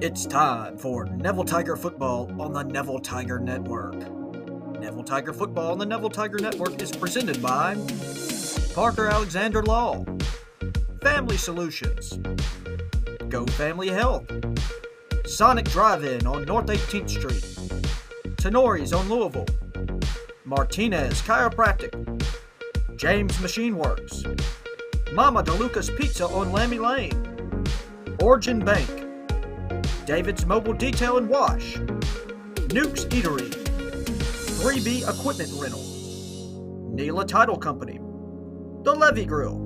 It's time for Neville Tiger Football on the Neville Tiger Network. Neville Tiger Football on the Neville Tiger Network is presented by Parker Alexander Law, Family Solutions, Go Family Health, Sonic Drive-In on North 18th Street, Tenori's on Louisville, Martinez Chiropractic, James Machine Works, Mama DeLuca's Pizza on Lammy Lane, Origin Bank, David's Mobile Detail and Wash, Nuke's Eatery, 3B Equipment Rental, Neela Title Company, The Levy Grill,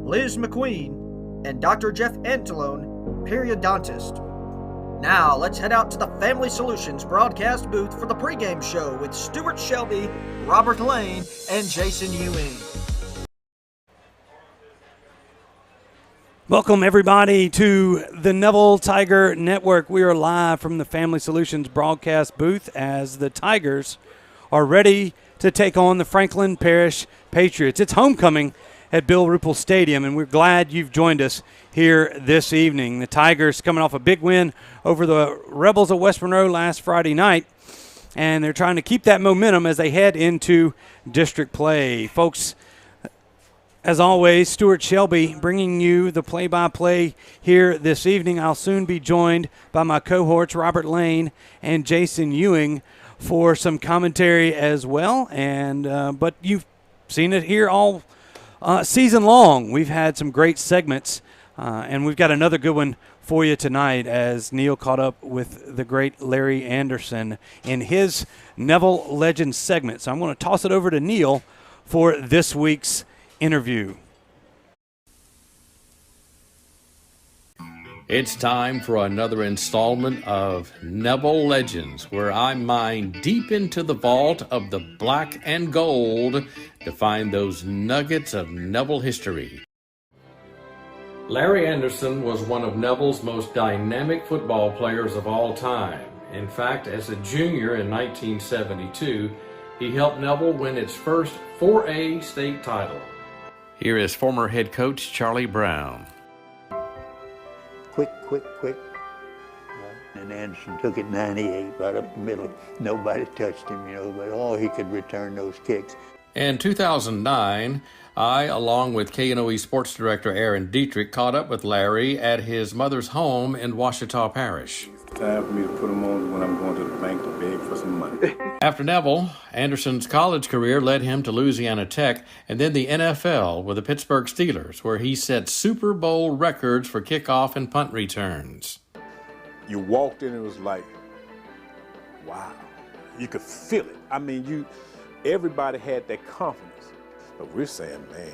Liz McQueen, and Dr. Jeff Antelone, periodontist. Now, let's head out to the Family Solutions broadcast booth for the pregame show with Stuart Shelby, Robert Lane, and Jason Ewing. Welcome, everybody, to the Neville Tiger Network. We are live from the Family Solutions broadcast booth as the Tigers are ready to take on the Franklin Parish Patriots. It's homecoming at Bill Ruppel Stadium, and we're glad you've joined us here this evening. The Tigers coming off a big win over the Rebels of West Monroe last Friday night, and they're trying to keep that momentum as they head into district play. Folks, as always, Stuart Shelby bringing you the play-by-play here this evening. I'll soon be joined by my cohorts, Robert Lane and Jason Ewing, for some commentary as well. But you've seen it here all season long. We've had some great segments, and we've got another good one for you tonight as Neil caught up with the great Larry Anderson in his Neville Legends segment. So I'm going to toss it over to Neil for this week's interview. It's time for another installment of Neville Legends, where I mine deep into the vault of the black and gold to find those nuggets of Neville history. Larry Anderson was one of Neville's most dynamic football players of all time. In fact, as a junior in 1972, he helped Neville win its first 4A state title. Here is former head coach Charlie Brown. Quick. And Anderson took it 98 right up the middle. Nobody touched him, but he could return those kicks. In 2009, I, along with KNOE sports director Aaron Dietrich, caught up with Larry at his mother's home in Washita Parish. Time for me to put them on when I'm going to the bank to beg for some money. After Neville, Anderson's college career led him to Louisiana Tech and then the NFL with the Pittsburgh Steelers, where he set Super Bowl records for kickoff and punt returns. You walked in and it was like, wow. You could feel it. Everybody had that confidence. But we're saying, man,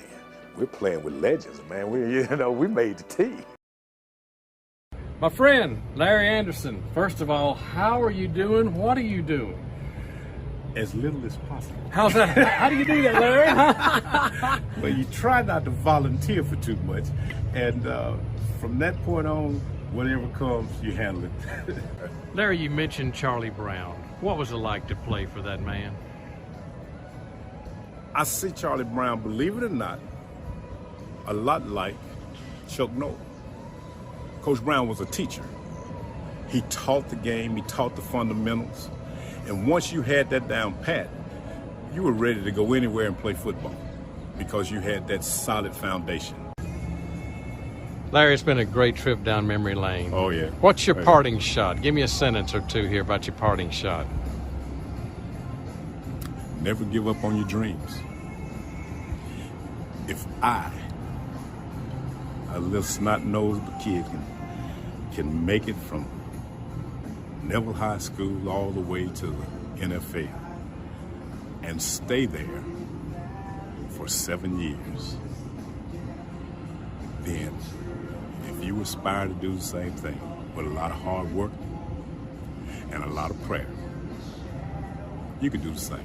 we're playing with legends, man. We made the team. My friend, Larry Anderson, first of all, how are you doing? What are you doing? As little as possible. How's that? How do you do that, Larry? Well, you try not to volunteer for too much. And from that point on, whatever comes, you handle it. Larry, you mentioned Charlie Brown. What was it like to play for that man? I see Charlie Brown, believe it or not, a lot like Chuck Noll. Coach Brown was a teacher. He taught the game, he taught the fundamentals. And once you had that down pat, you were ready to go anywhere and play football because you had that solid foundation. Larry, it's been a great trip down memory lane. Oh, yeah. What's your parting shot? Give me a sentence or two here about your parting shot. Never give up on your dreams. If I, a little snot-nosed kid, can make it from Neville High School all the way to the NFL and stay there for 7 years, then if you aspire to do the same thing with a lot of hard work and a lot of prayer, you can do the same.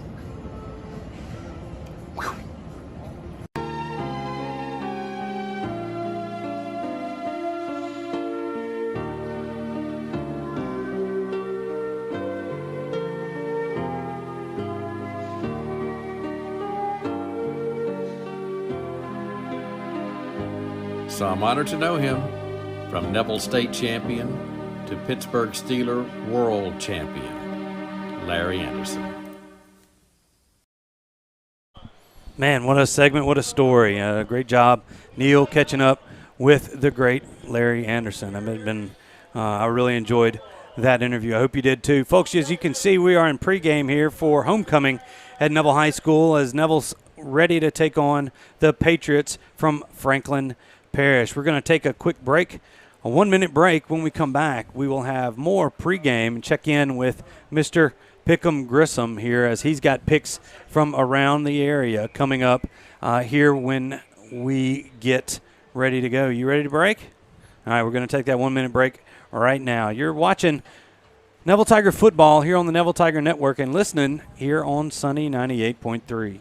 So I'm honored to know him. From Neville State champion, to Pittsburgh Steeler world champion, Larry Anderson. Man, what a segment, what a story. Great job, Neil, catching up with the great Larry Anderson. I really enjoyed that interview. I hope you did too. Folks, as you can see, we are in pregame here for homecoming at Neville High School as Neville's ready to take on the Patriots from Franklin Parish. We're going to take a quick break, a 1-minute break. When we come back, we will have more pregame and check in with Mr. Pick'em Grissom here as he's got picks from around the area coming up here when we get ready to go. You ready to break? All right, we're going to take that 1-minute break right now. You're watching Neville Tiger football here on the Neville Tiger Network and listening here on Sunny 98.3.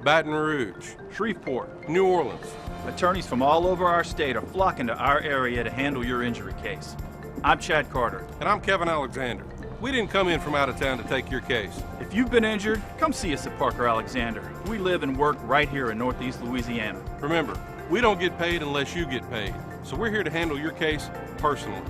Baton Rouge, Shreveport, New Orleans. Attorneys from all over our state are flocking to our area to handle your injury case. I'm Chad Carter. And I'm Kevin Alexander. We didn't come in from out of town to take your case. If you've been injured, come see us at Parker Alexander. We live and work right here in Northeast Louisiana. Remember, we don't get paid unless you get paid. So we're here to handle your case personally.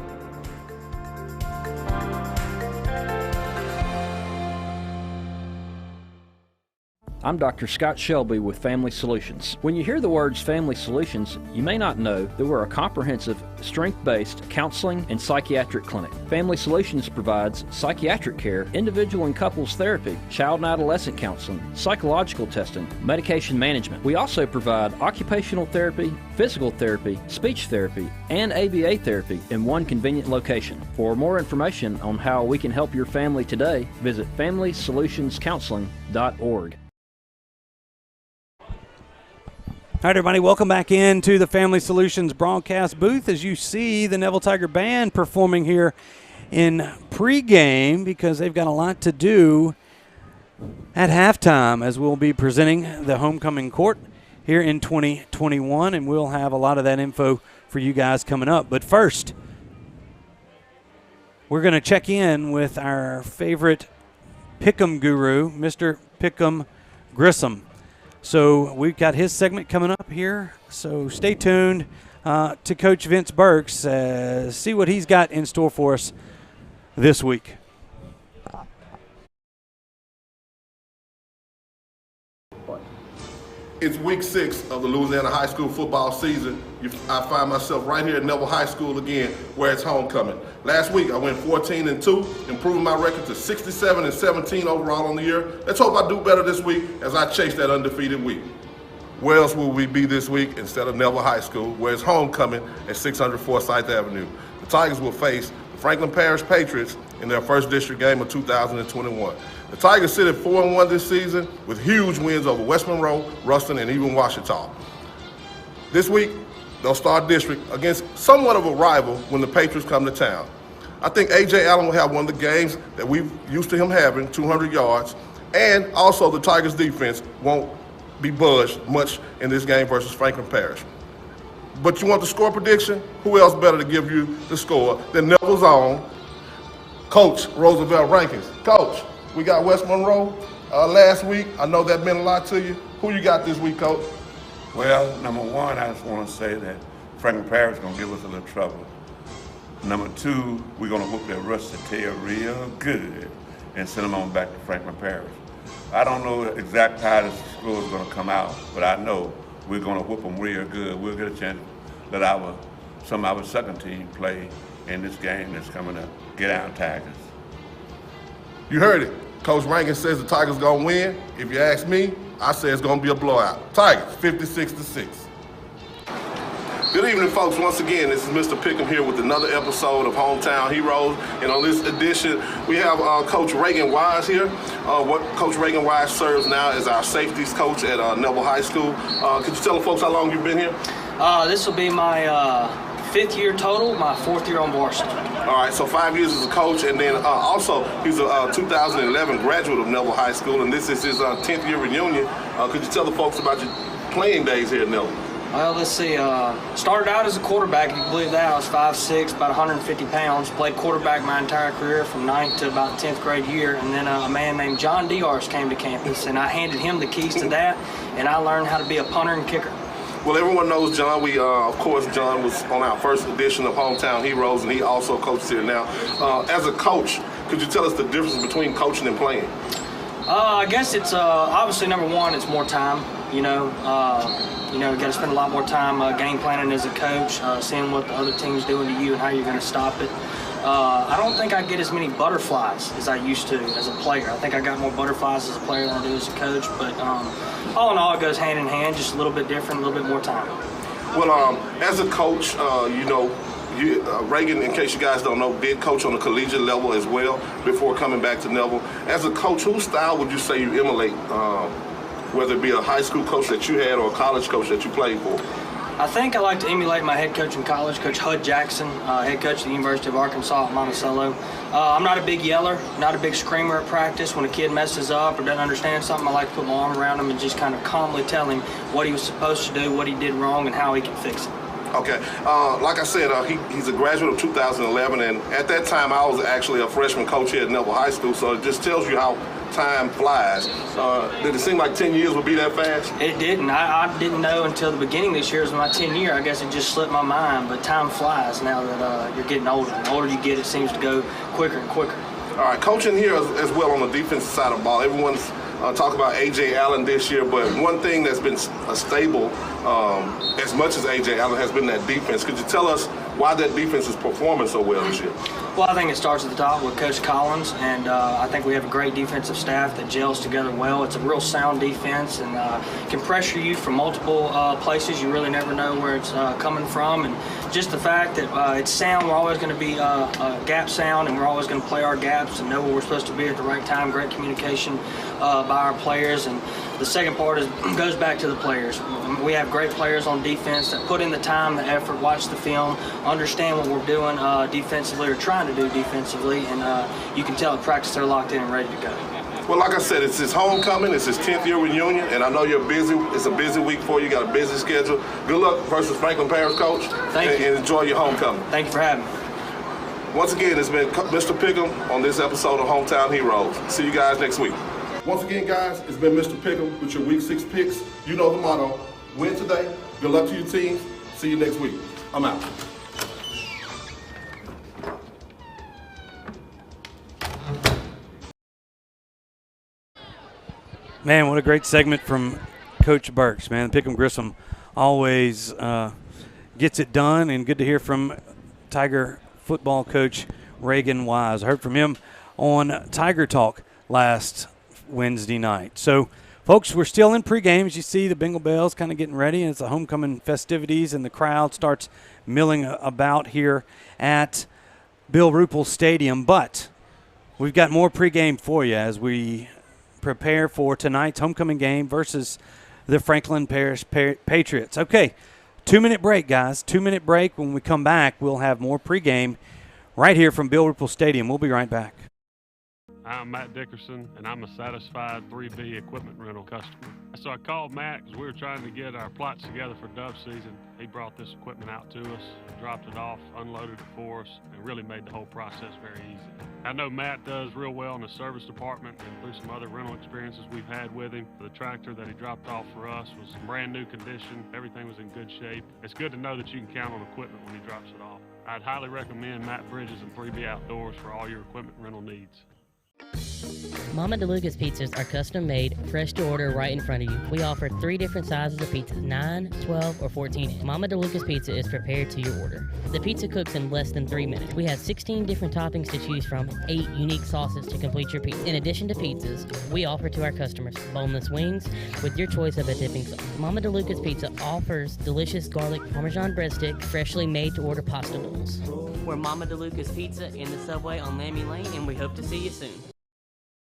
I'm Dr. Scott Shelby with Family Solutions. When you hear the words Family Solutions, you may not know that we're a comprehensive, strength-based counseling and psychiatric clinic. Family Solutions provides psychiatric care, individual and couples therapy, child and adolescent counseling, psychological testing, medication management. We also provide occupational therapy, physical therapy, speech therapy, and ABA therapy in one convenient location. For more information on how we can help your family today, visit FamilySolutionsCounseling.org. All right, everybody, welcome back into the Family Solutions broadcast booth. As you see the Neville Tiger Band performing here in pregame because they've got a lot to do at halftime as we'll be presenting the homecoming court here in 2021, and we'll have a lot of that info for you guys coming up. But first, we're going to check in with our favorite Pick'em guru, Mr. Pick'em Grissom. So we've got his segment coming up here, so stay tuned to Coach Vince Burks, see what he's got in store for us this week. It's week 6 of the Louisiana high school football season. I find myself right here at Neville High School again, where it's homecoming. Last week I went 14-2, improving my record to 67-17 overall on the year. Let's hope I do better this week as I chase that undefeated week. Where else will we be this week instead of Neville High School, where it's homecoming at 600 Forsyth Avenue? The Tigers will face the Franklin Parish Patriots in their first district game of 2021. The Tigers sit at 4-1 this season with huge wins over West Monroe, Ruston, and even Ouachita. This week, they'll start district against somewhat of a rival when the Patriots come to town. I think A.J. Allen will have one of the games that we've used to him having, 200 yards, and also the Tigers' defense won't be budged much in this game versus Franklin Parish. But you want the score prediction? Who else better to give you the score than Neville's own Coach Roosevelt Rankins. Coach, we got West Monroe last week. I know that meant a lot to you. Who you got this week, Coach? Well, number one, I just want to say that Franklin Parish is going to give us a little trouble. Number two, we're going to whoop their rusty tail real good and send them on back to Franklin Parish. I don't know exactly how the score is going to come out, but I know we're going to whoop them real good. We'll get a chance to let some of our second team play in this game that's coming up. Get down, Tigers. You heard it. Coach Rankin says the Tigers going to win. If you ask me, I say it's going to be a blowout. Tigers, 56-6. Good evening, folks. Once again, this is Mr. Pick'em here with another episode of Hometown Heroes. And on this edition, we have Coach Reagan Wise here. What Coach Reagan Wise serves now as our safeties coach at Neville High School. Could you tell the folks how long you've been here? This will be my 5th year total, my 4th year on varsity. All right, so 5 years as a coach, and then also he's a 2011 graduate of Neville High School, and this is his 10th year reunion. Could you tell the folks about your playing days here at Neville? Well, let's see. Started out as a quarterback, if you can believe that. I was 5'6", about 150 pounds. Played quarterback my entire career from 9th to about 10th grade year. And then a man named John Diars came to campus, and I handed him the keys to that, and I learned how to be a punter and kicker. Well, everyone knows John. Of course, John was on our first edition of Hometown Heroes, and he also coaches here now. As a coach, could you tell us the difference between coaching and playing? I guess it's obviously number one, it's more time. You got to spend a lot more time game planning as a coach, seeing what the other team's doing to you and how you're going to stop it. I don't think I get as many butterflies as I used to as a player. I think I got more butterflies as a player than I do as a coach, but all in all, it goes hand in hand, just a little bit different, a little bit more time. Well, as a coach, Reagan, in case you guys don't know, did coach on the collegiate level as well before coming back to Neville. As a coach, whose style would you say you emulate, whether it be a high school coach that you had or a college coach that you played for? I think I like to emulate my head coach in college, Coach Hud Jackson, head coach at the University of Arkansas at Monticello. I'm not a big yeller, not a big screamer at practice. When a kid messes up or doesn't understand something, I like to put my arm around him and just kind of calmly tell him what he was supposed to do, what he did wrong, and how he can fix it. Okay. Like I said, he's a graduate of 2011, and at that time I was actually a freshman coach here at Neville High School, so it just tells you how time flies. Did it seem like 10 years would be that fast? It didn't. I didn't know until the beginning this year was my 10th year. I guess it just slipped my mind, but time flies now that you're getting older. The older you get, it seems to go quicker and quicker. All right, coaching here as well on the defensive side of the ball. Everyone's talking about A.J. Allen this year, but one thing that's been stable as much as A.J. Allen has been that defense. Could you tell us why that defense is performing so well this year? Well, I think it starts at the top with Coach Collins, and I think we have a great defensive staff that gels together well. It's a real sound defense and can pressure you from multiple places. You really never know where it's coming from, and just the fact that it's sound, we're always going to be a gap sound, and we're always going to play our gaps and know where we're supposed to be at the right time. Great communication by our players, and the second part goes back to the players. We have great players on defense that put in the time, the effort, watch the film, understand what we're doing defensively or trying to do defensively, and you can tell at practice they're locked in and ready to go. Well, like I said, it's his homecoming, it's his 10th year reunion, and I know you're busy. It's a busy week for you. You got a busy schedule. Good luck versus Franklin Parish, Coach. Thank you. And enjoy your homecoming. Thank you for having me. Once again, it's been Mr. Pickham on this episode of Hometown Heroes. See you guys next week. Once again, guys, it's been Mr. Pickham with your Week 6 picks. You know the motto. Win today. Good luck to your teams. See you next week. I'm out. Man, what a great segment from Coach Burks, man. Pickham Grissom always gets it done, and good to hear from Tiger football coach Reagan Wise. I heard from him on Tiger Talk last Wednesday night. So, folks, we're still in pregame. As you see, the Bengal Bells kind of getting ready, and it's the homecoming festivities, and the crowd starts milling about here at Bill Ruppel Stadium. But we've got more pregame for you as we prepare for tonight's homecoming game versus the Franklin Parish Patriots. Okay, 2-minute break, guys. 2-minute break. When we come back, we'll have more pregame right here from Bill Ruppel Stadium. We'll be right back. I'm Matt Dickerson, and I'm a satisfied 3B equipment rental customer. So I called Matt because we were trying to get our plots together for dove season. He brought this equipment out to us, dropped it off, unloaded it for us, and really made the whole process very easy. I know Matt does real well in the service department, and through some other rental experiences we've had with him, the tractor that he dropped off for us was in brand new condition. Everything was in good shape. It's good to know that you can count on equipment when he drops it off. I'd highly recommend Matt Bridges and 3B Outdoors for all your equipment rental needs. Mama DeLuca's pizzas are custom made, fresh to order right in front of you. We offer 3 different sizes of pizzas, 9, 12, or 14. Mama DeLuca's pizza is prepared to your order. The pizza cooks in less than 3 minutes. We have 16 different toppings to choose from, 8 unique sauces to complete your pizza. In addition to pizzas, we offer to our customers boneless wings with your choice of a dipping sauce. Mama DeLuca's Pizza offers delicious garlic Parmesan breadstick, freshly made to order pasta bowls. We're Mama DeLuca's Pizza in the Subway on Lammy Lane, and we hope to see you soon.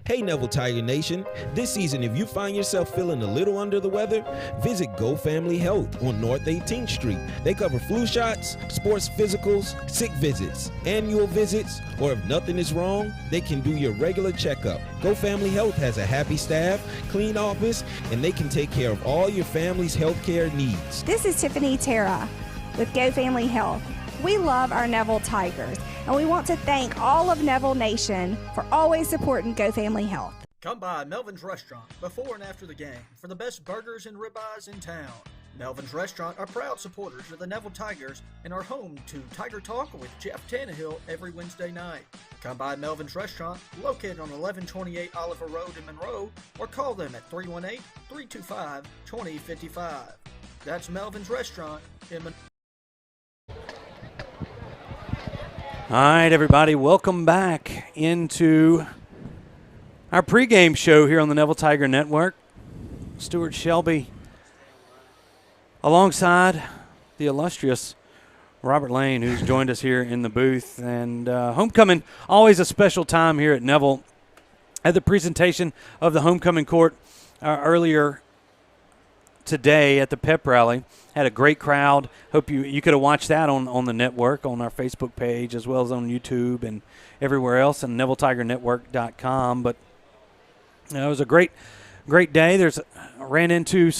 Hey Neville Tiger Nation, this season if you find yourself feeling a little under the weather, visit Go Family Health on North 18th Street. They cover flu shots, sports physicals, sick visits, annual visits, or if nothing is wrong, they can do your regular checkup. Go Family Health has a happy staff, clean office, and they can take care of all your family's healthcare needs. This is Tiffany Terra with Go Family Health. We love our Neville Tigers, and we want to thank all of Neville Nation for always supporting Go Family Health. Come by Melvin's Restaurant before and after the game for the best burgers and ribeyes in town. Melvin's Restaurant are proud supporters of the Neville Tigers and are home to Tiger Talk with Jeff Tannehill every Wednesday night. Come by Melvin's Restaurant, located on 1128 Oliver Road in Monroe, or call them at 318-325-2055. That's Melvin's Restaurant in Monroe. All right, everybody, welcome back into our pregame show here on the Neville Tiger Network. Stuart Shelby alongside the illustrious Robert Lane, who's joined us here in the booth. And homecoming, always a special time here at Neville. At the presentation of the homecoming court earlier today at the pep rally. Had a great crowd. Hope you could have watched that on the network, on our Facebook page, as well as on YouTube and everywhere else, and NevilleTigerNetwork.com. But it was a great day. I ran into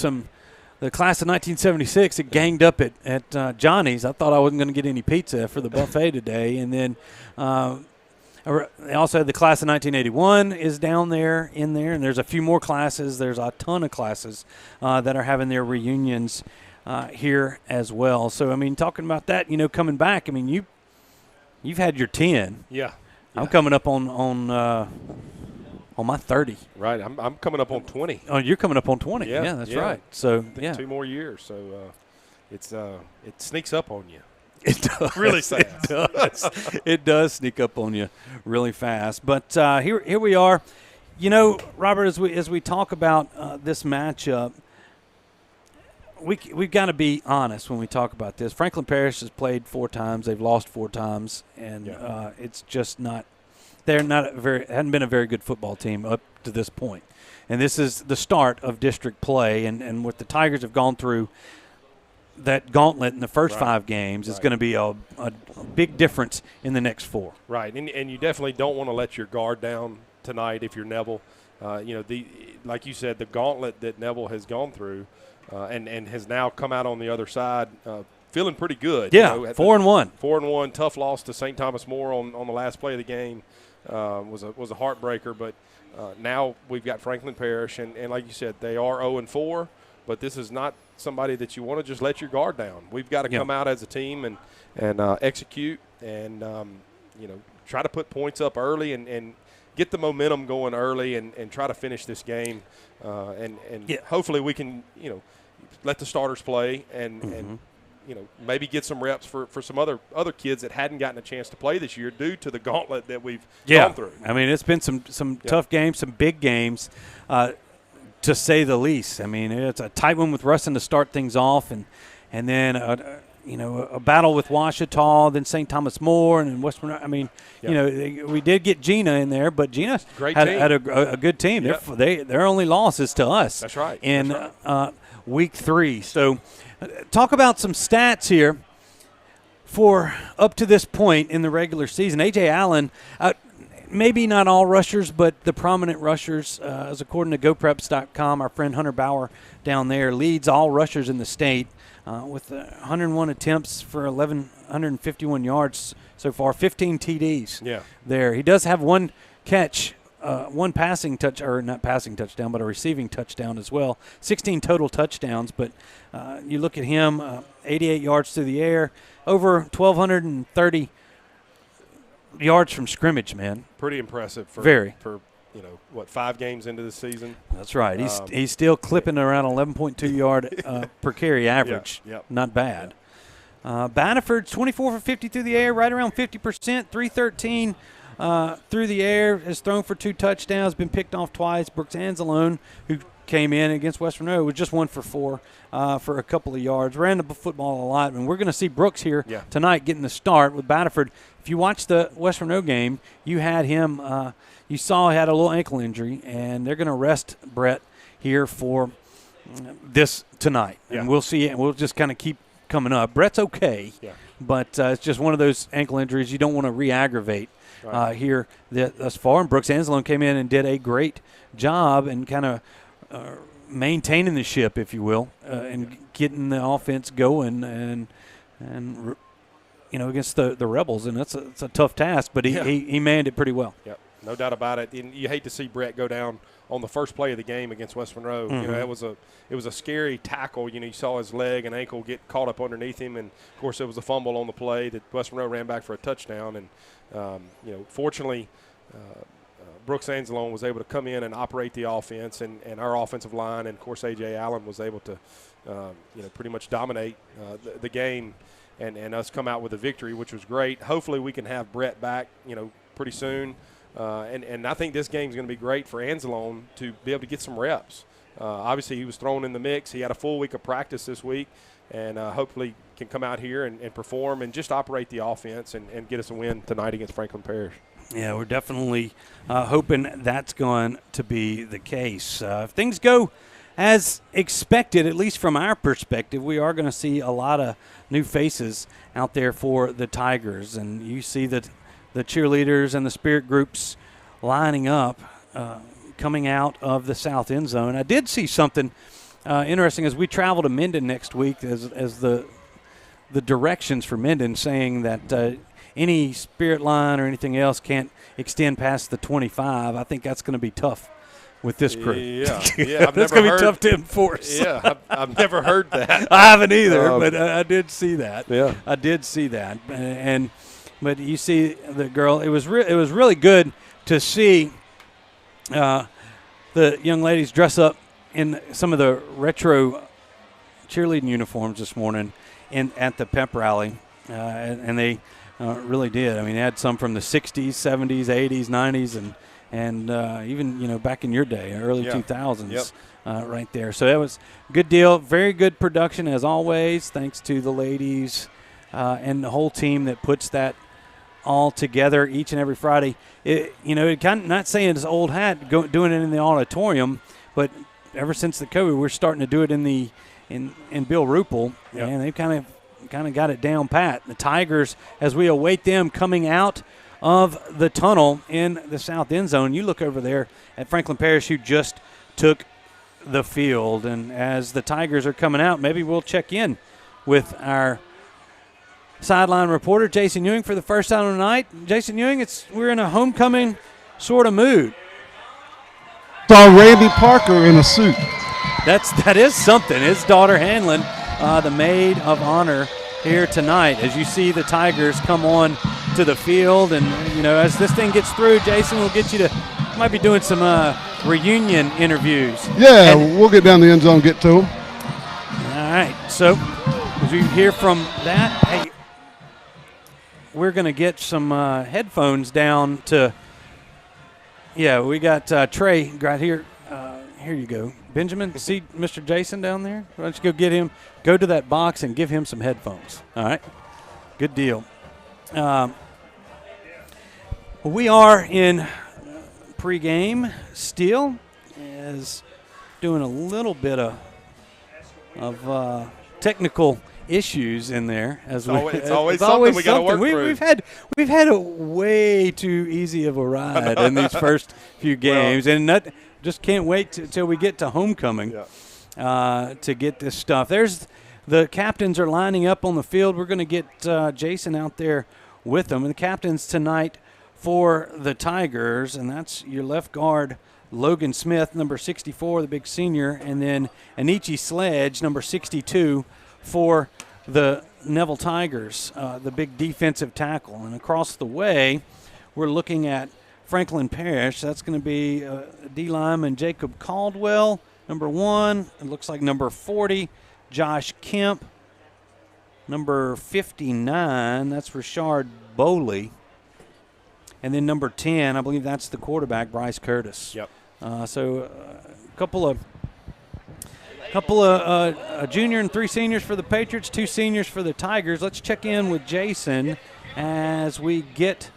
the class of 1976. It ganged up at Johnny's. I thought I wasn't going to get any pizza for the buffet today. And then they also had the class of 1981 is down there, and there's a few more classes. There's a ton of classes that are having their reunions here as well. So, I mean, talking about that, coming back, I mean, you've had your 10. Yeah. I'm coming up on my 30. Right. I'm coming up on 20. Oh, you're coming up on 20. Yeah, that's right. So, yeah. 2 more years. So, it sneaks up on you. It does. Really fast. It does. It does sneak up on you really fast. But here we are. Robert, as we talk about this matchup, we've got to be honest when we talk about this. Franklin Parish has played 4 times. They've lost 4 times, and it's just not. They're not hadn't been a very good football team up to this point. And this is the start of district play, and what the Tigers have gone through, that gauntlet in the first 5 games is going to be a big difference in the next 4. Right, and you definitely don't want to let your guard down tonight if you're Neville. Like you said, the gauntlet that Neville has gone through and has now come out on the other side feeling pretty good. Yeah, 4-1. 4-1, tough loss to St. Thomas More on the last play of the game. Was a heartbreaker, but now we've got Franklin Parish, and like you said, they are 0-4, but this is not somebody that you want to just let your guard down. We've got to come out as a team and execute and try to put points up early and get the momentum going early and try to finish this game and hopefully we can let the starters play and maybe get some reps for some other kids that hadn't gotten a chance to play this year due to the gauntlet that we've gone through. I mean, it's been some tough games, some big games, to say the least. I mean, it's a tight one with Ruston to start things off, and then a battle with Ouachita, then St. Thomas More, and then West Monroe. I mean, we did get Gina in there, but Gina had a good team. Yep. Their only loss is to us. That's right. In week 3. So, talk about some stats here for up to this point in the regular season. A.J. Allen, maybe not all rushers, but the prominent rushers, as according to GoPreps.com, our friend Hunter Bauer down there leads all rushers in the state with 101 attempts for 1,151 yards so far, 15 TDs. Yeah. There. He does have one catch, one passing touch, or not passing touchdown, but a receiving touchdown as well. 16 total touchdowns, but you look at him, 88 yards through the air, over 1,230 yards from scrimmage, man. Pretty impressive for 5 games into the season. That's right. He's still clipping around 11.2 yard per carry average. Yep. Not bad. Baniford's 24 for 50 through the air, right around 50%, 313 through the air, has thrown for 2 touchdowns, been picked off twice. Brooks Anzalone, who came in against West Monroe, was just 1 for 4 for a couple of yards. Ran the football a lot, and we're going to see Brooks here tonight getting the start with Baniford. If you watch the West Monroe game, you had him you saw he had a little ankle injury, and they're going to rest Brett here for this tonight. Yeah. And we'll see it, and we'll just kind of keep coming up. Brett's okay, but it's just one of those ankle injuries you don't want to re-aggravate here thus far. And Brooks Anzalone came in and did a great job and kind of maintaining the ship, if you will, and getting the offense going and against the Rebels. And it's a tough task, but he manned it pretty well. Yep. No doubt about it. And you hate to see Brett go down on the first play of the game against West Monroe. You know, it was a scary tackle. You know, you saw his leg and ankle get caught up underneath him, and of course it was a fumble on the play that West Monroe ran back for a touchdown. And you know, fortunately, Brooks Anzalone was able to come in and operate the offense, and our offensive line, and of course A.J. Allen was able to you know, pretty much dominate the game and us come out with a victory, which was great. Hopefully we can have Brett back, you know, pretty soon. And I think this game is going to be great for Anzalone to be able to get some reps. Obviously, he was thrown in the mix. He had a full week of practice this week, and hopefully can come out here and perform and just operate the offense and get us a win tonight against Franklin Parish. Yeah, we're definitely hoping that's going to be the case. If things go as expected, at least from our perspective, we are going to see a lot of new faces out there for the Tigers. And you see that the cheerleaders and the spirit groups lining up, coming out of the south end zone. I did see something interesting as we travel to Minden next week, as the directions for Minden saying that any spirit line or anything else can't extend past the 25. I think that's going to be tough with this crew. Yeah, that's going to be tough to enforce. Yeah, I've never heard that. I haven't either, but I did see that. Yeah, I did see that, but you see the girl. It was really good to see the young ladies dress up in some of the retro cheerleading uniforms this morning at the pep rally, and they really did. I mean, they had some from the 60s, 70s, 80s, 90s, and even, you know, back in your day, early 2000s, right there. So that was a good deal. Very good production as always. Thanks to the ladies and the whole team that puts that all together each and every Friday. It kind of, not saying it's old hat doing it in the auditorium, but ever since the COVID, we're starting to do it in Bill Rupel, and they've kind of got it down pat. The Tigers, as we await them coming out of the tunnel in the south end zone, you look over there at Franklin Parish, who just took the field, and as the Tigers are coming out, maybe we'll check in with our sideline reporter, Jason Ewing, for the first time tonight. Jason Ewing, we're in a homecoming sort of mood. Saw Randy Parker in a suit. That is something. His daughter Hanlon, the maid of honor here tonight, as you see the Tigers come on to the field. And, you know, as this thing gets through, Jason, we'll get you to, might be doing some reunion interviews. Yeah, we'll get down the end zone and get to them. All right. So as you hear from that, hey, we're going to get some headphones down to, we got Trey right here. Here you go. Benjamin, see Mr. Jason down there? Why don't you go get him, go to that box and give him some headphones. All right? Good deal. We are in pregame still, as doing a little bit of technical issues in there. It's always something we got to work through. We've had a way too easy of a ride in these first few games, and just can't wait until we get to homecoming to get this stuff. There's the captains are lining up on the field. We're going to get Jason out there with them. And the captains tonight for the Tigers, and that's your left guard, Logan Smith, number 64, the big senior, and then Anichi Sledge, number 62, for the Neville Tigers, the big defensive tackle. And across the way, we're looking at Franklin Parish. That's going to be D lineman Jacob Caldwell, number 1. It looks like number 40, Josh Kemp. Number 59, that's Rashard Bowley. And then number 10, I believe that's the quarterback, Bryce Curtis. Yep. So a couple of junior and 3 seniors for the Patriots, 2 seniors for the Tigers. Let's check in with Jason as we get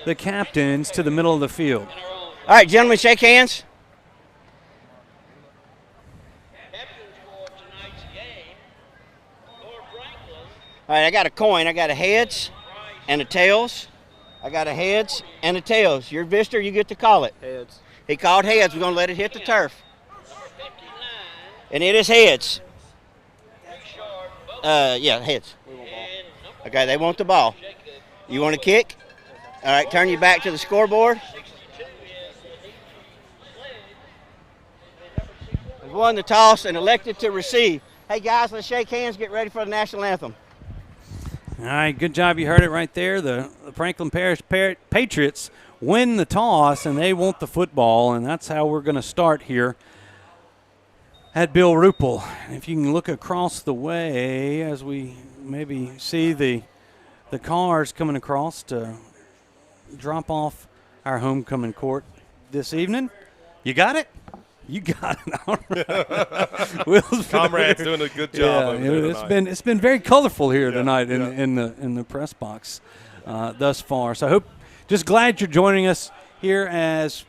the captains to the middle of the field. All right, gentlemen, shake hands. All right, I got a coin. I got a heads and a tails. I got a heads and a tails. You're visitor, you get to call it. Heads. He called heads. We're going to let it hit the turf. And it is heads. Heads. Okay, they want the ball. You want to kick? All right, turn your back to the scoreboard. has won the toss and elected to receive. Hey, guys, let's shake hands, get ready for the national anthem. All right, good job. You heard it right there. The Franklin Parish Patriots win the toss, and they want the football, and that's how we're going to start here at Bill Rupel. If you can look across the way as we maybe see the cars coming across to drop off our homecoming court this evening. You got it? You got it. All right. Will's Comrade's doing a good job. Yeah, it's been very colorful here tonight in the press box thus far. So just glad you're joining us here as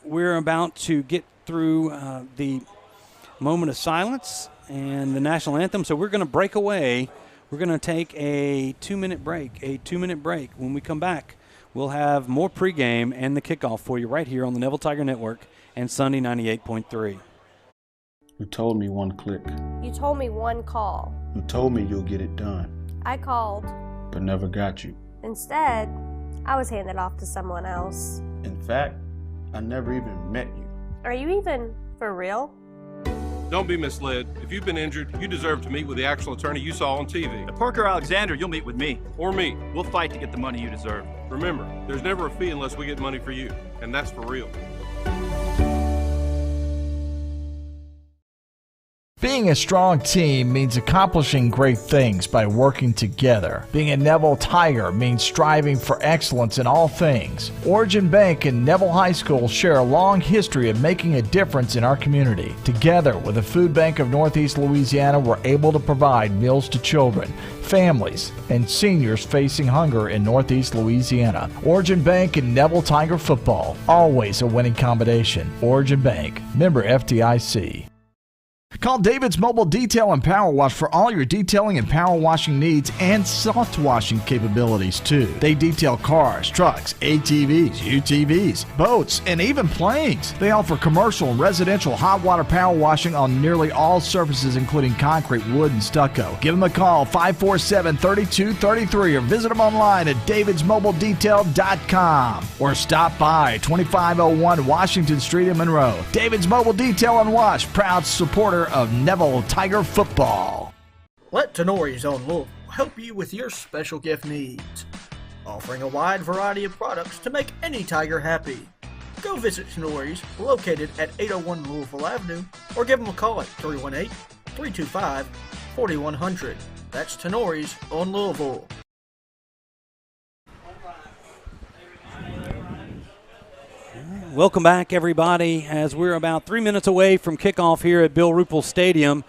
we're about to get through the moment of silence and the national anthem. So we're going to break away. We're going to take a 2-minute break. When we come back, we'll have more pregame and the kickoff for you right here on the Neville Tiger Network and Sunday 98.3. You told me one click. You told me one call. You told me you'll get it done. I called. But never got you. Instead, I was handed off to someone else. In fact, I never even met you. Are you even for real? Don't be misled. If you've been injured, you deserve to meet with the actual attorney you saw on TV. At Parker Alexander, you'll meet with me. Or me. We'll fight to get the money you deserve. Remember, there's never a fee unless we get money for you. And that's for real. Being a strong team means accomplishing great things by working together. Being a Neville Tiger means striving for excellence in all things. Origin Bank and Neville High School share a long history of making a difference in our community. Together with the Food Bank of Northeast Louisiana, we're able to provide meals to children, families, and seniors facing hunger in Northeast Louisiana. Origin Bank and Neville Tiger football, always a winning combination. Origin Bank, member FDIC. Call David's Mobile Detail and Power Wash for all your detailing and power washing needs and soft washing capabilities too. They detail cars, trucks, ATVs, UTVs, boats, and even planes. They offer commercial and residential hot water power washing on nearly all surfaces including concrete, wood, and stucco. Give them a call 547-3233 or visit them online at davidsmobiledetail.com or stop by 2501 Washington Street in Monroe. David's Mobile Detail and Wash, proud supporter of Neville Tiger football. Let Tenori's own Louisville help you with your special gift needs, offering a wide variety of products to make any Tiger happy. Go visit Tenori's, located at 801 Louisville Avenue, or give them a call at 318-325-4100. That's Tenori's on Louisville. Welcome back, everybody, as we're about 3 minutes away from kickoff here at Bill Rupel Stadium.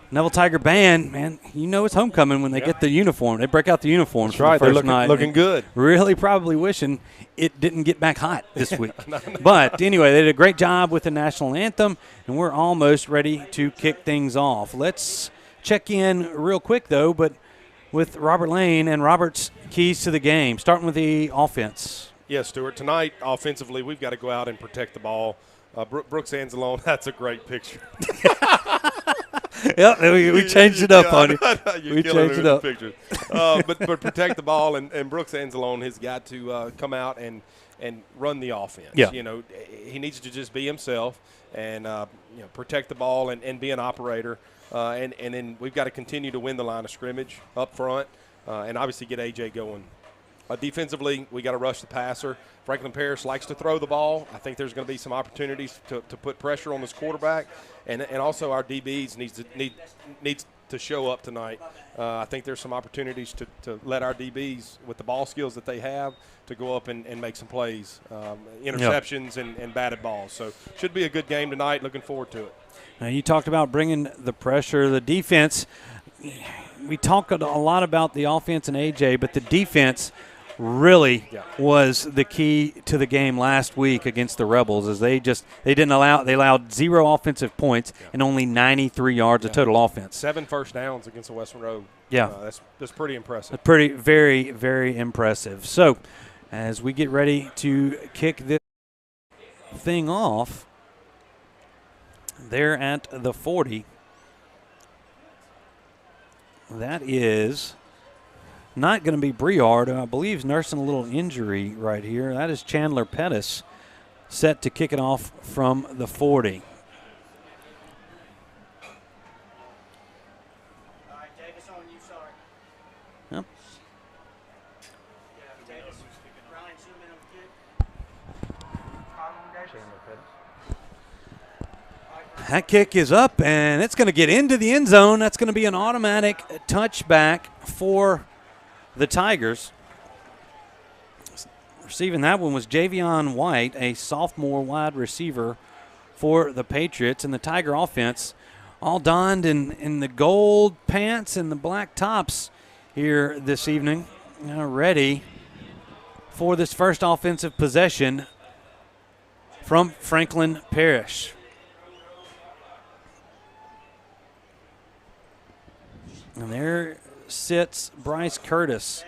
Neville Tiger Band, man, you know it's homecoming when they get the uniform. They break out the uniforms for the first night. They're looking good. Really probably wishing it didn't get back hot this week. But anyway, they did a great job with the national anthem, and we're almost ready to kick things off. Let's check in real quick, though, but with Robert Lane and Robert's keys to the game, starting with the offense. Yes, Stuart. Tonight, offensively, we've got to go out and protect the ball. Brooks Anzalone, that's a great picture. Yep, we changed it up on you. We changed it up. But protect the ball, and Brooks Anzalone has got to come out and run the offense. Yeah. You know, he needs to just be himself and protect the ball and be an operator. And then we've got to continue to win the line of scrimmage up front and obviously get A.J. going. Defensively, we got to rush the passer. Franklin Parish likes to throw the ball. I think there's going to be some opportunities to put pressure on this quarterback, and also our DBs needs to show up tonight. I think there's some opportunities to let our DBs, with the ball skills that they have, to go up and make some plays, interceptions and batted balls. So should be a good game tonight. Looking forward to it. Now, you talked about bringing the pressure, the defense. We talk a lot about the offense and A.J., but the defense – really was the key to the game last week against the Rebels, as they allowed 0 offensive points and only 93 yards of total offense. 7 first downs against the West Monroe. Yeah. That's pretty impressive. Very, very impressive. So as we get ready to kick this thing off, they're at the 40. That is not going to be Briard, who I believe is nursing a little injury right here. That is Chandler Pettis, set to kick it off from the 40. That kick is up, and it's going to get into the end zone. That's going to be an automatic touchback for the Tigers. Receiving that one was Javion White, a sophomore wide receiver for the Patriots. And the Tiger offense all donned in the gold pants and the black tops here this evening, ready for this first offensive possession from Franklin Parish. And there sits Bryce Curtis.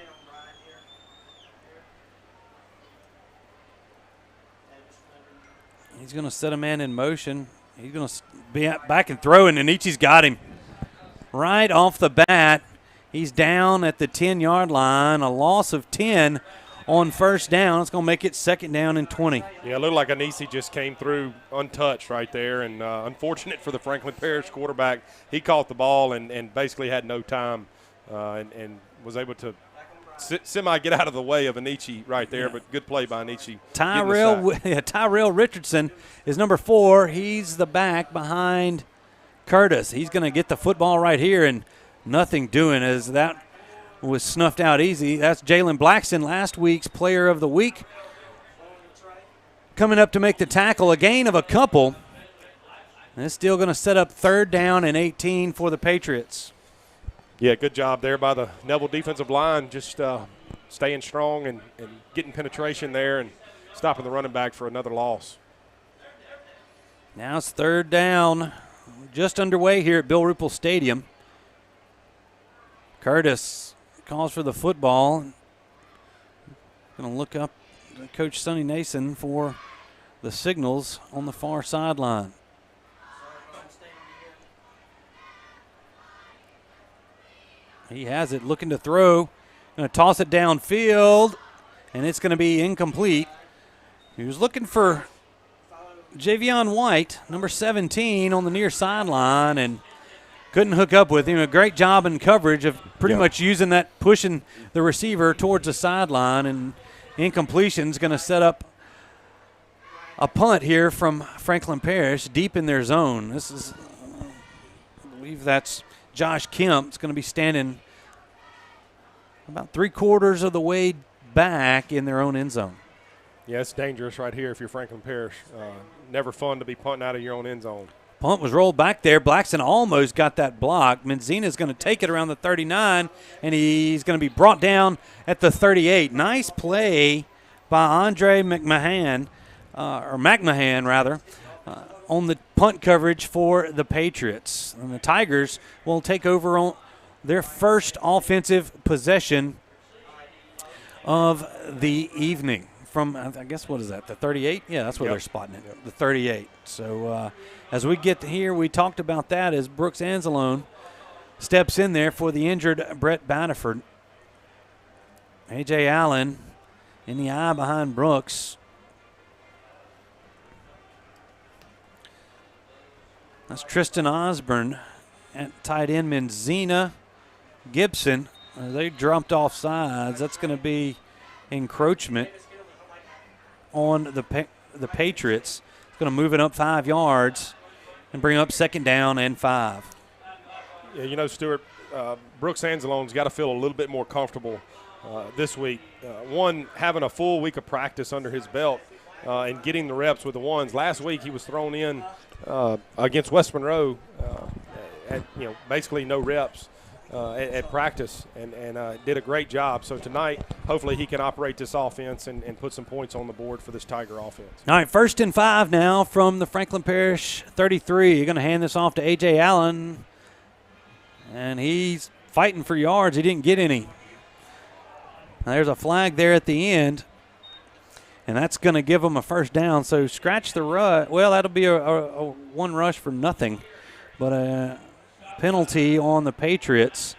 He's going to set a man in motion. He's going to be back and throw, and Anichi's got him. Right off the bat, he's down at the 10-yard line, a loss of 10 on first down. It's going to make it second down and 20. Yeah, it looked like Anisi just came through untouched right there, and unfortunate for the Franklin Parish quarterback. He caught the ball and basically had no time and was able to semi get out of the way of Anichi right there, but good play by Anichi. Tyrell Richardson is number 4. He's the back behind Curtis. He's going to get the football right here, and nothing doing as that was snuffed out easy. That's Jalen Blackson, last week's player of the week. Coming up to make the tackle, a gain of a couple. And it's still going to set up third down and 18 for the Patriots. Yeah, good job there by the Neville defensive line, just staying strong and getting penetration there and stopping the running back for another loss. Now it's third down, just underway here at Bill Ruppel Stadium. Curtis calls for the football. Going to look up Coach Sonny Nason for the signals on the far sideline. He has it, looking to throw. Going to toss it downfield, and it's going to be incomplete. He was looking for Javion White, number 17, on the near sideline, and couldn't hook up with him. A great job in coverage of pretty much using that, pushing the receiver towards the sideline, and incompletion is going to set up a punt here from Franklin Parish deep in their zone. This is, I believe that's Josh Kemp. It's going to be standing about 3/4 of the way back in their own end zone. Yeah, it's dangerous right here if you're Franklin Parish. Never fun to be punting out of your own end zone. Punt was rolled back there. Blackson almost got that block. Menzina's going to take it around the 39, and he's going to be brought down at the 38. Nice play by Andre McMahon, on the punt coverage for the Patriots. And the Tigers will take over on their first offensive possession of the evening. From, I guess, what is that, the 38? Yeah, that's where they're spotting it, the 38. So as we get here, we talked about that as Brooks Anzalone steps in there for the injured Brett Batterford. A.J. Allen in the eye behind Brooks. That's Tristan Osborne at tight end. Menzina, Gibson, they dropped off sides. That's going to be encroachment on the Patriots. It's going to move it up 5 yards and bring up second down and 5. Yeah, you know, Stuart, Brooks Anzalone's got to feel a little bit more comfortable this week. One, having a full week of practice under his belt and getting the reps with the ones. Last week he was thrown in against West Monroe at basically no reps at practice and did a great job. So tonight, hopefully he can operate this offense and put some points on the board for this Tiger offense. All right, 1st and 5 now from the Franklin Parish 33. You're going to hand this off to A.J. Allen, and he's fighting for yards. He didn't get any. There's a flag there at the end, and that's going to give him a first down. So scratch the rush. Well, that'll be a one rush for nothing, but a penalty on the Patriots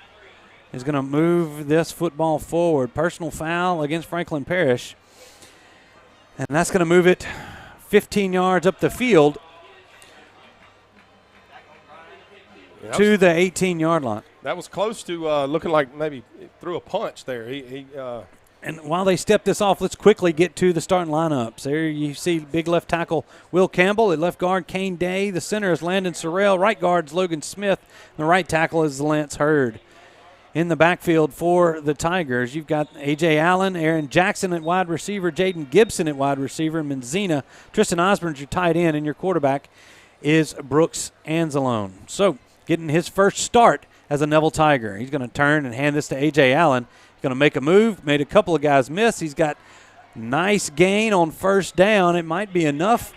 is going to move this football forward. Personal foul against Franklin Parish, and that's going to move it 15 yards up the field to the 18-yard line. That was close to looking like maybe threw a punch there. And while they step this off, let's quickly get to the starting lineups. There you see big left tackle Will Campbell, at left guard Kane Day, the center is Landon Sorrell, right guard is Logan Smith, and the right tackle is Lance Hurd. In the backfield for the Tigers, you've got A.J. Allen, Aaron Jackson at wide receiver, Jaden Gibson at wide receiver, and Menzina. Tristan Osborne's your tight end, and your quarterback is Brooks Anzalone. So getting his first start as a Neville Tiger. He's going to turn and hand this to A.J. Allen. He's going to make a move, made a couple of guys miss. He's got nice gain on first down. It might be enough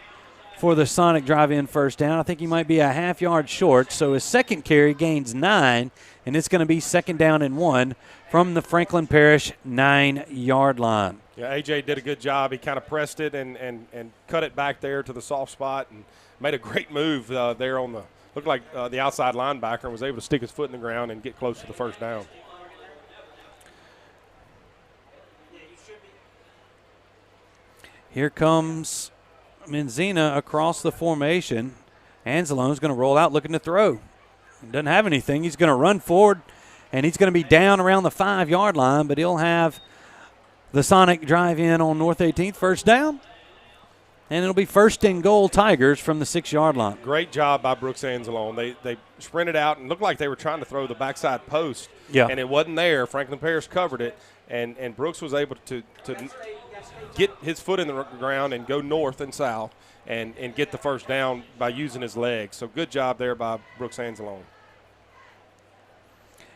for the Sonic drive-in first down. I think he might be a half yard short. So his second carry gains 9, and it's going to be 2nd down and 1 from the Franklin Parish 9-yard line. Yeah, A.J. did a good job. He kind of pressed it and cut it back there to the soft spot and made a great move there on the – looked like the outside linebacker and was able to stick his foot in the ground and get close to the first down. Here comes Menzina across the formation. Anzalone's going to roll out looking to throw. He doesn't have anything. He's going to run forward, and he's going to be down around the 5-yard line, but he'll have the Sonic drive in on North 18th, first down. And it'll be 1st and goal Tigers from the 6-yard line. Great job by Brooks Anzalone. They sprinted out and looked like they were trying to throw the backside post. Yeah. And it wasn't there. Franklin Parish covered it, and Brooks was able to get his foot in the ground and go north and south and get the first down by using his legs. So good job there by Brooks Anzalone.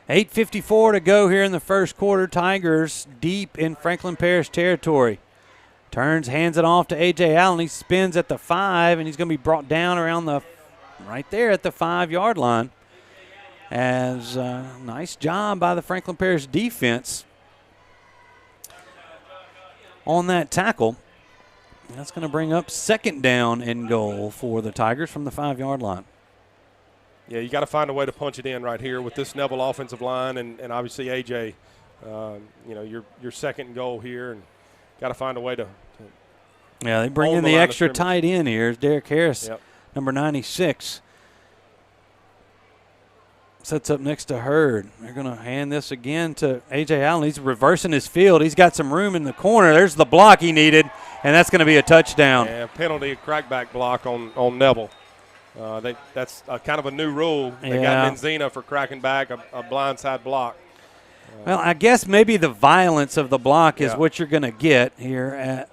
8:54 to go here in the first quarter. Tigers deep in Franklin Parish territory. Turns, hands it off to A.J. Allen. He spins at the 5, and he's going to be brought down around right there at the 5-yard line. As nice job by the Franklin Parish defense on that tackle. That's going to bring up 2nd down and goal for the Tigers from the 5-yard line. Yeah, you got to find a way to punch it in right here with this Neville offensive line and obviously A.J. Your 2nd and goal here, and got to find a way to yeah, they bring in the extra tight end here. Derek Harris, yep. Number 96. Sets up next to Hurd. They're going to hand this again to A.J. Allen. He's reversing his field. He's got some room in the corner. There's the block he needed, and that's going to be a touchdown. Yeah, penalty, crackback block on Neville. That's kind of a new rule. They got Menzina for cracking back a blindside block. Well, I guess maybe the violence of the block is what you're going to get here.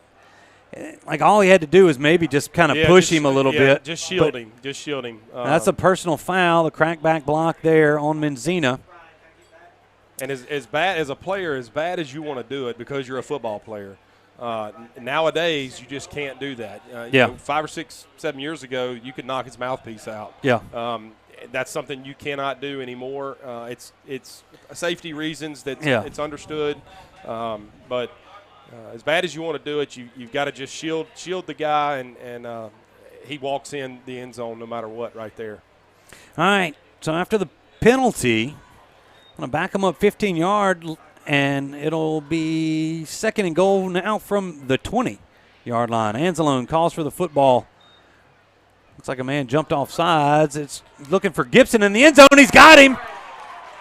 Like all he had to do was maybe just kind of push him a little bit. Just shield him. That's a personal foul, the crackback block there on Menzina. And as bad as a player, as bad as you want to do it because you're a football player, nowadays you just can't do that. 5 or 6, 7 years ago, you could knock his mouthpiece out. Yeah. That's something you cannot do anymore. It's safety reasons that it's understood. But as bad as you want to do it, you've got to just shield the guy, and he walks in the end zone no matter what right there. All right, so after the penalty, I'm going to back him up 15-yard, and it'll be 2nd and goal now from the 20-yard line. Anzalone calls for the football. Looks like a man jumped off sides. It's looking for Gibson in the end zone. He's got him.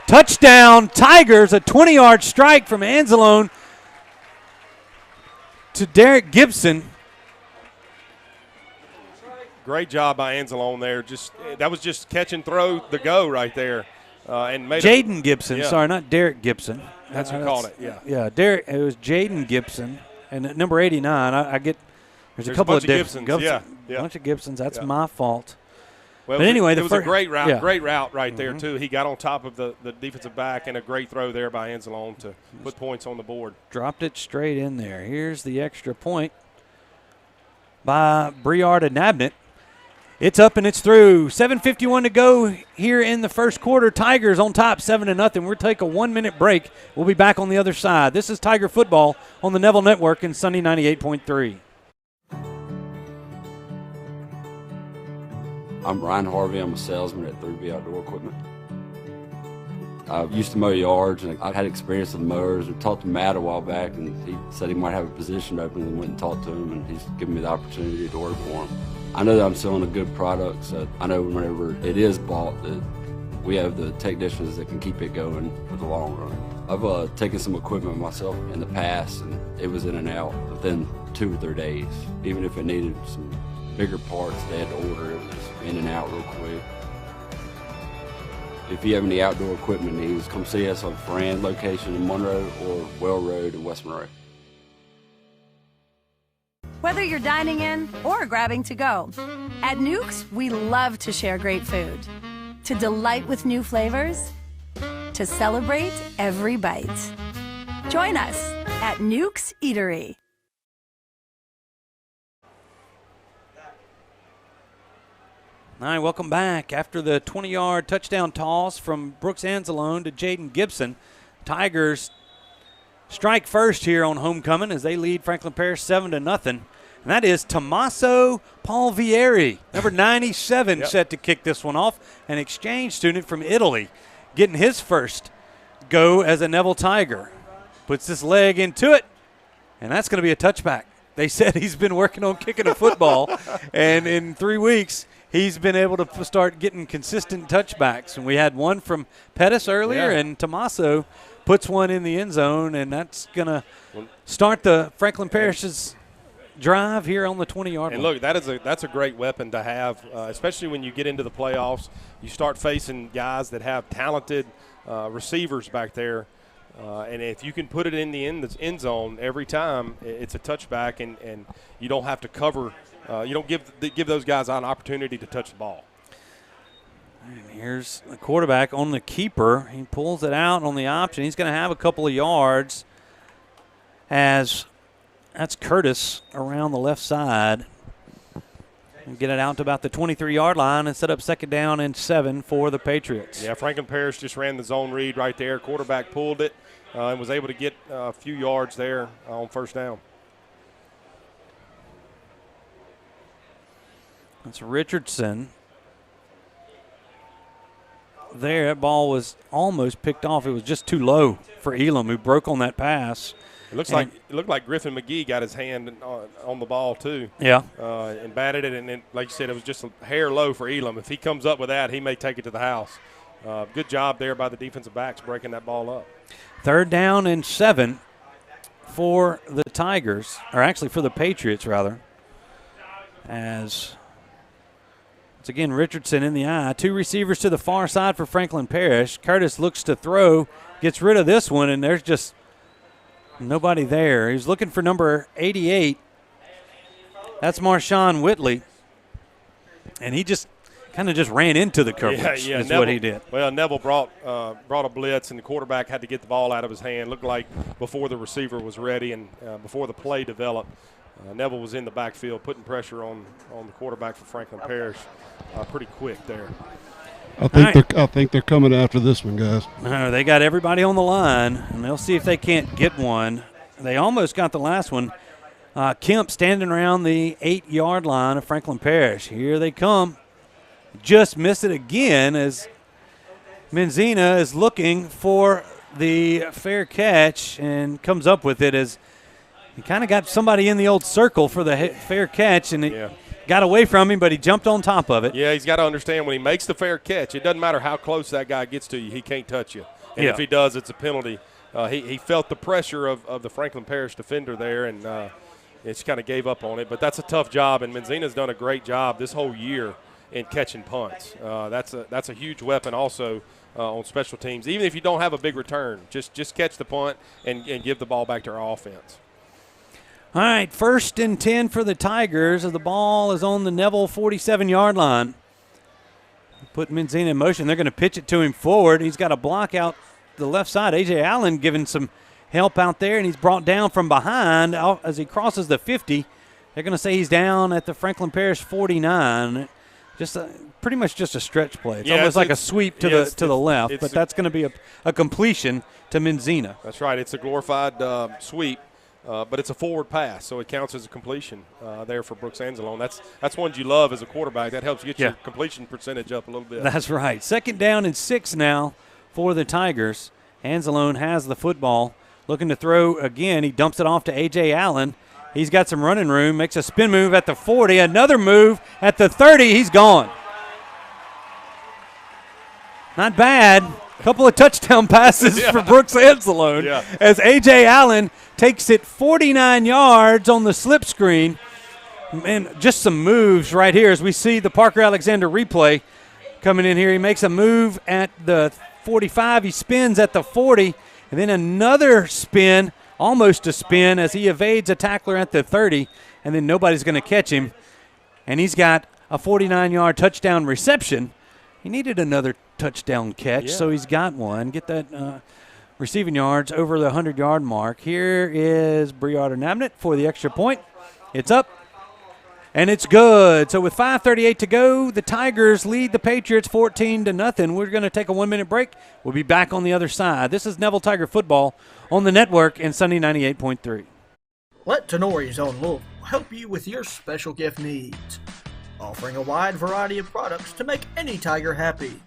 Touchdown, Tigers, a 20-yard strike from Anzalone to Derek Gibson. Great job by Anzalone there. That was just catch and throw the go right there. And made Jaden Gibson, sorry, not Derek Gibson. That's who called it, yeah. Yeah, Derek. It was Jaden Gibson. And at number 89, I get there's a couple of Gibsons. A bunch of Gibsons. That's my fault. Well, but anyway, it was a great route. Yeah. Great route right there, too. He got on top of the defensive back, and a great throw there by Anzalone to put points on the board. Dropped it straight in there. Here's the extra point by Briard and Nabnett. It's up and it's through. 7:51 to go here in the first quarter. Tigers on top, 7-0. We'll take a 1-minute break. We'll be back on the other side. This is Tiger Football on the Neville Network and Sunday 98.3. I'm Brian Harvey. I'm a salesman at 3B Outdoor Equipment. I used to mow yards, and I had experience with mowers. I talked to Matt a while back, and he said he might have a position open, and went and talked to him, and he's given me the opportunity to work for him. I know that I'm selling a good product, so I know whenever it is bought that we have the technicians that can keep it going for the long run. I've taken some equipment myself in the past, and it was in and out within 2 or 3 days. Even if it needed some bigger parts they had to order, it was just in and out real quick. If you have any outdoor equipment needs, come see us on Fran location in Monroe or Well Road in West Monroe. Whether you're dining in or grabbing to go, at Nukes, we love to share great food, to delight with new flavors, to celebrate every bite. Join us at Nukes Eatery. All right, welcome back. After the 20-yard touchdown toss from Brooks Anzalone to Jaden Gibson, Tigers strike first here on homecoming as they lead Franklin Parish 7-0. And that is Tommaso Palvieri, number 97, set to kick this one off, an exchange student from Italy, getting his first go as a Neville Tiger. Puts his leg into it, and that's going to be a touchback. They said he's been working on kicking a football, and in 3 weeks – he's been able to start getting consistent touchbacks. And we had one from Pettis earlier, and Tommaso puts one in the end zone, and that's going to start the Franklin Parish's drive here on the 20-yard line. And look, that's a great weapon to have, especially when you get into the playoffs. You start facing guys that have talented receivers back there. And if you can put it in the end zone every time, it's a touchback, and you don't have to cover. You don't give those guys an opportunity to touch the ball. And here's the quarterback on the keeper. He pulls it out on the option. He's going to have a couple of yards as that's Curtis around the left side. And get it out to about the 23-yard line and set up 2nd down and 7 for the Patriots. Yeah, Franklin Parish just ran the zone read right there. Quarterback pulled it and was able to get a few yards there on 1st down. That's Richardson. There, that ball was almost picked off. It was just too low for Elam, who broke on that pass. It looked like Griffin McGee got his hand on the ball too. Yeah. And batted it, and then, like you said, it was just a hair low for Elam. If he comes up with that, he may take it to the house. Good job there by the defensive backs breaking that ball up. 3rd down and 7 for the Tigers, or actually for the Patriots rather, as it's again Richardson in the eye. 2 receivers to the far side for Franklin Parish. Curtis looks to throw, gets rid of this one, and there's just nobody there. He's looking for number 88. That's Marshawn Whitley. And he just kind of just ran into the coverage is Neville, what he did. Well, Neville brought a blitz, and the quarterback had to get the ball out of his hand. Looked like before the receiver was ready and before the play developed, Neville was in the backfield putting pressure on the quarterback for Franklin Parish pretty quick there. I think they're coming after this one, guys. They got everybody on the line, and they'll see if they can't get one. They almost got the last one. Kemp standing around the 8-yard line of Franklin Parish. Here they come. Just missed it again as Menzina is looking for the fair catch and comes up with it as he kind of got somebody in the old circle for the fair catch, and it got away from him, but he jumped on top of it. Yeah, he's got to understand when he makes the fair catch, it doesn't matter how close that guy gets to you, he can't touch you. And if he does, it's a penalty. He felt the pressure of the Franklin Parish defender there, and just kind of gave up on it. But that's a tough job, and Menzina's done a great job this whole year in catching punts. That's a huge weapon also on special teams. Even if you don't have a big return, just catch the punt and give the ball back to our offense. All right, 1st and 10 for the Tigers as the ball is on the Neville 47-yard line. Put Menzina in motion. They're going to pitch it to him forward. He's got a block out the left side. A.J. Allen giving some help out there, and he's brought down from behind as he crosses the 50. They're going to say he's down at the Franklin Parish 49. Pretty much just a stretch play. It's almost like a sweep to the left, but that's going to be a completion to Menzina. That's right. It's a glorified sweep. But it's a forward pass, so it counts as a completion there for Brooks Anzalone. That's one you love as a quarterback. That helps get your completion percentage up a little bit. That's right. 2nd down and 6 now for the Tigers. Anzalone has the football, looking to throw again. He dumps it off to A.J. Allen. He's got some running room, makes a spin move at the 40, another move at the 30. He's gone. Not bad. Couple of touchdown passes for Brooks Anzalone as A.J. Allen takes it 49 yards on the slip screen. Man, just some moves right here as we see the Parker Alexander replay coming in here. He makes a move at the 45. He spins at the 40, and then another spin, almost a spin, as he evades a tackler at the 30, and then nobody's going to catch him. And he's got a 49-yard touchdown reception. He needed another touchdown catch, so he's got one. Get that receiving yards over the 100-yard mark. Here is Briarda Nabnett for the extra point. It's up, and it's good. So with 5:38 to go, the Tigers lead the Patriots 14-0. We're going to take a 1-minute break. We'll be back on the other side. This is Neville Tiger Football on the network and Sunday 98.3. Let Tenori's Own Louisville help you with your special gift needs, offering a wide variety of products to make any Tiger happy.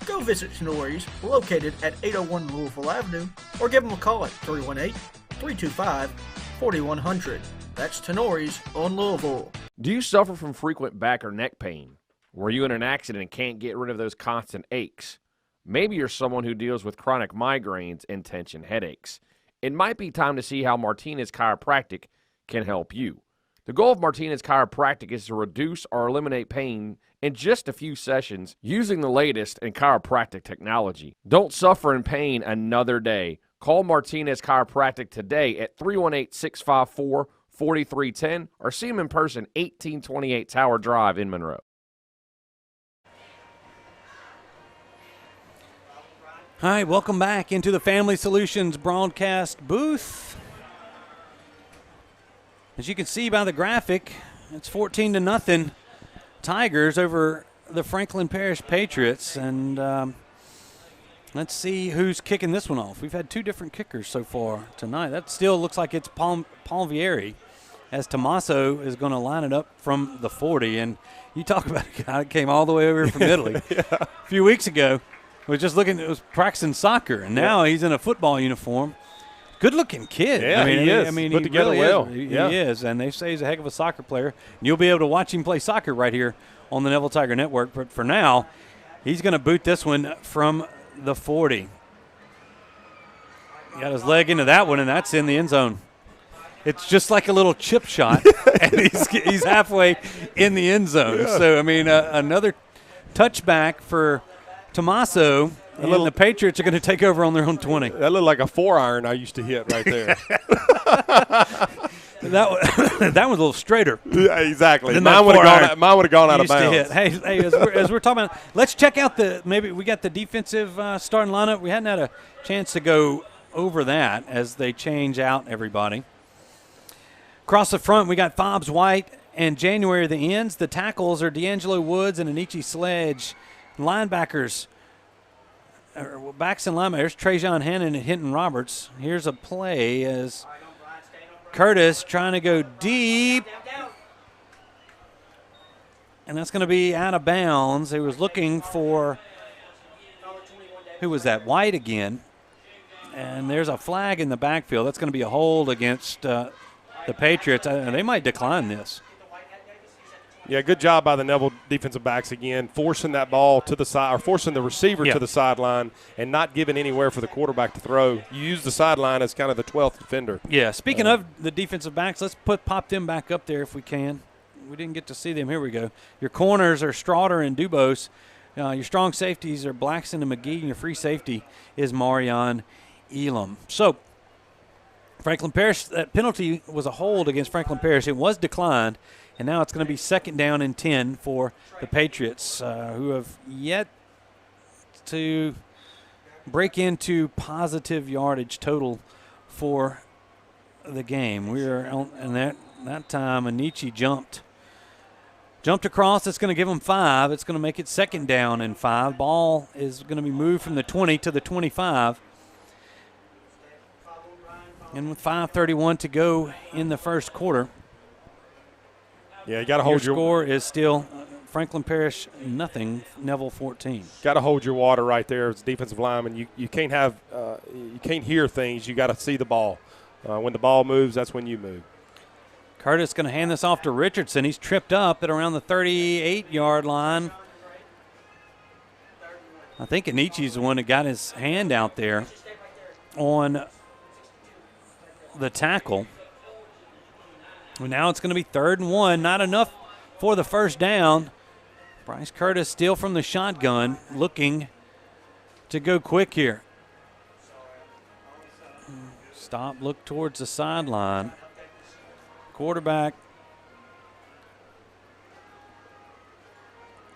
Go visit Tenori's, located at 801 Louisville Avenue, or give them a call at 318-325-4100. That's Tenori's on Louisville. Do you suffer from frequent back or neck pain? Were you in an accident and can't get rid of those constant aches? Maybe you're someone who deals with chronic migraines and tension headaches. It might be time to see how Martinez Chiropractic can help you. The goal of Martinez Chiropractic is to reduce or eliminate pain in just a few sessions using the latest in chiropractic technology. Don't suffer in pain another day. Call Martinez Chiropractic today at 318-654-4310 or see them in person, 1828 Tower Drive in Monroe. Hi, welcome back into the Family Solutions broadcast booth. As you can see by the graphic, it's 14-0 Tigers over the Franklin Parish Patriots. And let's see who's kicking this one off. We've had two different kickers so far tonight. That still looks like it's Palvieri, as Tommaso is going to line it up from the 40. And you talk about a guy that came all the way over from Italy a few weeks ago. Was just looking, it was practicing soccer, and now he's in a football uniform. Good-looking kid. Yeah, he is. I mean, put he together really well. Is. He is, and they say he's a heck of a soccer player. And you'll be able to watch him play soccer right here on the Neville Tiger Network. But for now, he's going to boot this one from the 40. Got his leg into that one, and that's in the end zone. It's just like a little chip shot, and he's halfway in the end zone. Yeah. So, I mean, another touchback for Tommaso, and the Patriots are going to take over on their own 20. That looked like a 4-iron I used to hit right there. that was a little straighter. Yeah, exactly. Mine would have gone out of bounds. Hey, as we're talking about, let's check out maybe we got the defensive starting lineup. We hadn't had a chance to go over that as they change out everybody. Across the front, we got Fobbs White and January the ends. The tackles are D'Angelo Woods and Anichi Sledge. Linebackers, backs and linebackers, there's Trajan Hannon and Hinton Roberts. Here's a play as Curtis trying to go deep. And that's going to be out of bounds. He was looking for, who was that, White again. And there's a flag in the backfield. That's going to be a hold against the Patriots. They might decline this. Yeah, good job by the Neville defensive backs again, forcing that ball to the side, or forcing the receiver to the sideline and not giving anywhere for the quarterback to throw. You use the sideline as kind of the 12th defender. Yeah, speaking of the defensive backs, let's pop them back up there if we can. We didn't get to see them. Here we go. Your corners are Straughter and Dubose. Your strong safeties are Blackson and McGee, and your free safety is Maury Nealum. So, Franklin Parish, that penalty was a hold against Franklin Parish. It was declined. And now it's going to be 2nd down and 10 for the Patriots, who have yet to break into positive yardage total for the game. We are on, and that time Anichi jumped across. It's going to give them 5. It's going to make it 2nd down and 5. Ball is going to be moved from the 20 to the 25. And with 5:31 to go in the first quarter. Yeah, you got to hold your score is still Franklin Parish 0, Neville 14. Got to hold your water right there as a defensive lineman. You can't have you can't hear things. You got to see the ball. When the ball moves, that's when you move. Curtis going to hand this off to Richardson. He's tripped up at around the 38-yard line. I think Anichi's the one that got his hand out there on the tackle. Well, now it's going to be 3rd and 1. Not enough for the first down. Bryce Curtis still from the shotgun, looking to go quick here. Stop, look towards the sideline. Quarterback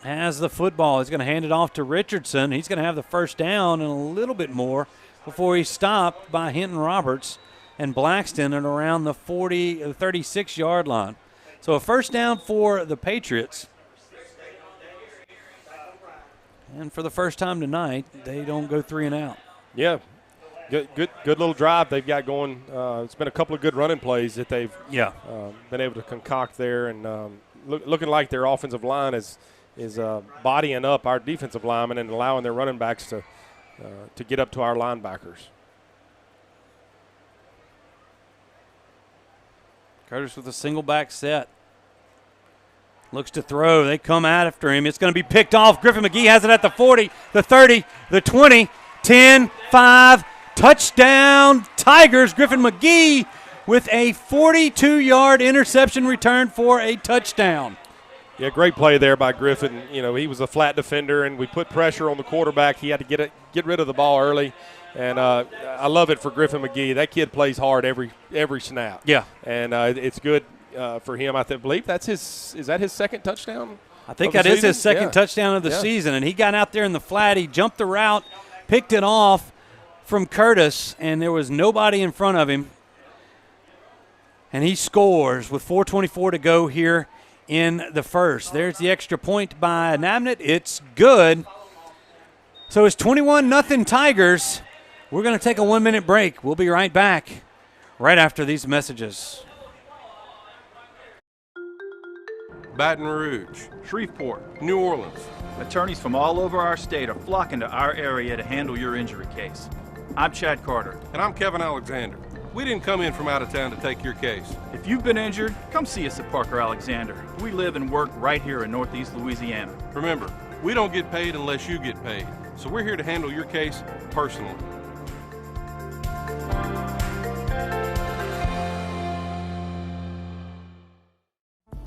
has the football. He's going to hand it off to Richardson. He's going to have the first down and a little bit more before he's stopped by Hinton Roberts and Blackston at around the 36-yard line. So a first down for the Patriots. And for the first time tonight, they don't go 3 and out. Yeah, good little drive they've got going. It's been a couple of good running plays that they've been able to concoct there, and looking like their offensive line is bodying up our defensive linemen and allowing their running backs to get up to our linebackers. Curtis with a single back set. Looks to throw. They come out after him. It's going to be picked off. Griffin McGee has it at the 40, the 30, the 20, 10, 5. Touchdown, Tigers. Griffin McGee with a 42-yard interception return for a touchdown. Yeah, great play there by Griffin. You know, he was a flat defender, and we put pressure on the quarterback. He had to get rid of the ball early. And I love it for Griffin McGee. That kid plays hard every snap. Yeah. And it's good for him. I believe is that his second touchdown? I think that is his second touchdown of the season. And he got out there in the flat. He jumped the route, picked it off from Curtis, and there was nobody in front of him. And he scores with 4:24 to go here in the first. There's the extra point by Nabnett. It's good. So it's 21-0 Tigers. We're going to take a 1-minute break. We'll be right back right after these messages. Baton Rouge, Shreveport, New Orleans. Attorneys from all over our state are flocking to our area to handle your injury case. I'm Chad Carter. And I'm Kevin Alexander. We didn't come in from out of town to take your case. If you've been injured, come see us at Parker Alexander. We live and work right here in Northeast Louisiana. Remember, we don't get paid unless you get paid. So we're here to handle your case personally.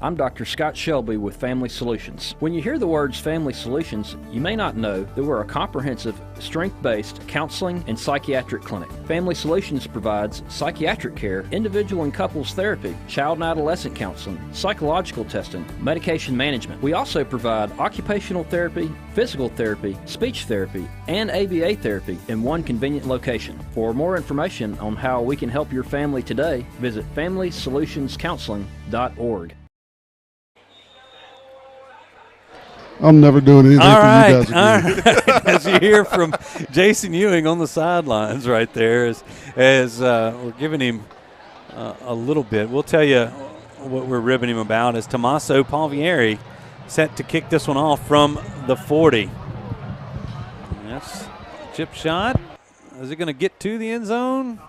I'm Dr. Scott Shelby with Family Solutions. When you hear the words Family Solutions, you may not know that we're a comprehensive, strength-based counseling and psychiatric clinic. Family Solutions provides psychiatric care, individual and couples therapy, child and adolescent counseling, psychological testing, medication management. We also provide occupational therapy, physical therapy, speech therapy, and ABA therapy in one convenient location. For more information on how we can help your family today, visit FamilySolutionsCounseling.org. I'm never doing anything all for right, you guys again. All right. As you hear from Jason Ewing on the sidelines right there, as we're giving him a little bit, we'll tell you what we're ribbing him about is Tommaso Palvieri set to kick this one off from the 40. That's chip shot. Is it going to get to the end zone?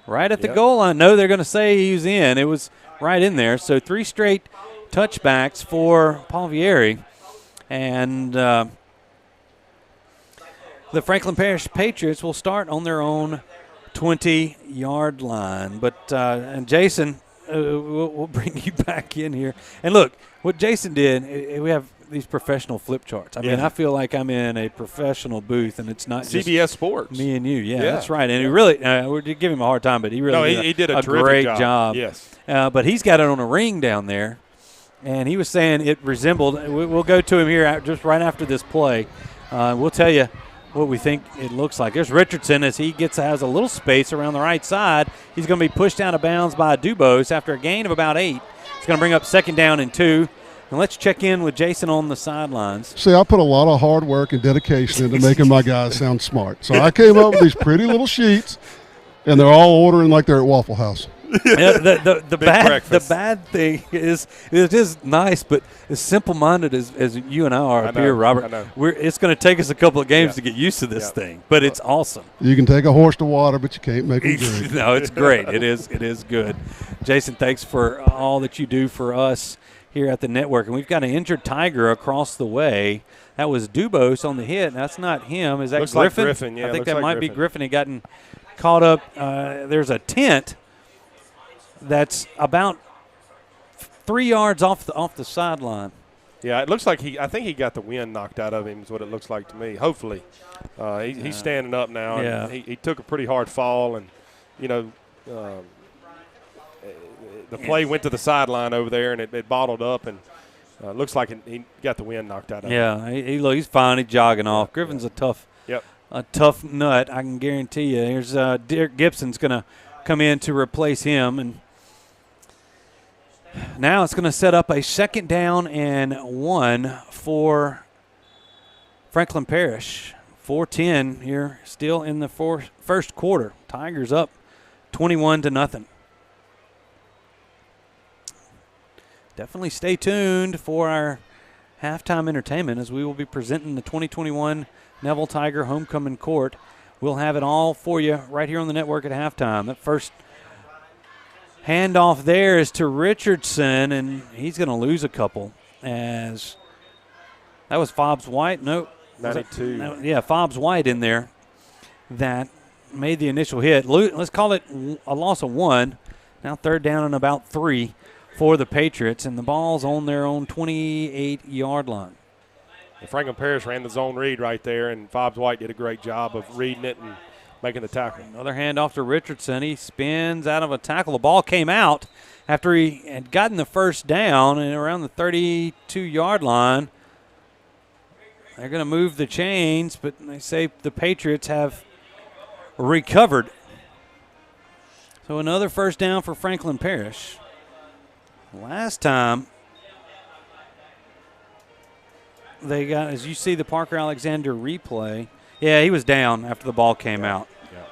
Right at the goal line. No, they're going to say he's in. It was right in there. So 3 straight touchbacks for Palvieri. And the Franklin Parish Patriots will start on their own 20-yard line. But and Jason, we'll bring you back in here. And look, what Jason did, we have these professional flip charts. I mean, I feel like I'm in a professional booth, and it's not CBS just Sports. Me and you. Yeah, that's right. And he really, we're giving him a hard time, but he really did a great job. Yes. But he's got it on a ring down there. And he was saying it resembled, we'll go to him here just right after this play. We'll tell you what we think it looks like. There's Richardson as he has a little space around the right side. He's going to be pushed out of bounds by Dubose after a gain of about 8. It's going to bring up 2nd down and 2. And let's check in with Jason on the sidelines. See, I put a lot of hard work and dedication into making my guys sound smart. So I came up with these pretty little sheets, and they're all ordering like they're at Waffle House. Yeah, the bad thing is it is nice, but as simple-minded as you and I are up here, Robert, it's going to take us a couple of games to get used to this thing, but it's awesome. You can take a horse to water, but you can't make him drink. No, it's great. It is good. Jason, thanks for all that you do for us here at the network. And we've got an injured Tiger across the way. That was Dubose on the hit. That's not him. Is that looks Griffin? Like Griffin. Yeah, I think that like might Griffin. be Griffin. He gotten caught up. There's a tent that's about 3 yards off the sideline. Yeah, it looks like I think he got the wind knocked out of him is what it looks like to me, hopefully. He's standing up now. Yeah. And he took a pretty hard fall, and, the play went to the sideline over there, and it bottled up, and looks like he got the wind knocked out of him. Yeah, he's fine. He's jogging off. Griffin's a tough nut, I can guarantee you. Here's Derek Gibson's going to come in to replace him, and now it's going to set up a 2nd down and 1 for Franklin Parish. 4:10 here, still in the first quarter. Tigers up 21-0. Definitely stay tuned for our halftime entertainment as we will be presenting the 2021 Neville Tiger Homecoming Court. We'll have it all for you right here on the network at halftime. That first handoff there is to Richardson, and he's going to lose a couple as that was Fobbs White. Nope. 92. Yeah, Fobbs White in there that made the initial hit. Let's call it a loss of 1. Now 3rd down and about 3 for the Patriots, and the ball's on their own 28-yard line. And Franklin Parish ran the zone read right there, and Fobbs White did a great job of reading it and making the tackle. Another handoff to Richardson. He spins out of a tackle. The ball came out after he had gotten the first down and around the 32-yard line. They're going to move the chains, but they say the Patriots have recovered. So another first down for Franklin Parish. Last time they got, as you see the Parker Alexander replay, yeah, he was down after the ball came out. Yeah.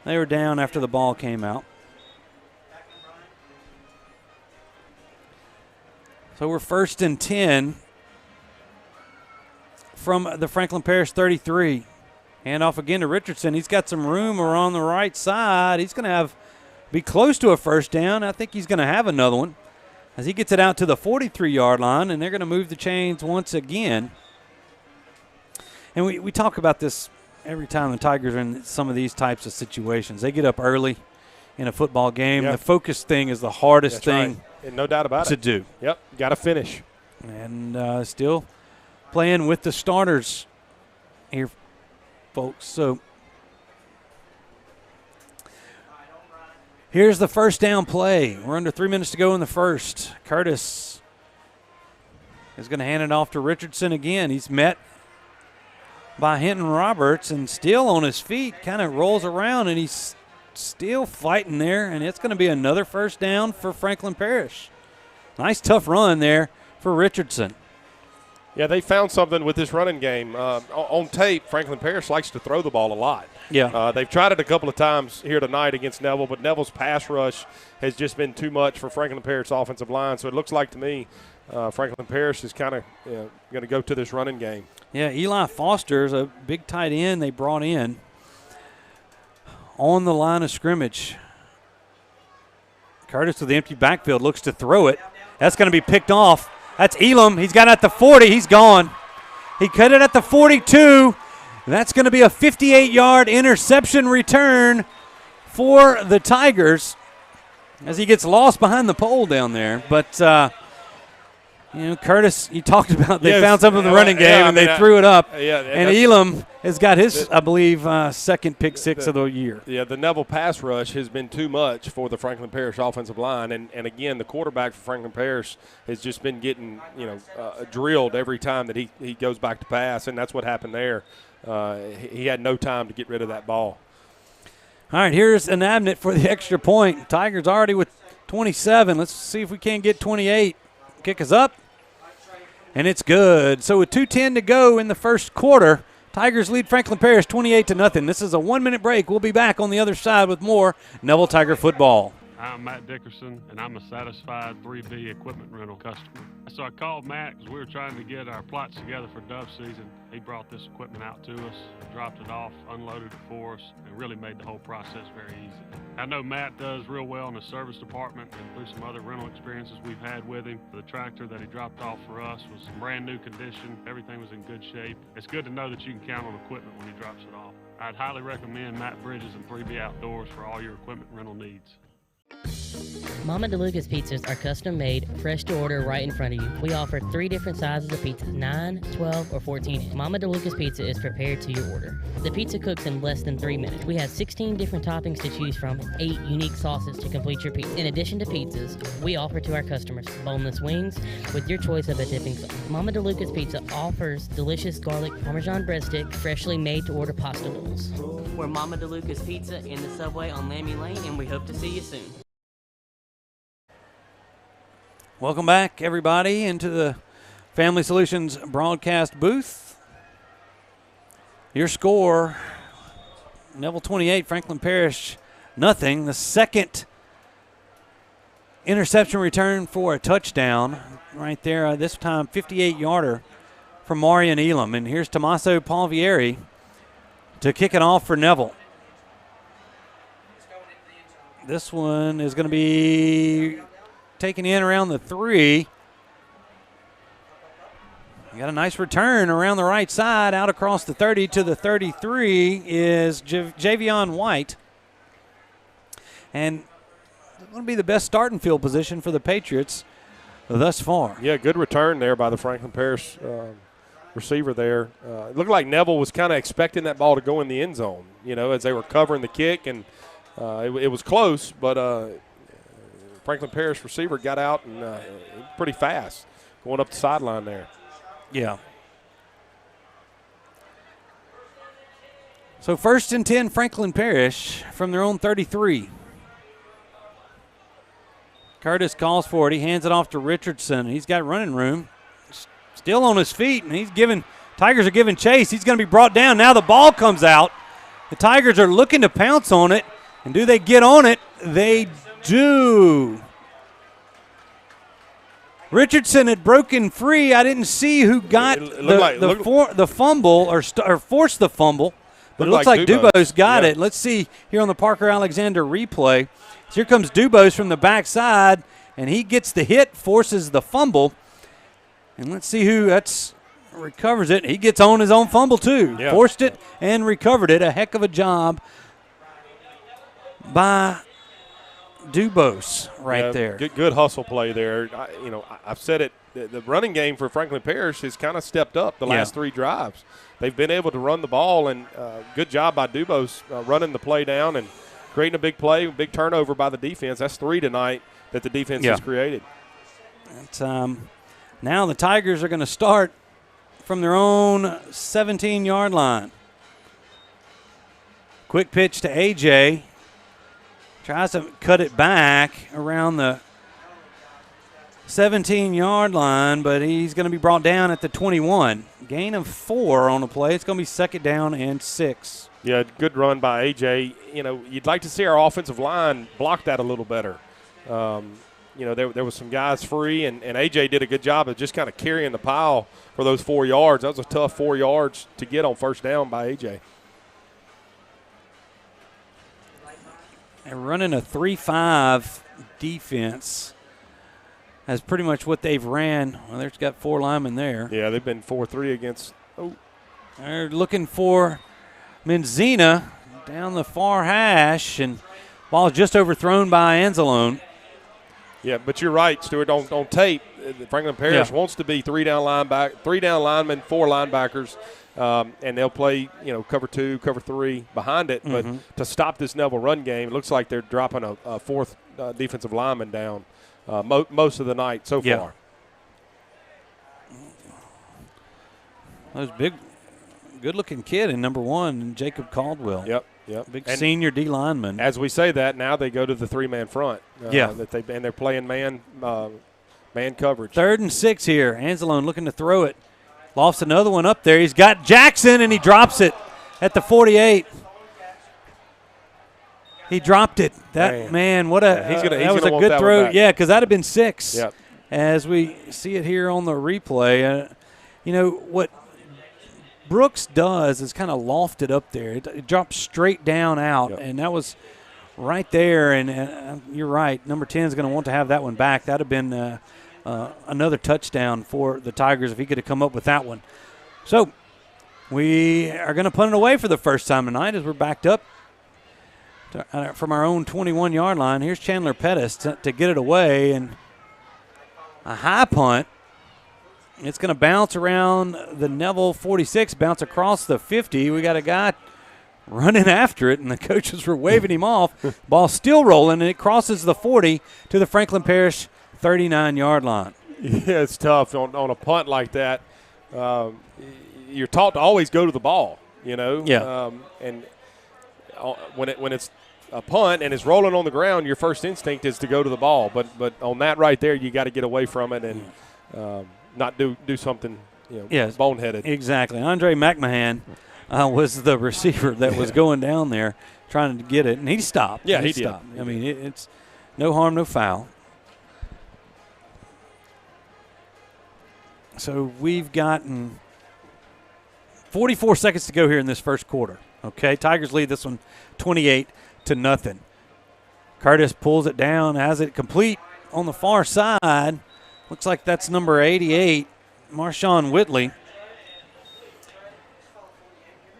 They were down after the ball came out. So we're 1st and 10 from the Franklin Parish 33. Hand off again to Richardson. He's got some room around the right side. He's going to be close to a first down. I think he's going to have another one as he gets it out to the 43-yard line, and they're going to move the chains once again. And we talk about this every time the Tigers are in some of these types of situations. They get up early in a football game. Yep. The focus thing is the hardest thing right. And no doubt about to it. do. Yep, got to finish. And still playing with the starters here, folks. So here's the first down play. We're under 3 minutes to go in the first. Curtis is going to hand it off to Richardson again. He's met by Hinton Roberts and still on his feet, kind of rolls around, and he's still fighting there, and it's going to be another first down for Franklin Parish. Nice tough run there for Richardson. Yeah, they found something with this running game. On tape, Franklin Parish likes to throw the ball a lot. Yeah. They've tried it a couple of times here tonight against Neville, but Neville's pass rush has just been too much for Franklin Parish's offensive line. So it looks like to me Franklin Parish is kind of going to go to this running game. Yeah, Eli Foster is a big tight end they brought in on the line of scrimmage. Curtis with the empty backfield looks to throw it. That's going to be picked off. That's Elam. He's got it at the 40. He's gone. He cut it at the 42. That's going to be a 58-yard interception return for the Tigers as he gets lost behind the pole down there. But, Curtis, you talked about they found something in the running game, and they threw it up. And Elam has got his, I believe, second pick six of the year. Yeah, the Neville pass rush has been too much for the Franklin Parish offensive line. And again, the quarterback for Franklin Parish has just been getting, drilled every time that he goes back to pass, and that's what happened there. He had no time to get rid of that ball. All right, here's an Abnett for the extra point. Tigers already with 27. Let's see if we can't get 28. Kick is up, and it's good. So with 2:10 to go in the first quarter, Tigers lead Franklin Parish 28-0. This is a 1-minute break. We'll be back on the other side with more Neville Tiger football. I'm Matt Dickerson, and I'm a satisfied 3B equipment rental customer. So I called Matt because we were trying to get our plots together for dove season. He brought this equipment out to us, dropped it off, unloaded it for us, and really made the whole process very easy. I know Matt does real well in the service department, and through some other rental experiences we've had with him, the tractor that he dropped off for us was in brand new condition. Everything was in good shape. It's good to know that you can count on equipment when he drops it off. I'd highly recommend Matt Bridges and 3B Outdoors for all your equipment rental needs. Mama DeLuca's pizzas are custom made, fresh to order right in front of you. We offer 3 different sizes of pizzas, 9, 12, or 14. Mama DeLuca's pizza is prepared to your order. The pizza cooks in less than 3 minutes. We have 16 different toppings to choose from, 8 unique sauces to complete your pizza. In addition to pizzas, we offer to our customers boneless wings with your choice of a dipping sauce. Mama DeLuca's Pizza offers delicious garlic Parmesan breadstick, freshly made to order pasta bowls. We're Mama DeLuca's Pizza in the Subway on Lammy Lane, and we hope to see you soon. Welcome back, everybody, into the Family Solutions broadcast booth. Your score, Neville 28, Franklin Parish nothing. The second interception return for a touchdown right there. This time 58-yarder from Maury Nealum. And here's Tommaso Palvieri to kick it off for Neville. This one is going to be taken in around the 3. You got a nice return around the right side, out across the 30 to the 33 is Javion White. And it's going to be the best starting field position for the Patriots thus far. Yeah, good return there by the Franklin Parish receiver there. It looked like Neville was kind of expecting that ball to go in the end zone, as they were covering the kick, and it was close, but Franklin Parish receiver got out and pretty fast going up the sideline there. Yeah. So 1st and 10, Franklin Parish from their own 33. Curtis calls for it. He hands it off to Richardson. He's got running room. Still on his feet, and Tigers are giving chase. He's going to be brought down. Now the ball comes out. The Tigers are looking to pounce on it, and do they get on it? They do. Richardson had broken free. I didn't see who got the fumble or forced the fumble, but it looks like Dubose got it. Let's see here on the Parker Alexander replay. So here comes Dubose from the backside, and he gets the hit, forces the fumble. And let's see who recovers it. He gets on his own fumble too. Yeah. Forced it and recovered it. A heck of a job by Dubose there. Good hustle play there. I've said it. The running game for Franklin Parish has kind of stepped up the last 3 drives. They've been able to run the ball, and good job by Dubose running the play down and creating a big play, big turnover by the defense. That's 3 tonight that the defense has created. Now the Tigers are going to start from their own 17-yard line. Quick pitch to A.J., tries to cut it back around the 17-yard line, but he's going to be brought down at the 21. Gain of 4 on the play. It's going to be 2nd down and 6. Yeah, good run by A.J. You'd like to see our offensive line block that a little better. There was some guys free, and A.J. did a good job of just kind of carrying the pile for those 4 yards. That was a tough 4 yards to get on 1st down by A.J. They're running a 3-5 defense. That's pretty much what they've ran. Well, they've got 4 linemen there. Yeah, they've been 4-3 against. They're looking for Menzina down the far hash, and ball is just overthrown by Anzalone. Yeah, but you're right, Stuart. On tape, Franklin Parish wants to be 3 down linemen, 4 linebackers. And they'll play, cover 2, cover 3 behind it. But to stop this Neville run game, it looks like they're dropping a 4th defensive lineman down most of the night so far. Those big, good-looking kid in number 1, Jacob Caldwell. Yep. Big senior D lineman. As we say that, now they go to the 3-man front. And they're playing man coverage. 3rd and 6 here. Anzalone looking to throw it. Lofts another one up there. He's got Jackson, and he drops it at the 48. He dropped it. That man, what a that was a good throw. Yeah, because that'd have been 6. Yep. As we see it here on the replay, you know what Brooks does is kind of loft it up there. It drops straight down out, and that was right there. And you're right. Number 10 is going to want to have that one back. That'd have been another touchdown for the Tigers if he could have come up with that one. So we are going to punt it away for the first time tonight as we're backed up from our own 21-yard line. Here's Chandler Pettis to get it away, and a high punt. It's going to bounce around the Neville 46, bounce across the 50. We got a guy running after it, and the coaches were waving him off. Ball still rolling, and it crosses the 40 to the Franklin Parish 39-yard line. Yeah, it's tough on a punt like that. You're taught to always go to the ball, you know. Yeah. And when it's a punt and it's rolling on the ground, your first instinct is to go to the ball. But on that right there, you got to get away from it and not do something boneheaded. Exactly. Andre McMahon was the receiver that was going down there trying to get it, and he stopped. Yeah, he stopped. did. I mean, it's no harm, no foul. So we've gotten 44 seconds to go here in this first quarter. Okay, Tigers lead this one 28-0. Curtis pulls it down, has it complete on the far side. Looks like that's number 88, Marshawn Whitley.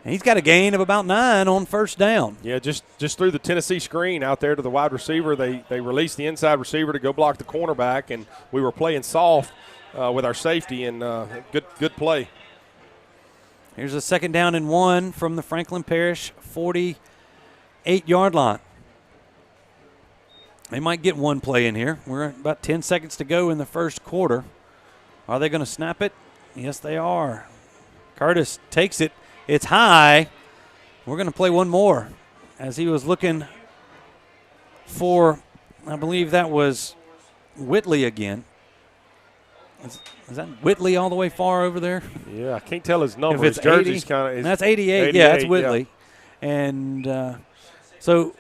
And he's got a gain of about 9 on first down. Yeah, just through the Tennessee screen out there to the wide receiver. They released the inside receiver to go block the cornerback, and we were playing soft with our safety, and good play. Here's a 2nd down and 1 from the Franklin Parish 48-yard line. They might get one play in here. We're about 10 seconds to go in the first quarter. Are they going to snap it? Yes, they are. Curtis takes it. It's high. We're going to play one more as he was looking for, I believe that was Whitley again. Is that Whitley all the way far over there? Yeah, I can't tell his number. If it's his jersey's 80, kind of. That's 88. Yeah, that's Whitley. Yeah. And so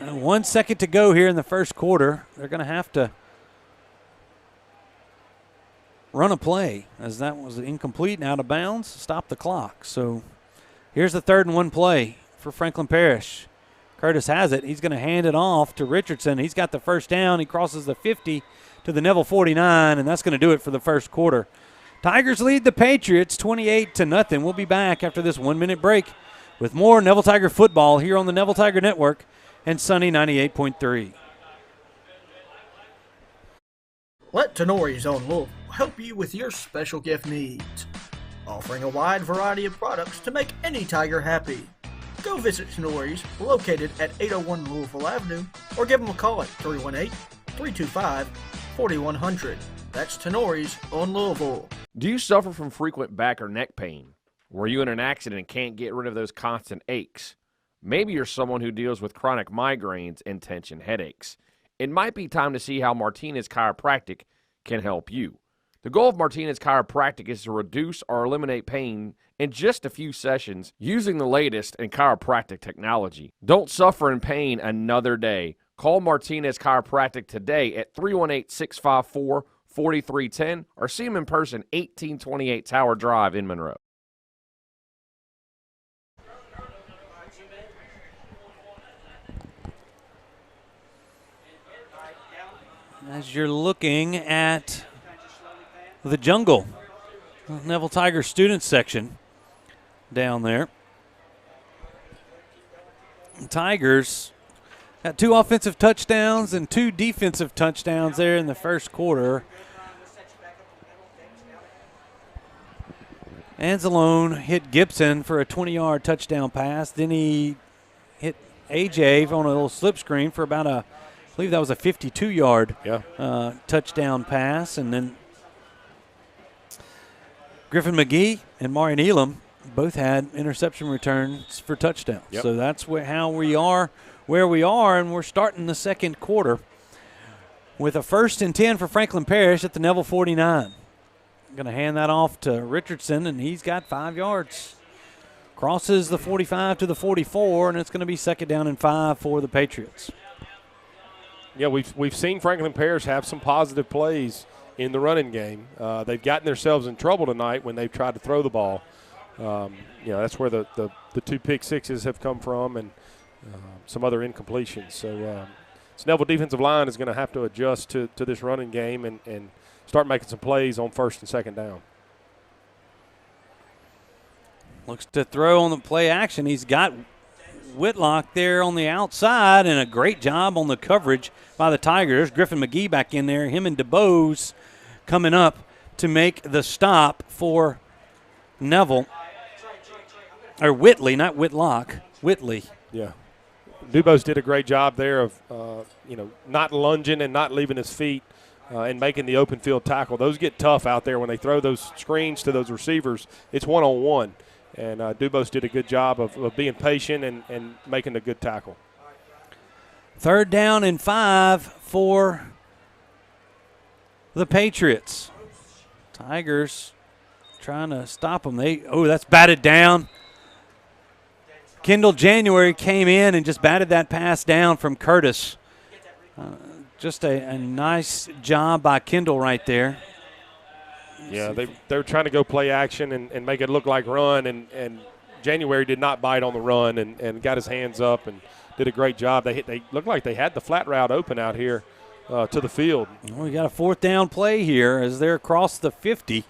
1 second to go here in the first quarter. They're going to have to run a play as that was incomplete and out of bounds. Stop the clock. So here's the 3rd and 1 play for Franklin Parish. Curtis has it. He's going to hand it off to Richardson. He's got the first down. He crosses the 50 to the Neville 49, and that's going to do it for the first quarter. Tigers lead the Patriots 28-0. We'll be back after this 1-minute break with more Neville Tiger football here on the Neville Tiger Network and Sunny 98.3. Let Tenori's Own Wolf help you with your special gift needs, offering a wide variety of products to make any Tiger happy. Go visit Tenori's, located at 801 Louisville Avenue, or give them a call at 318-325-4100. That's Tenori's on Louisville. Do you suffer from frequent back or neck pain? Were you in an accident and can't get rid of those constant aches? Maybe you're someone who deals with chronic migraines and tension headaches. It might be time to see how Martinez Chiropractic can help you. The goal of Martinez Chiropractic is to reduce or eliminate pain in just a few sessions using the latest in chiropractic technology. Don't suffer in pain another day. Call Martinez Chiropractic today at 318-654-4310 or see them in person, 1828 Tower Drive in Monroe. As you're looking at the jungle, Neville Tiger student section down there. The Tigers got 2 offensive touchdowns and 2 defensive touchdowns there in the first quarter. Anzalone hit Gibson for a 20-yard touchdown pass. Then he hit AJ on a little slip screen for about I believe that was a 52-yard touchdown pass. And then Griffin McGee and Maury Nealum both had interception returns for touchdowns. Yep. So that's how we are where we are, and we're starting the second quarter with a 1st and 10 for Franklin Parish at the Neville 49. Going to hand that off to Richardson, and he's got 5 yards. Crosses the 45 to the 44, and it's going to be 2nd down and 5 for the Patriots. Yeah, we've seen Franklin Parish have some positive plays in the running game. They've gotten themselves in trouble tonight when they've tried to throw the ball. That's where the 2 pick sixes have come from, and some other incompletions. So Neville defensive line is going to have to adjust to this running game and start making some plays on 1st and 2nd down. Looks to throw on the play action. He's got Whitlock there on the outside, and a great job on the coverage by the Tigers. Griffin McGee back in there. Him and DeBose coming up to make the stop for Neville. Or Whitley, not Whitlock. Whitley. Yeah. DuBose did a great job there of, not lunging and not leaving his feet and making the open field tackle. Those get tough out there when they throw those screens to those receivers. It's one-on-one. And DuBose did a good job of being patient and making a good tackle. 3rd down and 5 for the Patriots. Tigers trying to stop them. That's batted down. Kendall January came in and just batted that pass down from Curtis. Just a nice job by Kendall right there. Yeah, they were trying to go play action and make it look like run, and January did not bite on the run and got his hands up and did a great job. They looked like they had the flat route open out here to the field. Well, we got a 4th down play here as they're across the 50.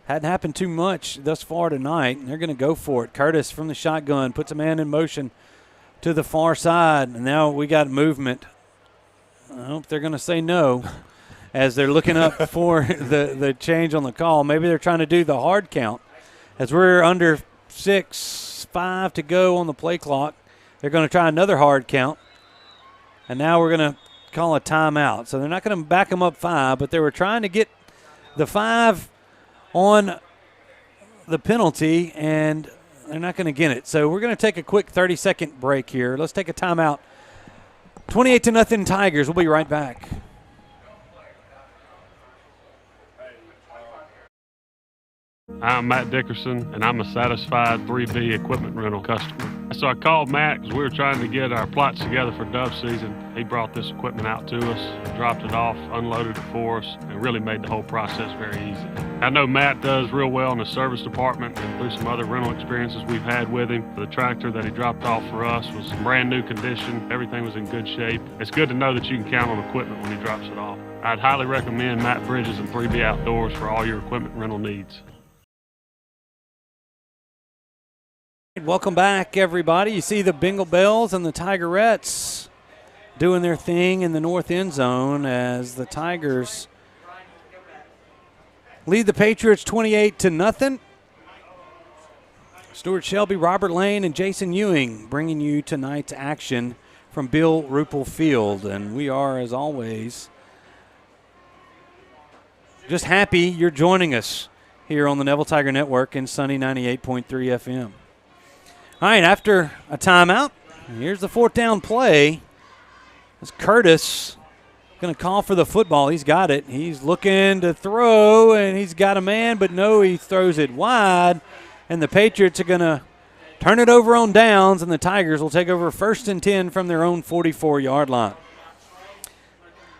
Hadn't happened too much thus far tonight. They're going to go for it. Curtis from the shotgun puts a man in motion to the far side, and now we got movement. I hope they're going to say no. As they're looking up for the change on the call. Maybe they're trying to do the hard count. As we're under 6:05 to go on the play clock, they're going to try another hard count. And now we're going to call a timeout. So they're not going to back them up 5, but they were trying to get the 5 on the penalty, and they're not going to get it. So we're going to take a quick 30-second break here. Let's take a timeout. 28-0 Tigers. We'll be right back. I'm Matt Dickerson, and I'm a satisfied 3B equipment rental customer. So I called Matt because we were trying to get our plots together for dove season. He brought this equipment out to us, dropped it off, unloaded it for us, and really made the whole process very easy. I know Matt does real well in the service department, and through some other rental experiences we've had with him, the tractor that he dropped off for us was in brand new condition. Everything was in good shape. It's good to know that you can count on equipment when he drops it off. I'd highly recommend Matt Bridges and 3B Outdoors for all your equipment rental needs. Welcome back, everybody. You see the Bengal Bells and the Tigerettes doing their thing in the north end zone as the Tigers lead the Patriots 28-0. Stuart Shelby, Robert Lane, and Jason Ewing bringing you tonight's action from Bill Ruppel Field. And we are, as always, just happy you're joining us here on the Neville Tiger Network in sunny 98.3 FM. All right, after a timeout, here's the 4th down play. It's Curtis going to call for the football. He's got it. He's looking to throw, and he's got a man, but no, he throws it wide. And the Patriots are going to turn it over on downs, and the Tigers will take over 1st and 10 from their own 44-yard line.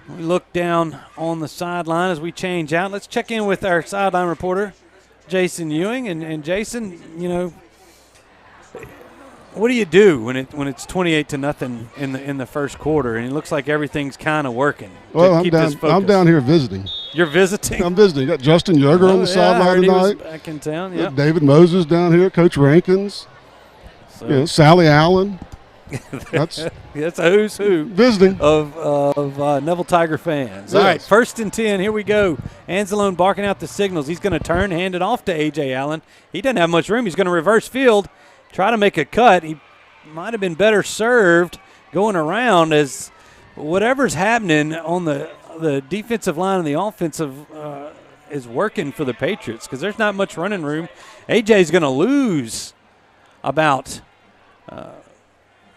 We look down on the sideline as we change out. Let's check in with our sideline reporter, Jason Ewing. And Jason, what do you do when it's 28-0 in the first quarter and it looks like everything's kind of working? Well, I'm down here visiting. You're visiting? I'm visiting. Got Justin Yeager on the sideline tonight. He was back in town. Yeah. David Moses down here. Coach Rankins. So. Sally Allen. That's a who's who visiting of Neville Tiger fans. Yes. All right, 1st and 10. Here we go. Anzalone barking out the signals. He's going to turn, hand it off to A.J. Allen. He doesn't have much room. He's going to reverse field. Try to make a cut. He might have been better served going around as whatever's happening on the defensive line and the offensive is working for the Patriots because there's not much running room. AJ's going to lose about,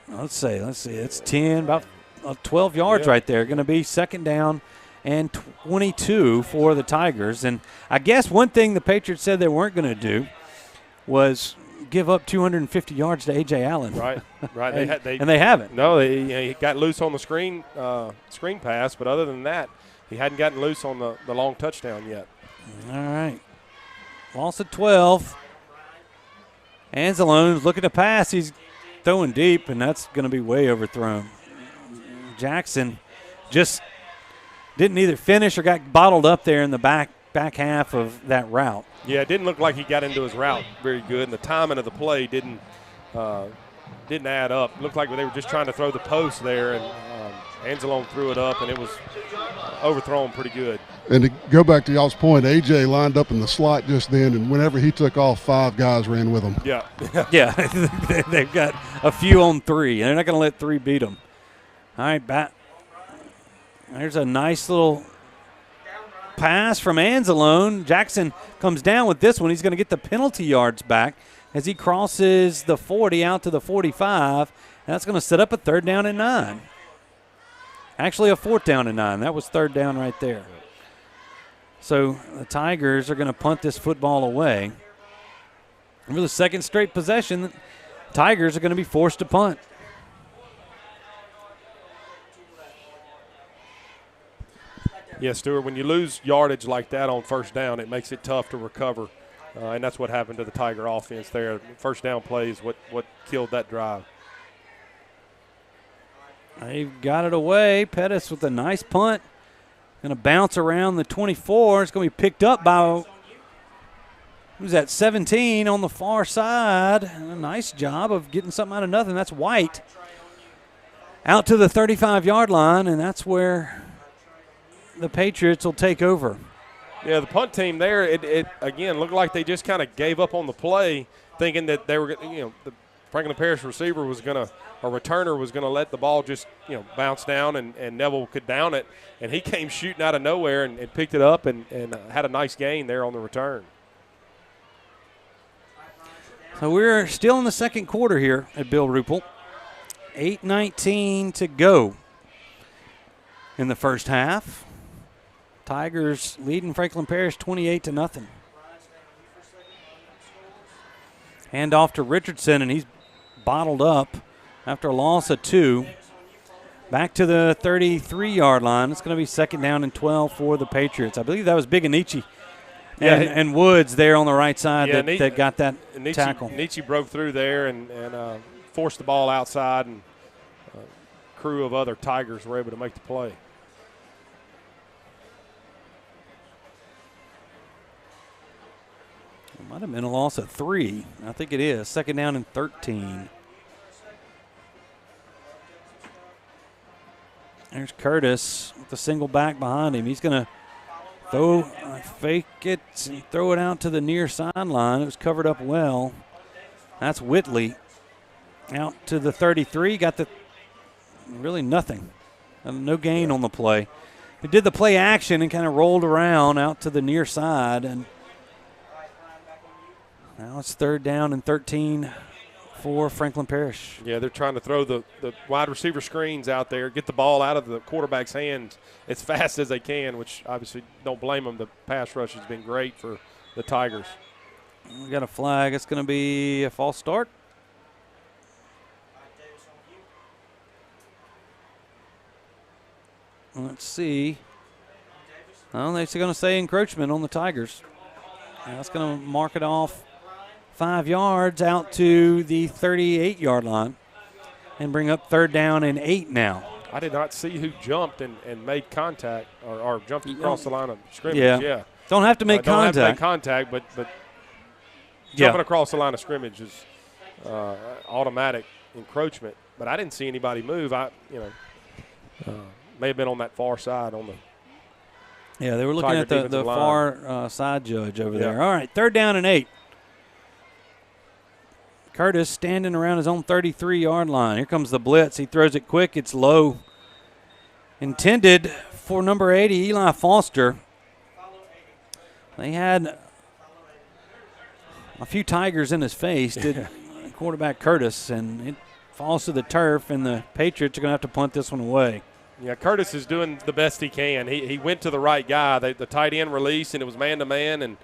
let's see, it's 10, about 12 yards right there. Going to be 2nd down and 22 for the Tigers. And I guess one thing the Patriots said they weren't going to do was give up 250 yards to A.J. Allen. Right. And they haven't. No, he got loose on the screen pass, but other than that, he hadn't gotten loose on the long touchdown yet. All right. Loss of 12. Anzalone's looking to pass. He's throwing deep, and that's going to be way overthrown. Jackson just didn't either finish or got bottled up there in the back half of that route. Yeah, it didn't look like he got into his route very good, and the timing of the play didn't add up. It looked like they were just trying to throw the post there, and Anzalone threw it up, and it was overthrown pretty good. And to go back to y'all's point, A.J. lined up in the slot just then, and whenever he took off, 5 guys ran with him. Yeah. Yeah, they've got a few on 3, and they're not going to let 3 beat them. All right, there's a nice little pass from Anzalone. Jackson comes down with this one. He's going to get the penalty yards back as he crosses the 40 out to the 45. And that's going to set up a 3rd down and 9. Actually, a 4th down and 9. That was 3rd down right there. So the Tigers are going to punt this football away. And for the 2nd straight possession, the Tigers are going to be forced to punt. Yeah, Stuart, when you lose yardage like that on 1st down, it makes it tough to recover. And that's what happened to the Tiger offense there. 1st down play is what killed that drive. They've got it away. Pettis with a nice punt. Going to bounce around the 24. It's going to be picked up by, who's that, 17 on the far side. A nice job of getting something out of nothing. That's White. Out to the 35-yard line, and that's where the Patriots will take over. Yeah, the punt team there, it again looked like they just kind of gave up on the play, thinking that they were, the Franklin Parish receiver was going to, or returner was going to let the ball just, bounce down and Neville could down it. And he came shooting out of nowhere and picked it up and had a nice gain there on the return. So we're still in the 2nd quarter here at Bill Ruppel. 8:19 to go in the 1st half. Tigers leading Franklin Parish 28-0. Hand off to Richardson, and he's bottled up after a loss of 2. Back to the 33-yard line. It's going to be 2nd down and 12 for the Patriots. I believe that was Big Anichi and Woods there on the right side that got that tackle. Nietzsche broke through there and forced the ball outside, and a crew of other Tigers were able to make the play. It might have been a loss of 3. I think it is. 2nd down and 13. There's Curtis with the single back behind him. He's going to fake it and throw it out to the near sideline. It was covered up well. That's Whitley. Out to the 33. Got really nothing. No gain on the play. He did the play action and kind of rolled around out to the near side, and now it's 3rd down and 13 for Franklin Parish. Yeah, they're trying to throw the wide receiver screens out there, get the ball out of the quarterback's hands as fast as they can, which obviously don't blame them. The pass rush has been great for the Tigers. We got a flag. It's going to be a false start. Let's see. Well, they're going to say encroachment on the Tigers. That's going to mark it off 5 yards out to the 38-yard line and bring up 3rd down and 8 now. I did not see who jumped and made contact or jumped across the line of scrimmage. Yeah. Don't have to make contact. Don't have to make contact, but jumping across the line of scrimmage is automatic encroachment. But I didn't see anybody move. May have been on that far side on the. Yeah, they were looking at the far side judge over there. All right, 3rd down and 8. Curtis standing around his own 33-yard line. Here comes the blitz. He throws it quick. It's low. Intended for number 80, Eli Foster. They had a few Tigers in his face, did quarterback Curtis, and it falls to the turf, and the Patriots are going to have to punt this one away. Yeah, Curtis is doing the best he can. He went to the right guy. The tight end release, and it was man-to-man, and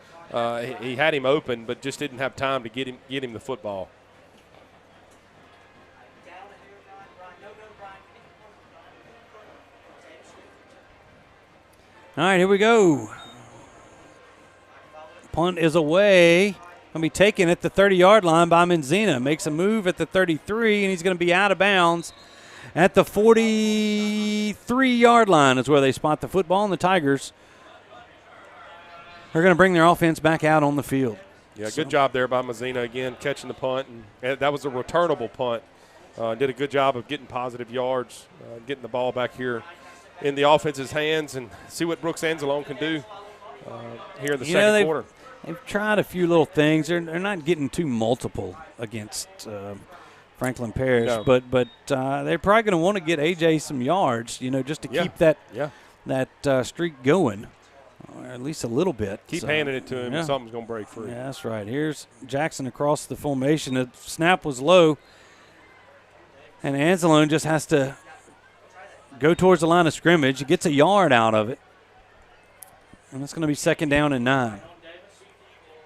he had him open, but just didn't have time to get him the football. All right, here we go. Punt is away. Going to be taken at the 30-yard line by Menzina. Makes a move at the 33, and he's going to be out of bounds at the 43-yard line is where they spot the football, and the Tigers are going to bring their offense back out on the field. Yeah, good job there by Menzina, again, catching the punt. And that was a returnable punt. Did a good job of getting positive yards, getting the ball back here in the offense's hands, and see what Brooks Anzalone can do here in the second quarter. They've tried a few little things. They're not getting too multiple against Franklin Parish, No. but they're probably going to want to get A.J. some yards, just to keep that streak going, or at least a little bit. Keep handing it to him, and something's going to break free. Yeah, that's right. Here's Jackson across the formation. The snap was low, and Anzalone just has to go towards the line of scrimmage. He gets a yard out of it, and it's going to be 2nd down and 9.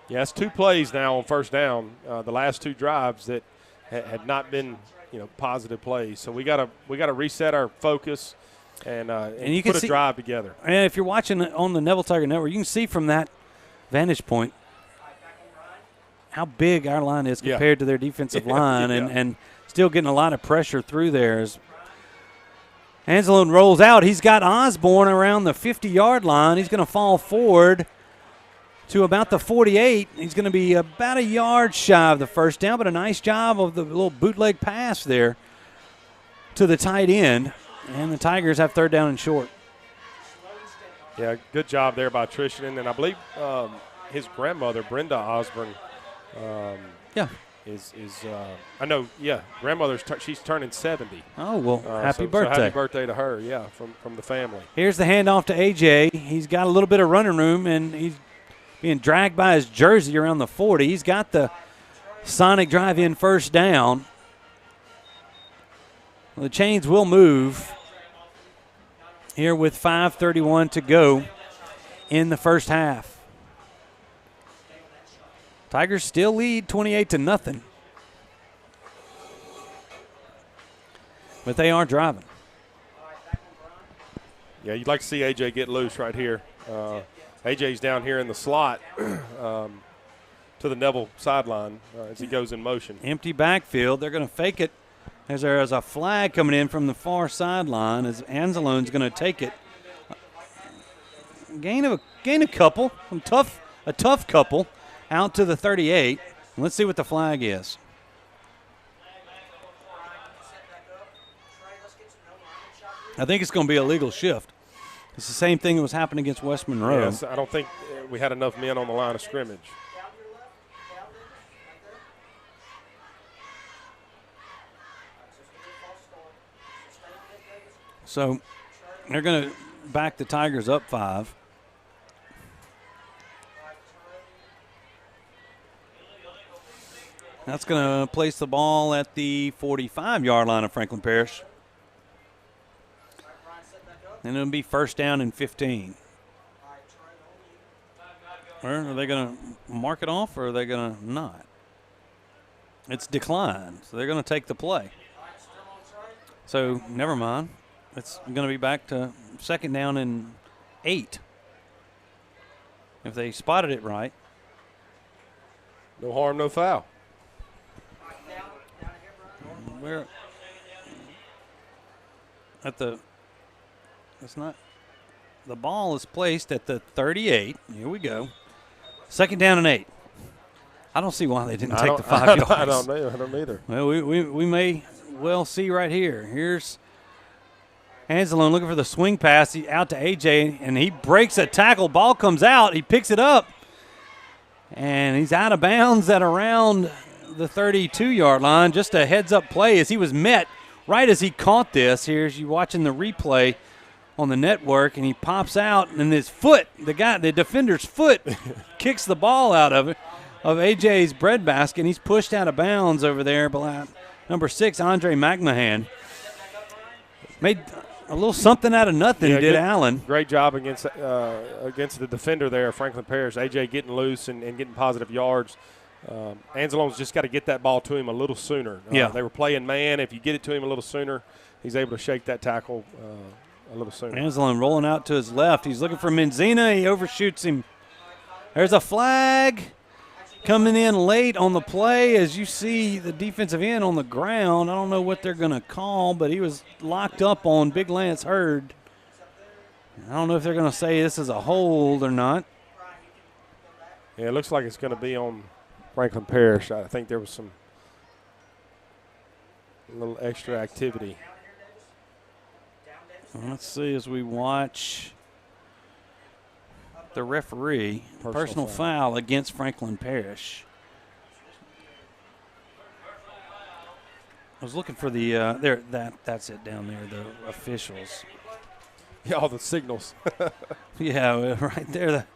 Yeah, it's 2 plays now on first down. The last 2 drives that had not been, positive plays. So we got to reset our focus and you can put a drive together. And if you're watching on the Neville Tiger Network, you can see from that vantage point how big our line is compared to their defensive line, and still getting a lot of pressure through there. As Anzalone rolls out, he's got Osborne around the 50-yard line. He's going to fall forward to about the 48. He's going to be about a yard shy of the first down, but a nice job of the little bootleg pass there to the tight end. And the Tigers have 3rd down and short. Yeah, good job there by Trishan. And I believe his grandmother, Brenda Osborne, grandmother's she's turning 70. Oh, well, happy birthday. So happy birthday to her, from the family. Here's the handoff to A.J. He's got a little bit of running room, and he's being dragged by his jersey around the 40. He's got the Sonic drive-in first down. Well, the chains will move here with 5:31 to go in the first half. Tigers still lead 28-0. But they are driving. Yeah, you'd like to see A.J. get loose right here. A.J.'s down here in the slot to the Neville sideline as he goes in motion. Empty backfield. They're going to fake it as there is a flag coming in from the far sideline as Anzalone's going to take it. Gain a couple. A tough couple out to the 38. Let's see what the flag is. I think it's going to be a legal shift. It's the same thing that was happening against West Monroe. Yes, I don't think we had enough men on the line of scrimmage. So they're going to back the Tigers up 5. That's going to place the ball at the 45-yard line of Franklin Parish. And it'll be 1st down and 15. Or are they going to mark it off, or are they going to not? It's declined, so they're going to take the play. So never mind. It's going to be back to 2nd down and 8. If they spotted it right. No harm, no foul. We're at the – it's not – the ball is placed at the 38. Here we go. 2nd down and 8. I don't see why they didn't take the 5 yards. I don't either. Well, we may well see right here. Here's Anzalone looking for the swing pass. He out to A.J., and he breaks a tackle. Ball comes out. He picks it up, and he's out of bounds at around the 32-yard line. Just a heads-up play as he was met right as he caught this. Here's you watching the replay on the network, and he pops out, and his foot, the defender's foot, kicks the ball out of A.J.'s breadbasket, and he's pushed out of bounds over there by number 6, Andre McMahon. Made A little something out of nothing did good, Allen. Great job against the defender there, Franklin Parish. A.J. getting loose and getting positive yards. Anzalone's just got to get that ball to him a little sooner. They were playing man. If you get it to him a little sooner, he's able to shake that tackle a little sooner. Anzalone rolling out to his left. He's looking for Menzina. He overshoots him. There's a flag coming in late on the play as you see the defensive end on the ground. I don't know what they're going to call, but he was locked up on Big Lance Hurd. I don't know if they're going to say this is a hold or not. Yeah, it looks like it's going to be on Franklin Parish. I think there was some little extra activity. Let's see as we watch the referee. Personal foul against Franklin Parish. I was looking for the that's it down there, the officials. Yeah, all the signals. Yeah, right there. The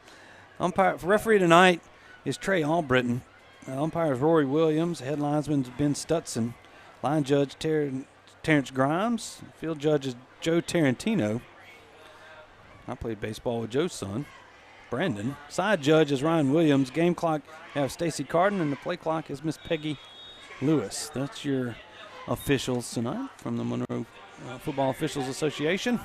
umpire referee tonight is Trey Albritton. Umpire is Rory Williams. Head linesman is Ben Stutson. Line judge Terrence Grimes. Field judge is Joe Tarantino. I played baseball with Joe's son, Brandon. Side judge is Ryan Williams. Game clock, you have Stacy Carden, and the play clock is Miss Peggy Lewis. That's your officials tonight from the Monroe Football Officials Association.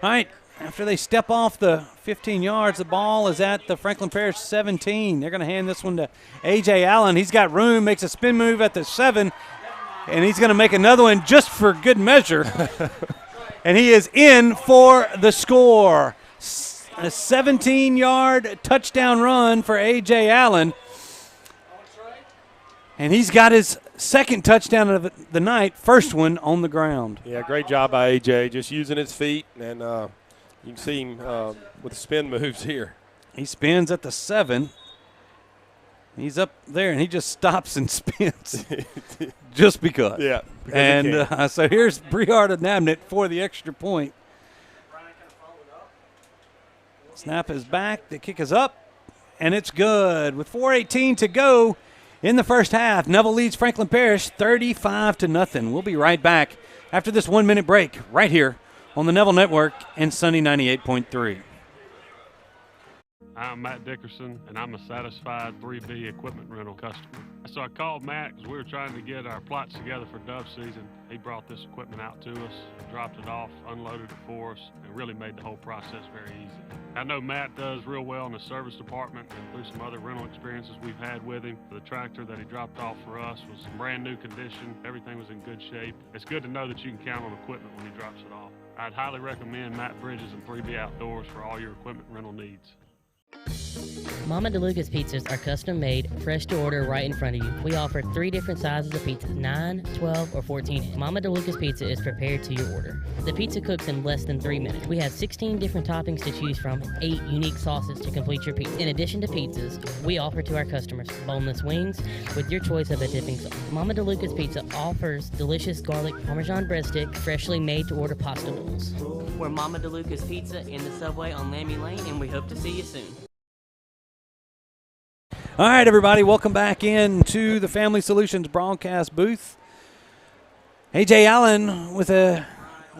All right, after they step off the 15 yards, the ball is at the Franklin Parish 17. They're going to hand this one to A.J. Allen. He's got room, makes a spin move at the 7, and he's going to make another one just for good measure. And he is in for the score. A 17-yard touchdown run for A.J. Allen. And he's got his second touchdown of the night, first one on the ground. Yeah, great job by A.J. just using his feet, and you can see him with the spin moves here. He spins at the 7. He's up there, and he just stops and spins just because. Yeah. And so here's Briard and Nabnett for the extra point. Snap is back. The kick is up, and it's good. With 4:18 to go in the first half, Neville leads Franklin Parish 35-0. We'll be right back after this 1-minute break right here on the Neville Network and Sunny 98.3. I'm Matt Dickerson, and I'm a satisfied 3B equipment rental customer. So I called Matt because we were trying to get our plots together for dove season. He brought this equipment out to us, dropped it off, unloaded it for us, and really made the whole process very easy. I know Matt does real well in the service department, and through some other rental experiences we've had with him. The tractor that he dropped off for us was in brand new condition. Everything was in good shape. It's good to know that you can count on equipment when he drops it off. I'd highly recommend Matt Bridges and 3B Outdoors for all your equipment rental needs. Mama DeLuca's pizzas are custom made, fresh to order right in front of you. We offer 3 different sizes of pizzas, 9, 12, or 14. Mama DeLuca's pizza is prepared to your order. The pizza cooks in less than 3 minutes. We have 16 different toppings to choose from, 8 unique sauces to complete your pizza. In addition to pizzas, we offer to our customers boneless wings with your choice of a dipping sauce. Mama DeLuca's Pizza offers delicious garlic Parmesan breadstick, freshly made to order pasta noodles. We're Mama DeLuca's Pizza in the Subway on Lammy Lane, and we hope to see you soon. All right, everybody, welcome back into the Family Solutions broadcast booth. A.J. Allen with I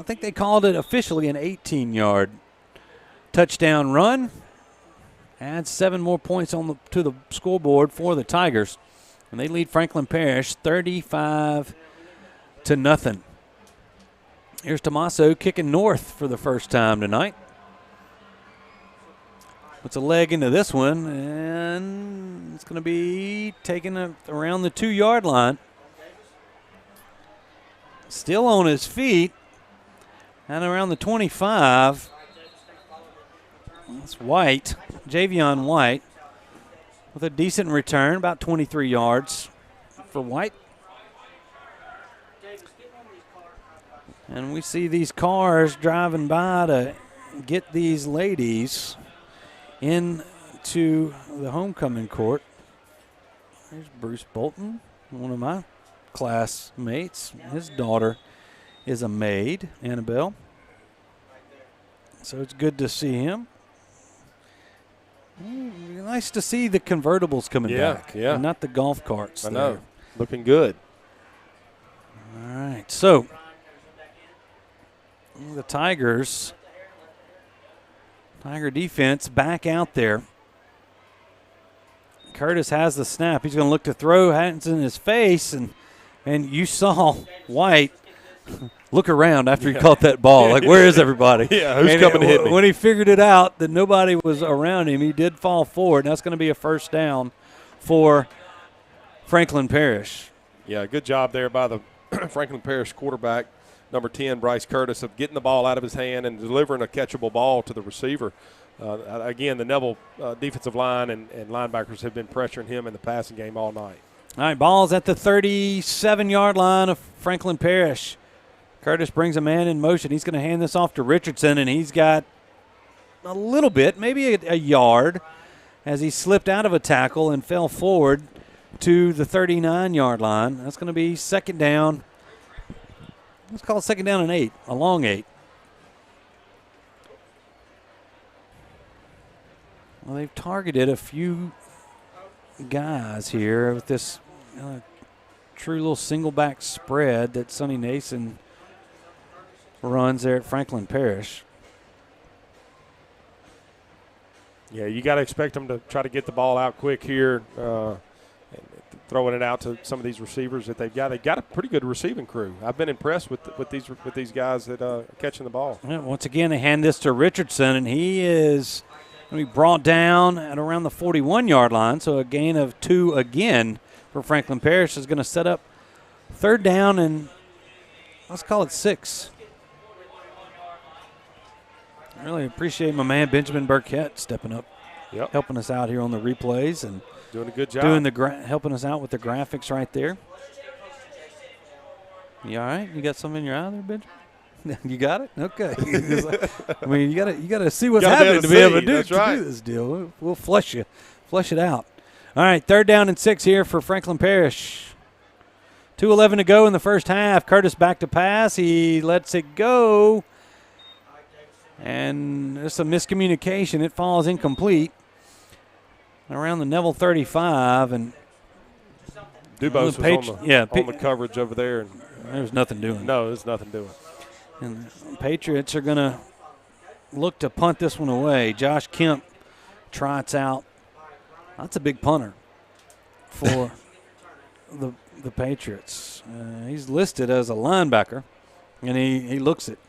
think they called it officially an 18-yard touchdown run. Adds 7 more points to the scoreboard for the Tigers. And they lead Franklin Parish 35-0. Here's Tommaso kicking north for the first time tonight. Puts a leg into this one, and it's going to be taken around the 2-yard line. Still on his feet, and around the 25. That's White, Javion White, with a decent return, about 23 yards for White. And we see these cars driving by to get these ladies into the homecoming court. There's Bruce Bolton, one of my classmates. His daughter is a maid, Annabelle. So it's good to see him. Nice to see the convertibles coming back. Yeah. And not the golf carts. I know. Looking good. All right. So The Tiger defense back out there. Curtis has the snap. He's going to look to throw. Hands in his face, and you saw White look around after he caught that ball. Like, where is everybody? Yeah, who's coming to hit me? When he figured it out that nobody was around him, he did fall forward. And that's going to be a first down for Franklin Parish. Yeah, good job there by the Franklin Parish quarterback, number 10, Bryce Curtis, of getting the ball out of his hand and delivering a catchable ball to the receiver. Again, the Neville defensive line and linebackers have been pressuring him in the passing game all night. All right, ball's at the 37-yard line of Franklin Parish. Curtis brings a man in motion. He's going to hand this off to Richardson, and he's got a little bit, maybe a yard, as he slipped out of a tackle and fell forward to the 39-yard line. That's going to be second down. Let's call it second down and 8, a long 8. Well, they've targeted a few guys here with this true little single back spread that Sonny Nason runs there at Franklin Parish. Yeah, you got to expect them to try to get the ball out quick here, throwing it out to some of these receivers that they've got. They've got a pretty good receiving crew. I've been impressed with these guys that are catching the ball. Yeah, once again, they hand this to Richardson, and he is going to be brought down at around the 41-yard line, so a gain of 2 again for Franklin Parish is going to set up third down and let's call it 6. I really appreciate my man Benjamin Burkett stepping up, helping us out here on the replays and doing a good job. Helping us out with the graphics right there. You all right? You got something in your eye there, Benjamin? You got it? Okay. I mean, you gotta see what's happening to be able to do this deal. We'll flush it out. All right, third down and 6 here for Franklin Parish. 2:11 to go in the first half. Curtis back to pass. He lets it go. And there's some miscommunication. It falls incomplete around the Neville 35. And Dubose was on the coverage over there. And there's nothing doing. No, there's nothing doing. And the Patriots are going to look to punt this one away. Josh Kemp trots out. That's a big punter for the Patriots. He's listed as a linebacker, and he looks it.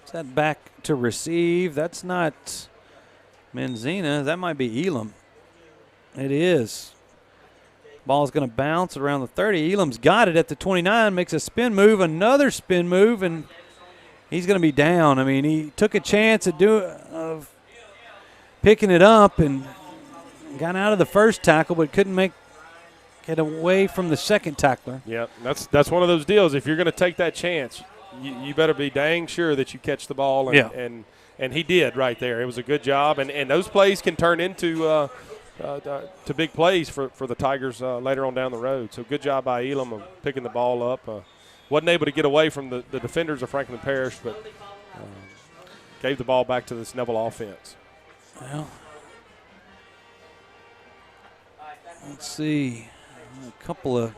What's that back to receive? That's not Menzina. That might be Elam. It is. Ball's going to bounce around the 30. Elam's got it at the 29, makes a spin move, another spin move, and he's going to be down. I mean, he took a chance of picking it up and got out of the first tackle, but couldn't get away from the second tackler. Yeah, that's one of those deals. If you're going to take that chance, you better be dang sure that you catch the ball, and he did right there. It was a good job, and those plays can turn into to big plays for the Tigers later on down the road. So good job by Elam of picking the ball up. Wasn't able to get away from the defenders of Franklin Parish, but gave the ball back to this Neville offense. Well, let's see. A couple of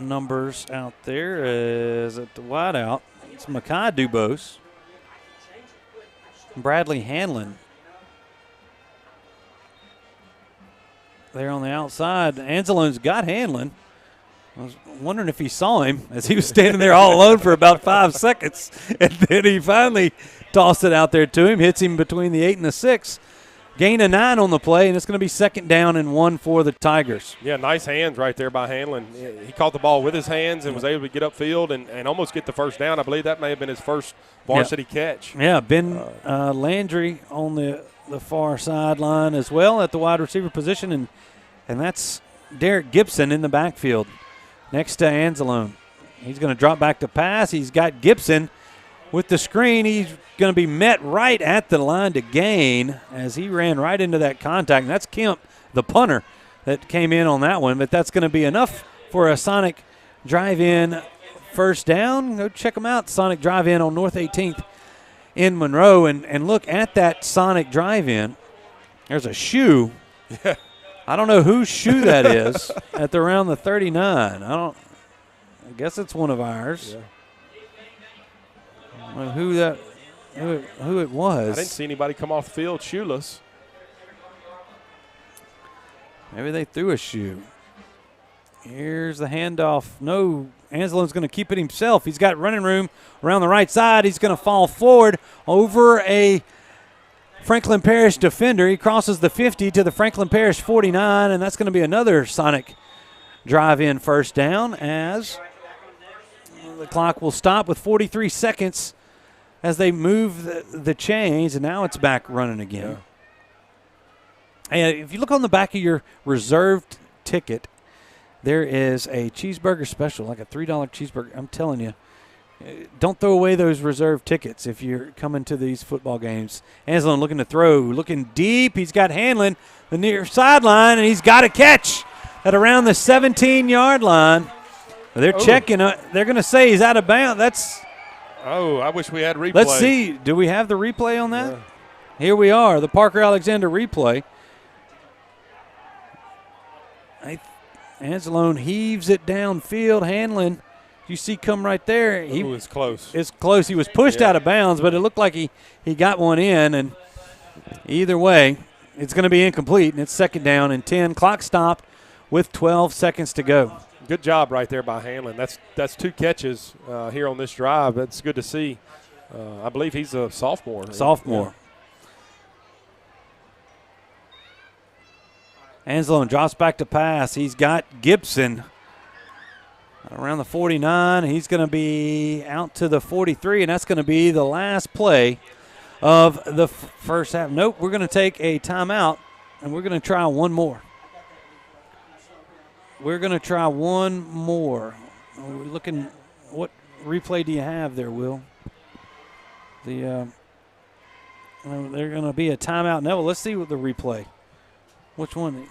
numbers out there. Is at the wideout. It's Makai Dubose. Bradley Hanlon. There on the outside. Anzalone's got Hanlon. I was wondering if he saw him as he was standing there all alone for about 5 seconds. And then he finally tossed it out there to him, hits him between the 8 and the 6. Gain of 9 on the play, and it's going to be second down and 1 for the Tigers. Yeah, nice hands right there by Hanlon. He caught the ball with his hands and was able to get upfield and almost get the first down. I believe that may have been his first varsity catch. Yeah, Ben Landry on the far sideline as well at the wide receiver position, and that's Derek Gibson in the backfield next to Anzalone. He's going to drop back to pass. He's got Gibson with the screen. He's going to be met right at the line to gain as he ran right into that contact. And that's Kemp, the punter, that came in on that one. But that's going to be enough for a Sonic drive-in first down. Go check them out, Sonic Drive-In on North 18th in Monroe. And look at that Sonic Drive-In. There's a shoe. Yeah. I don't know whose shoe that is at around the 39. I guess it's one of ours. Yeah. Well, who it was. I didn't see anybody come off the field shoeless. Maybe they threw a shoe. Here's the handoff. No, Anzalone's going to keep it himself. He's got running room around the right side. He's going to fall forward over a Franklin Parish defender. He crosses the 50 to the Franklin Parish 49, and that's going to be another Sonic drive-in first down as the clock will stop with 43 seconds as they move the chains, and now it's back running again. Yeah. And if you look on the back of your reserved ticket, there is a cheeseburger special, like a $3 cheeseburger. I'm telling you, don't throw away those reserved tickets if you're coming to these football games. Anzalone looking to throw, looking deep. He's got Hanlon, the near sideline, and he's got a catch at around the 17-yard line. They're checking. They're going to say he's out of bounds. I wish we had replay. Let's see. Do we have the replay on that? Yeah. Here we are, the Parker Alexander replay. Anzalone heaves it downfield. Hanlon, you see come right there. He was close. It's close. He was pushed out of bounds, but it looked like he got one in. And either way, it's going to be incomplete, and it's second down and 10. Clock stopped with 12 seconds to go. Good job right there by Hanlon. That's 2 catches here on this drive. That's good to see. I believe he's a sophomore. Sophomore. Yeah. Anzalone drops back to pass. He's got Gibson around the 49. He's going to be out to the 43, and that's going to be the last play of the first half. Nope, we're going to take a timeout, and we're going to try one more. We're going to try one more. We're looking, what replay do you have there, Will? They're going to be a timeout. Neville, let's see what the replay. Which one?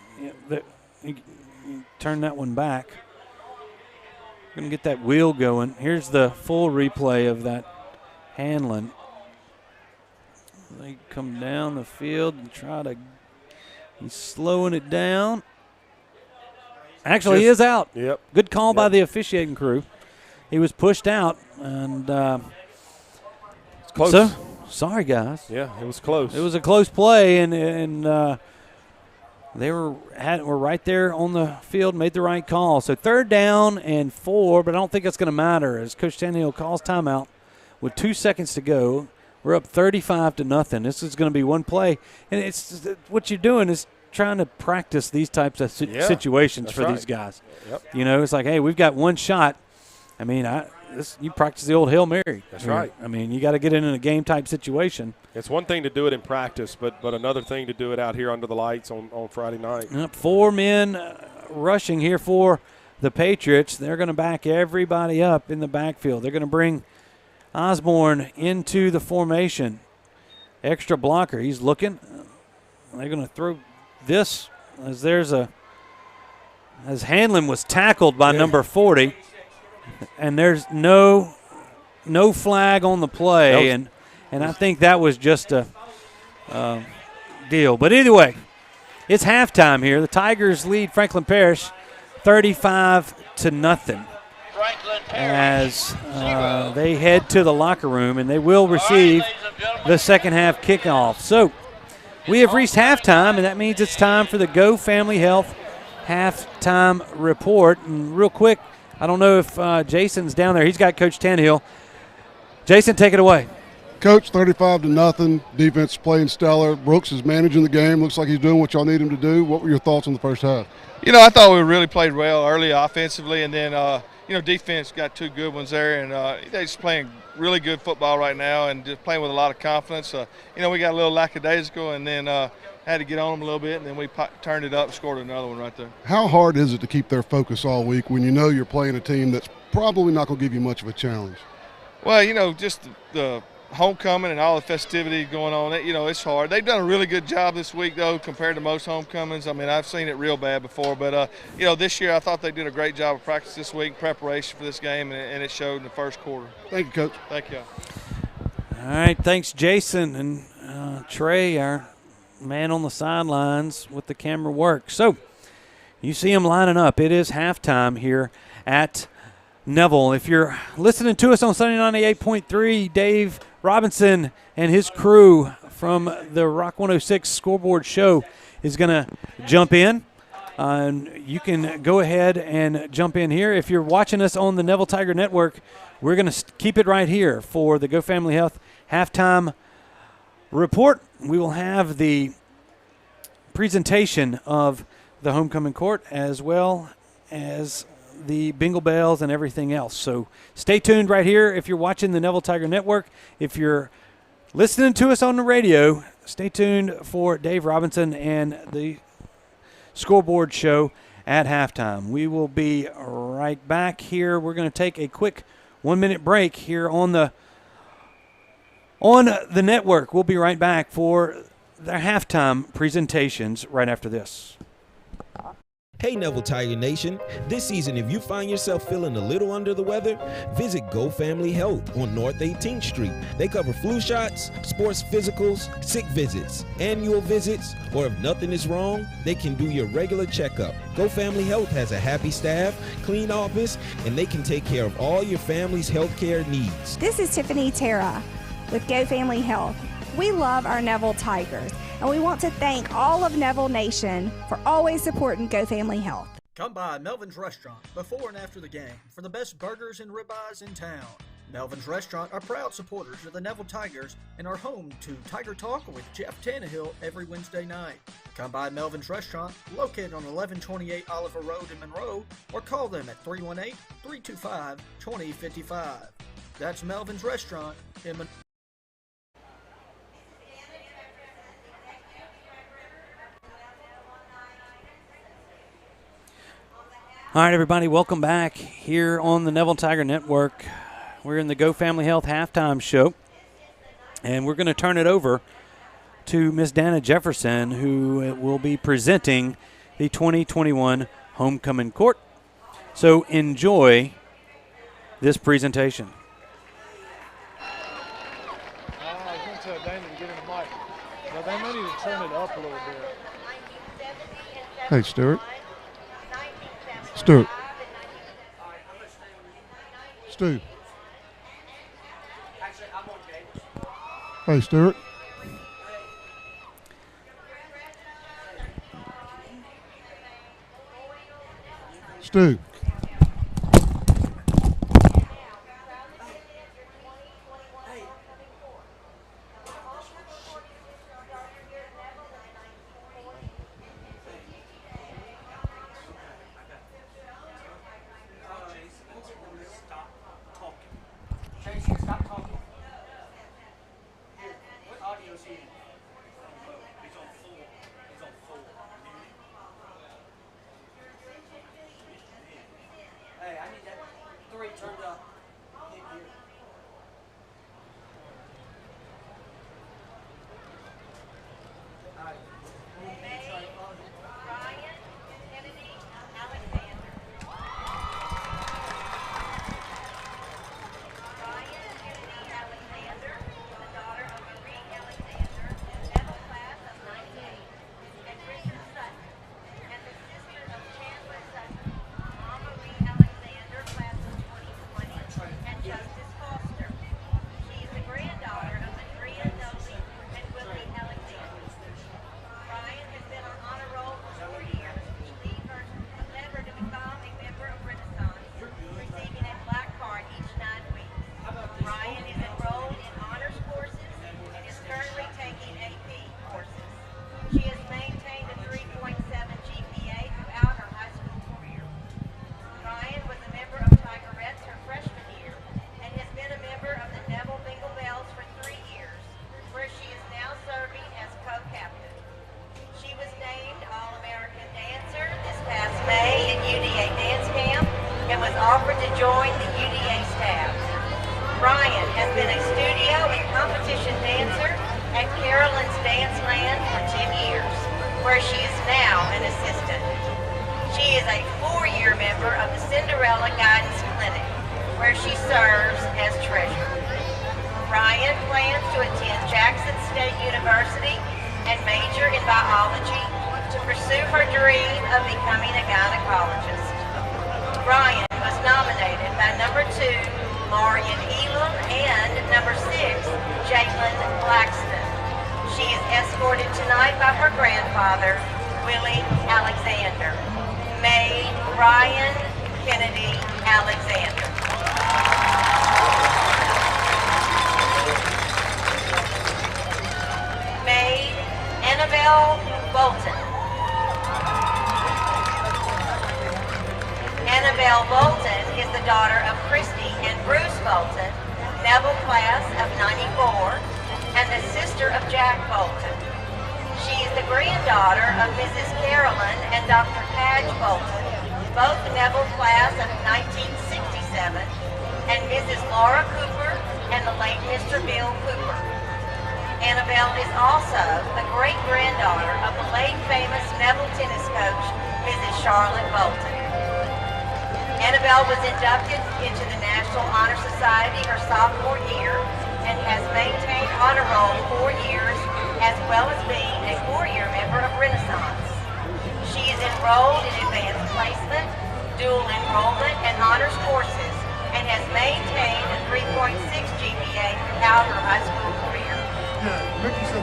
You turn that one back. We're going to get that wheel going. Here's the full replay of that Hanlon. They come down the field and try to – he's slowing it down. Actually, he is out. Yep. Good call by the officiating crew. He was pushed out, and it's close. So, sorry, guys. Yeah, it was close. It was a close play, and they were right there on the field, made the right call. So 3rd down and 4, but I don't think it's going to matter as Coach Tannehill calls timeout with 2 seconds to go. We're up 35-0. This is going to be one play, and it's what you're doing is trying to practice these types of situations for these guys. Yep. You know, it's like, hey, we've got one shot. I mean, you practice the old Hail Mary. That's right. I mean, you got to get in a game-type situation. It's one thing to do it in practice, but another thing to do it out here under the lights on Friday night. 4 men rushing here for the Patriots. They're going to back everybody up in the backfield. They're going to bring Osborne into the formation. Extra blocker. He's looking. They're going to throw this as Hanlon was tackled by number 40. And there's no flag on the play, and I think that was just a deal. But either way, it's halftime here. The Tigers lead Franklin Parish 35-0 as they head to the locker room, and they will receive the second half kickoff. So we have reached halftime, and that means it's time for the Go Family Health halftime report. And real quick, I don't know if Jason's down there. He's got Coach Tannehill. Jason, take it away. Coach, 35-0. Defense playing stellar. Brooks is managing the game. Looks like he's doing what y'all need him to do. What were your thoughts on the first half? You know, I thought we really played well early offensively, and then, defense got 2 good ones there, and they're just playing really good football right now and just playing with a lot of confidence. We got a little lackadaisical, and then had to get on them a little bit, and then we turned it up and scored another one right there. How hard is it to keep their focus all week when you know you're playing a team that's probably not going to give you much of a challenge? Well, just the homecoming and all the festivity going on, it's hard. They've done a really good job this week, though, compared to most homecomings. I mean, I've seen it real bad before, but, this year I thought they did a great job of practice this week, preparation for this game, and it showed in the first quarter. Thank you, Coach. Thank you. All right, thanks, Jason. And Trey, our man on the sidelines with the camera work. So you see him lining up. It is halftime here at Neville. If you're listening to us on Sunday 98.3, Dave Robinson and his crew from the Rock 106 Scoreboard Show is going to jump in. And you can go ahead and jump in here. If you're watching us on the Neville Tiger Network, we're going to keep it right here for the Go Family Health halftime report. We will have the presentation of the homecoming court as well as the bingo bells and everything else. So stay tuned right here if you're watching the Neville Tiger Network. If you're listening to us on the radio, stay tuned for Dave Robinson and the Scoreboard Show at halftime. We will be right back here. We're going to take a quick 1-minute break here on the network. We'll be right back for their halftime presentations right after this. Hey Neville Tiger Nation, this season if you find yourself feeling a little under the weather, visit Go Family Health on North 18th Street. They cover flu shots, sports physicals, sick visits, annual visits, or if nothing is wrong, they can do your regular checkup. Go Family Health has a happy staff, clean office, and they can take care of all your family's health care needs. This is Tiffany Terra with Go Family Health. We love our Neville Tigers, and we want to thank all of Neville Nation for always supporting Go Family Health. Come by Melvin's Restaurant before and after the game for the best burgers and ribeyes in town. Melvin's Restaurant are proud supporters of the Neville Tigers and are home to Tiger Talk with Jeff Tannehill every Wednesday night. Come by Melvin's Restaurant, located on 1128 Oliver Road in Monroe, or call them at 318-325-2055. That's Melvin's Restaurant in Monroe. All right, everybody, welcome back here on the Neville Tiger Network. We're in the Go Family Health halftime show, and we're going to turn it over to Miss Dana Jefferson, who will be presenting the 2021 homecoming court. So enjoy this presentation. I was going to tell Dana to get in the mic. Now, they may need to turn it up a little bit. Hey, Stuart. Stu. Hey, Stuart. Stu. offered to join the UDA staff. Ryan has been a studio and competition dancer at Carolyn's Dance Land for 10 years, where she is now an assistant. She is a 4-year member of the Cinderella Guidance Clinic, where she serves as treasurer. Ryan plans to attend Jackson State University and major in biology to pursue her dream of becoming a gynecologist. Ryan was nominated by number 2, Maury Nealum, and number 6, Jalen Blackston. She is escorted tonight by her grandfather, Willie Alexander. Maid Ryan Kennedy Alexander. Maid Annabelle Bolton. Annabelle Bolton is the daughter of Christy and Bruce Bolton, Neville class of 94, and the sister of Jack Bolton. She is the granddaughter of Mrs. Carolyn and Dr. Padge Bolton, both Neville class of 1967, and Mrs. Laura Cooper and the late Mr. Bill Cooper. Annabelle is also the great-granddaughter of the late famous Neville tennis coach, Mrs. Charlotte Bolton. Annabelle was inducted into the National Honor Society her sophomore year and has maintained honor roll 4 years, as well as being a 4-year member of Renaissance. She is enrolled in advanced placement, dual enrollment, and honors courses, and has maintained a 3.6 GPA throughout her high school career.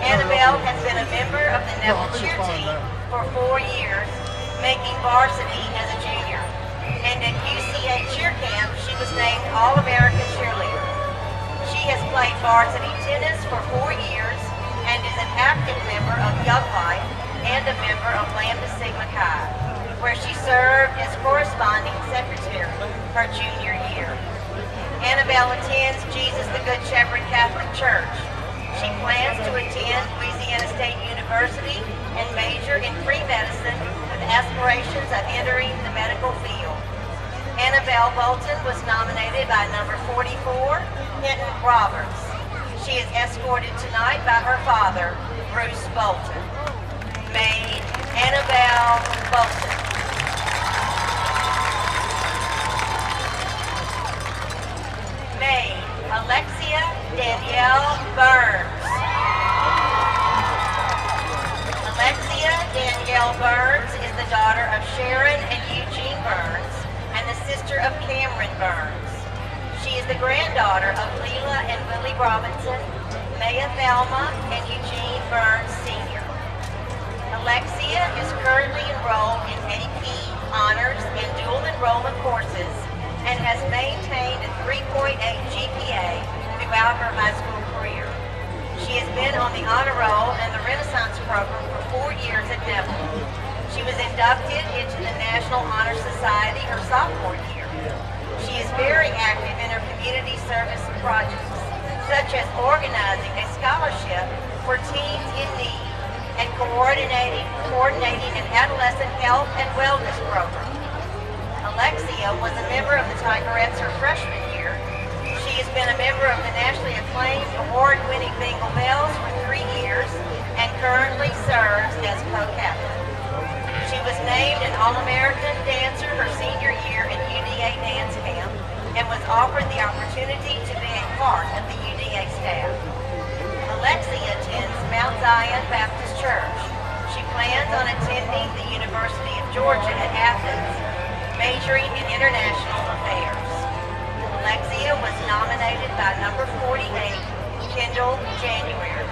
Annabelle has been a member of the Neville cheer team for 4 years, making varsity as a junior. And at UCA cheer camp, she was named All-American cheerleader. She has played varsity tennis for 4 years and is an active member of Young Life and a member of Lambda Sigma Chi, where she served as corresponding secretary her junior year. Annabelle attends Jesus the Good Shepherd Catholic Church. She plans to attend Louisiana State University and major in pre-medicine with aspirations of entering the medical field. Annabelle Bolton was nominated by number 44, Hinton Roberts. She is escorted tonight by her father, Bruce Bolton. Maid Annabelle Bolton. Maid Alexia Danielle Burns. Alexia Danielle Burns is the daughter of Sharon and Eugene Burns and the sister of Cameron Burns. She is the granddaughter of Leela and Willie Robinson, Maya Thelma, and Eugene Burns Sr. Alexia is currently enrolled in AP, honors, and dual enrollment courses and has maintained a 3.8 GPA throughout her high school career. She has been on the honor roll and the Renaissance program for 4 years at Neville. She was inducted into the National Honor Society her sophomore year. She is very active in her community service projects, such as organizing a scholarship for teens in need and coordinating an adolescent health and wellness program. Alexia was a member of the Tigerettes her freshman year. She has been a member of the nationally acclaimed award-winning Bengal Bells for 3 years and currently serves as co-captain. She was named an All-American dancer her senior year at UDA Dance Camp and was offered the opportunity to be a part of the UDA staff. Alexia attends Mount Zion Baptist Church. She plans on attending the University of Georgia at Athens, majoring in international affairs. Alexia was nominated by number 48, Kendall January.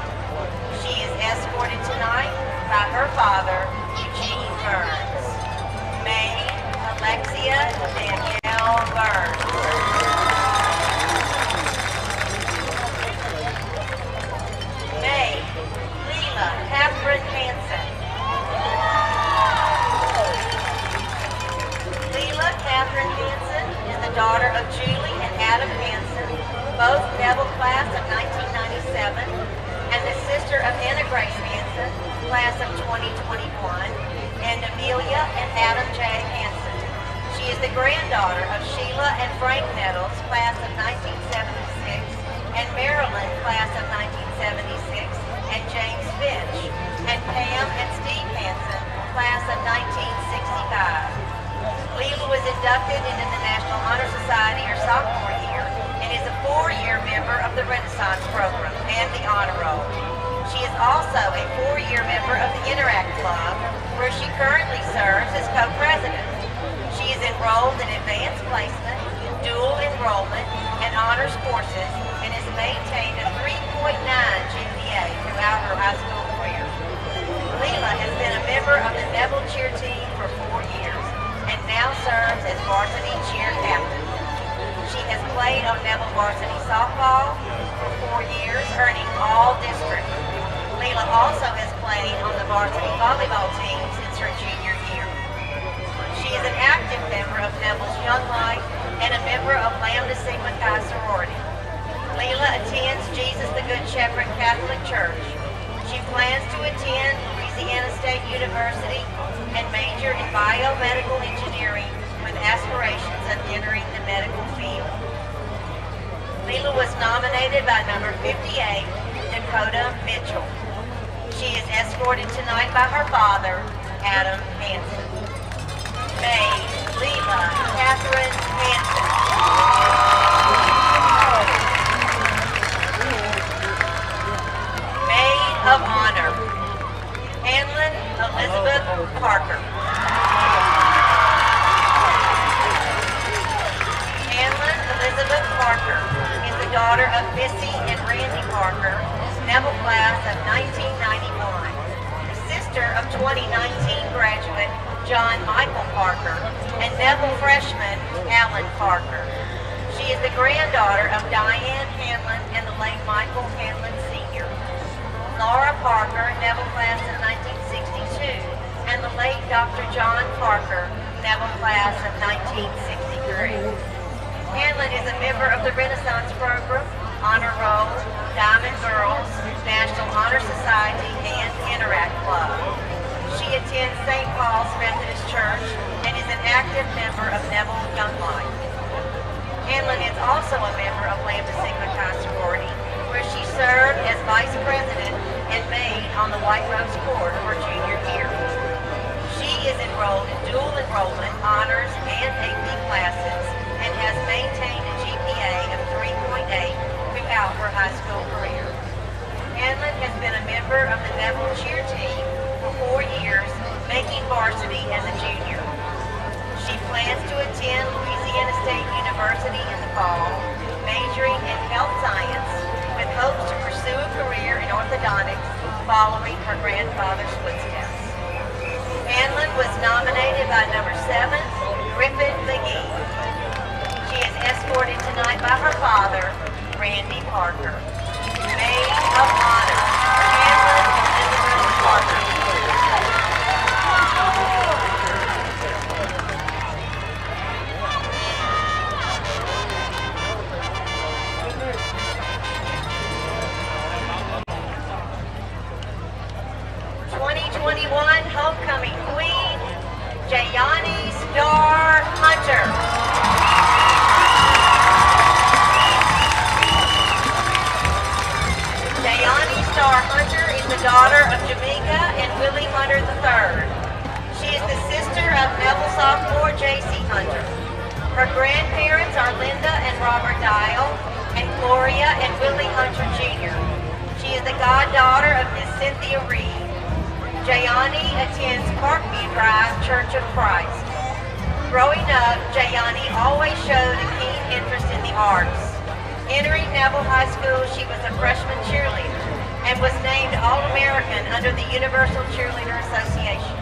She is escorted tonight by her father, Eugene Burns. Maid Alexia Danielle Burns. Maid Leela Catherine Hansen. Leela Catherine Hansen is the daughter of Julie and Adam Hansen, both Neville class of 1997, and the sister of Anna Grace Hansen, class of 2021, and Amelia and Adam J. Hansen. She is the granddaughter of Sheila and Frank Nettles, class of 1976, and Marilyn, class of 1976, and James Finch, and Pam and Steve Hansen, class of 1965. Leela was inducted into the National Honor Society her sophomore year and is a 4-year member of the Renaissance program and the Honor Roll. She is also a 4-year member of the Interact Club, where she currently serves as co-president. She is enrolled in advanced placement, dual enrollment, and honors courses, and has maintained a 3.9 GPA throughout her high school career. Leela has been a member of the Neville cheer team for 4 years and now serves as varsity cheer captain. She has played on Neville varsity softball for 4 years, earning all district. Leela also has played on the varsity volleyball team since her junior year. She is an active member of Neville's Young Life and a member of Lambda Sigma Chi sorority. Leela attends Jesus the Good Shepherd Catholic Church. She plans to attend Louisiana State University and major in biomedical engineering with aspirations of entering the medical field. Leela was nominated by number 58, Dakota Mitchell. She is escorted tonight by her father, Adam Hansen. Maid Leela Catherine Hansen. Maid of Honor, Hanlon Elizabeth Parker. Hanlon Elizabeth Parker is the daughter of Missy and Randy Parker, Neville class of 1991, the sister of 2019 graduate John Michael Parker, and Neville freshman Alan Parker. She is the granddaughter of Diane Hanlon and the late Michael Hanlon Sr. Laura Parker, Neville class of 1962, and the late Dr. John Parker, Neville class of 1963. Hanlon is a member of the Renaissance Program, Honor Roll, Diamond Girls, National Honor Society, and Interact Club. She attends St. Paul's Methodist Church and is an active member of Neville Young Life. Hanlon is also a member of Lambda Sigma Chi sorority, where she served as vice president and maid on the White Rose Court her junior year. She is enrolled in dual enrollment, honors, and AP classes, and has maintained a GPA of 3.8 throughout her high school career. Hanlon has been a member of the Neville cheer team for 4 years, making varsity as a junior. She plans to attend Louisiana State University in the fall, majoring in health science, with hopes to pursue a career in orthodontics following her grandfather's footsteps. Hanlon was nominated by number 7, Griffin McGee. She is escorted tonight by her father, Randy Parker. Maid of Honor, Hanlon Elizabeth Parker. Homecoming Queen, Jayani Star Hunter. Jayani Star Hunter is the daughter of Jamaica and Willie Hunter III. She is the sister of Neville sophomore J.C. Hunter. Her grandparents are Linda and Robert Dial and Gloria and Willie Hunter Jr. She is the goddaughter of Miss Cynthia Reed. Jayani attends Parkview Drive Church of Christ. Growing up, Jayani always showed a keen interest in the arts. Entering Neville High School, she was a freshman cheerleader and was named All-American under the Universal Cheerleader Association.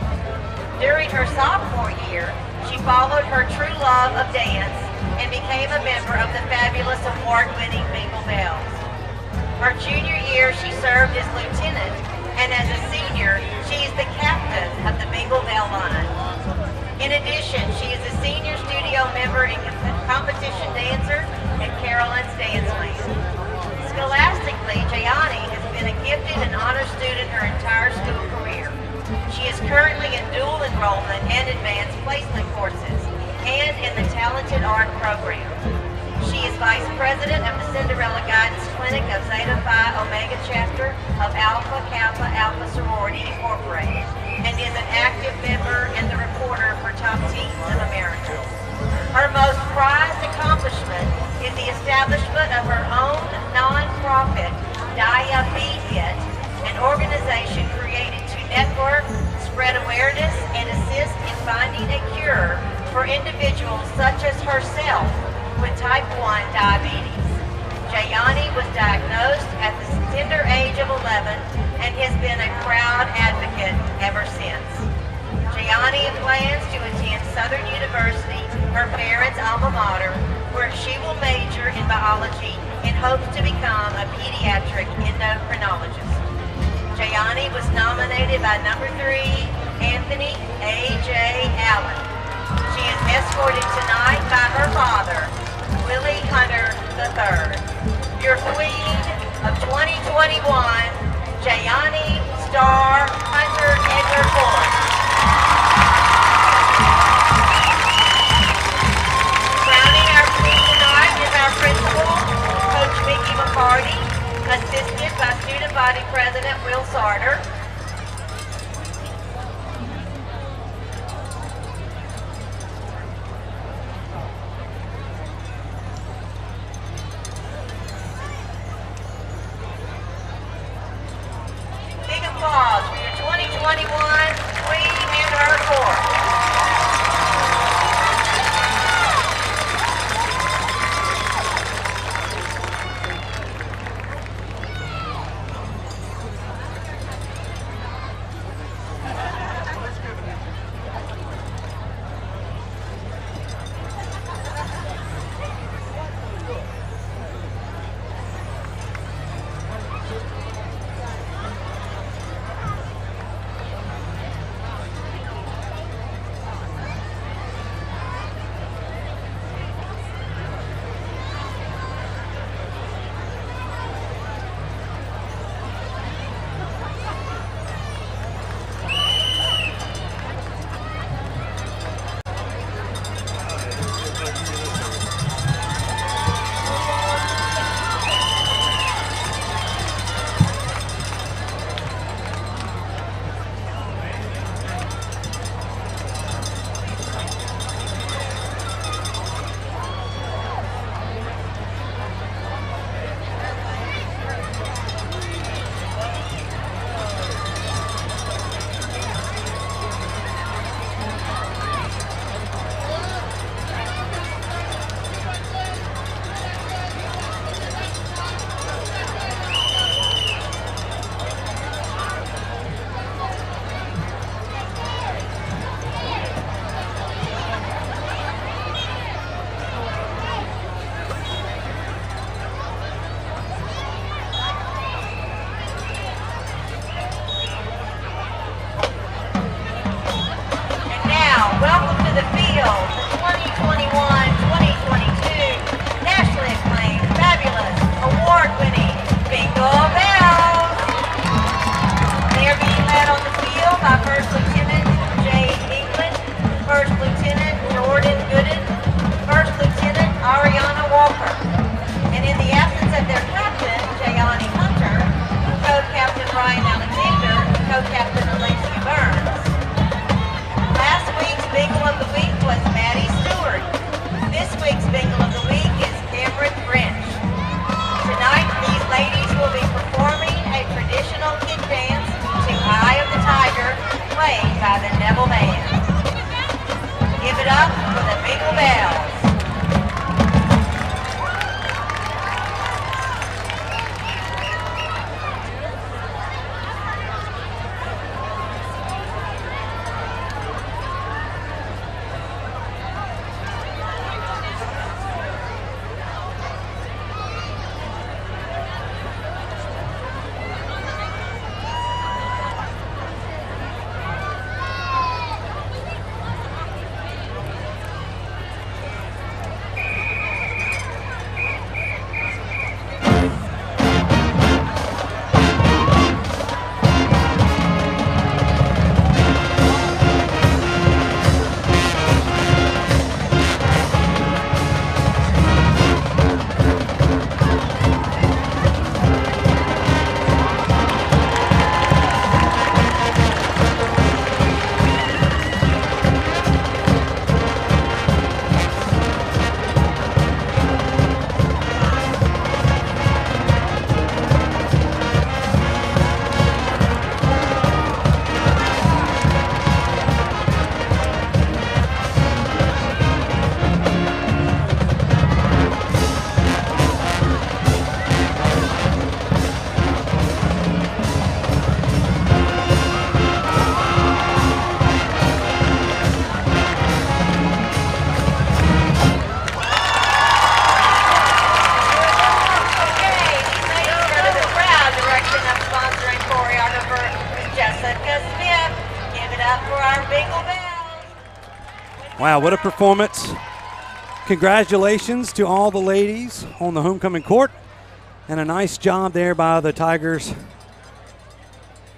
During her sophomore year, she followed her true love of dance and became a member of the fabulous award-winning Bingle Bells. Her junior year, she served as lieutenant, and as a senior, she is the captain of the Bingle Bell line. In addition, she is a senior studio member and competition dancer at Carolyn's Dance Land. Scholastically, Jayani has been a gifted and honor student her entire school career. She is currently in dual enrollment and advanced placement courses, and in the Talented Art program. She is Vice President of the Cinderella Guidance Clinic of Zeta Phi Omega Chapter of Alpha Kappa Alpha Sorority Incorporated, and is an active member and the reporter for Top Teens of America. Her most prized accomplishment is the establishment of her own non-profit Dia Beat Hit, an organization created to network, spread awareness, and assist in finding a cure for individuals such as herself with type 1 diabetes. Jayani was diagnosed at the tender age of 11 and has been a proud advocate ever since. Jayani plans to attend Southern University, her parents' alma mater, where she will major in biology and hopes to become a pediatric endocrinologist. Jayani was nominated by number 3, Anthony A.J. Allen. She is escorted tonight by her father, Willie Hunter III. Your Queen of 2021, Jayani Star Hunter Edgar Ford. Crowning our Queen tonight is our principal, Coach Mickey McCarty, assisted by Student Body President Will Sarter. Big applause for your 2021 Queen and her court. Welcome to the field, the 2021-2022 nationally acclaimed, fabulous, award-winning Bingo Bells. They are being led on the field by First Lieutenant Jay England, First Lieutenant Jordan Gooden, First Lieutenant Ariana Walker, and in the absence of their captain, Jayani Hunter, Co-Captain Ryan Alexander, Co-Captain Alicia Burns. Last week's Bingle of the Week was Maddie Stewart. This week's Bingle of the Week is Cameron French. Tonight, these ladies will be performing a traditional kid dance to Eye of the Tiger, played Wow, what a performance. Congratulations to all the ladies on the homecoming court, and a nice job there by the Tigers.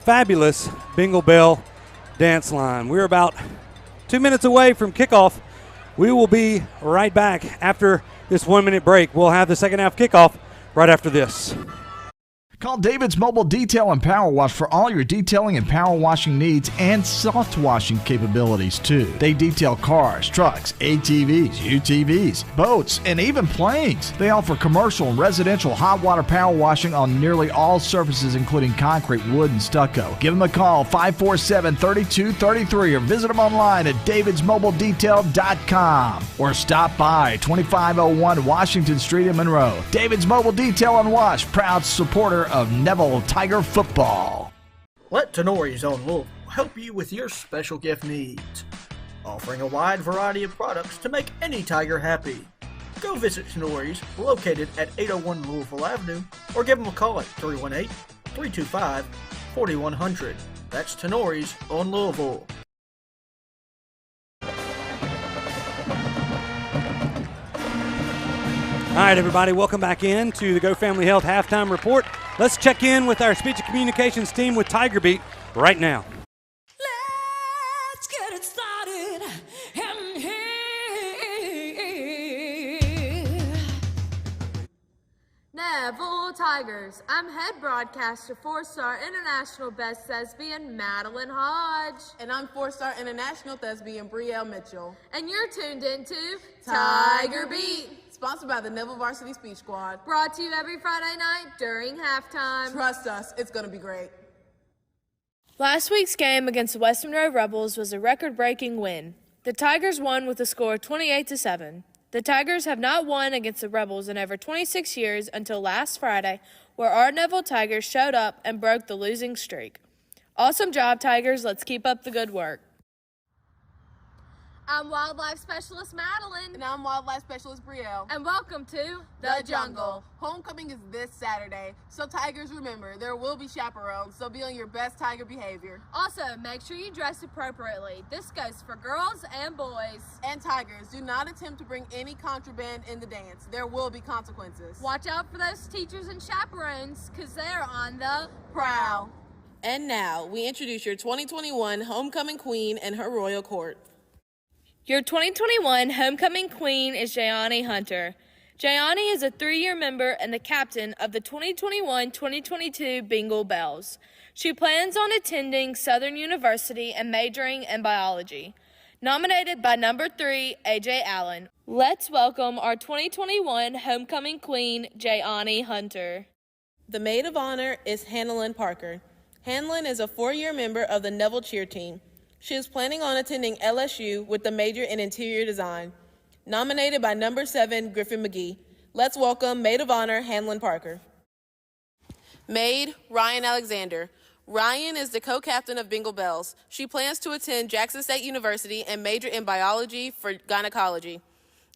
Fabulous Bingle Bell dance line. We're about 2 minutes away from kickoff. We will be right back after this 1 minute break. We'll have the second half kickoff right after this. Call David's Mobile Detail and Power Wash for all your detailing and power washing needs and soft washing capabilities too. They detail cars, trucks, ATVs, UTVs, boats, and even planes. They offer commercial and residential hot water power washing on nearly all surfaces including concrete, wood, and stucco. Give them a call 547-3233 or visit them online at davidsmobiledetail.com or stop by 2501 Washington Street in Monroe. David's Mobile Detail and Wash, proud supporter of Neville Tiger football. Let Tenori's own Louisville help you with your special gift needs, offering a wide variety of products to make any Tiger happy. Go visit Tenori's, located at 801 Louisville Avenue, or give them a call at 318-325-4100. That's Tenori's on Louisville. All right, everybody, welcome back in to the Go Family Health Halftime Report. Let's check in with our speech and communications team with Tiger Beat right now. Let's get it started. Neville Tigers. I'm head broadcaster, 4-star international best thespian Madeline Hodge. And I'm 4-star international thespian Brielle Mitchell. And you're tuned into Tiger Beat. Sponsored by the Neville Varsity Speech Squad. Brought to you every Friday night during halftime. Trust us, it's going to be great. Last week's game against the West Monroe Rebels was a record-breaking win. The Tigers won with a score of 28-7. The Tigers have not won against the Rebels in over 26 years until last Friday, where our Neville Tigers showed up and broke the losing streak. Awesome job, Tigers. Let's keep up the good work. I'm Wildlife Specialist Madeline. And I'm Wildlife Specialist Brielle. And welcome to The Jungle. Homecoming is this Saturday, so Tigers, remember, there will be chaperones, so be on your best Tiger behavior. Also, make sure you dress appropriately. This goes for girls and boys. And Tigers, do not attempt to bring any contraband in the dance. There will be consequences. Watch out for those teachers and chaperones, because they're on the prowl. And now, we introduce your 2021 Homecoming Queen and her royal court. Your 2021 homecoming queen is Jayani Hunter. Jayani is a 3-year member and the captain of the 2021-2022 Bingle Bells. She plans on attending Southern University and majoring in biology. Nominated by number 3, AJ Allen. Let's welcome our 2021 homecoming queen, Jayani Hunter. The maid of honor is Hannah Parker. Hannah is a 4-year member of the Neville cheer team. She is planning on attending LSU with the major in interior design. Nominated by number 7, Griffin McGee. Let's welcome Maid of Honor, Hannah Parker. Maid, Ryan Alexander. Ryan is the co-captain of Bingle Bells. She plans to attend Jackson State University and major in biology for gynecology.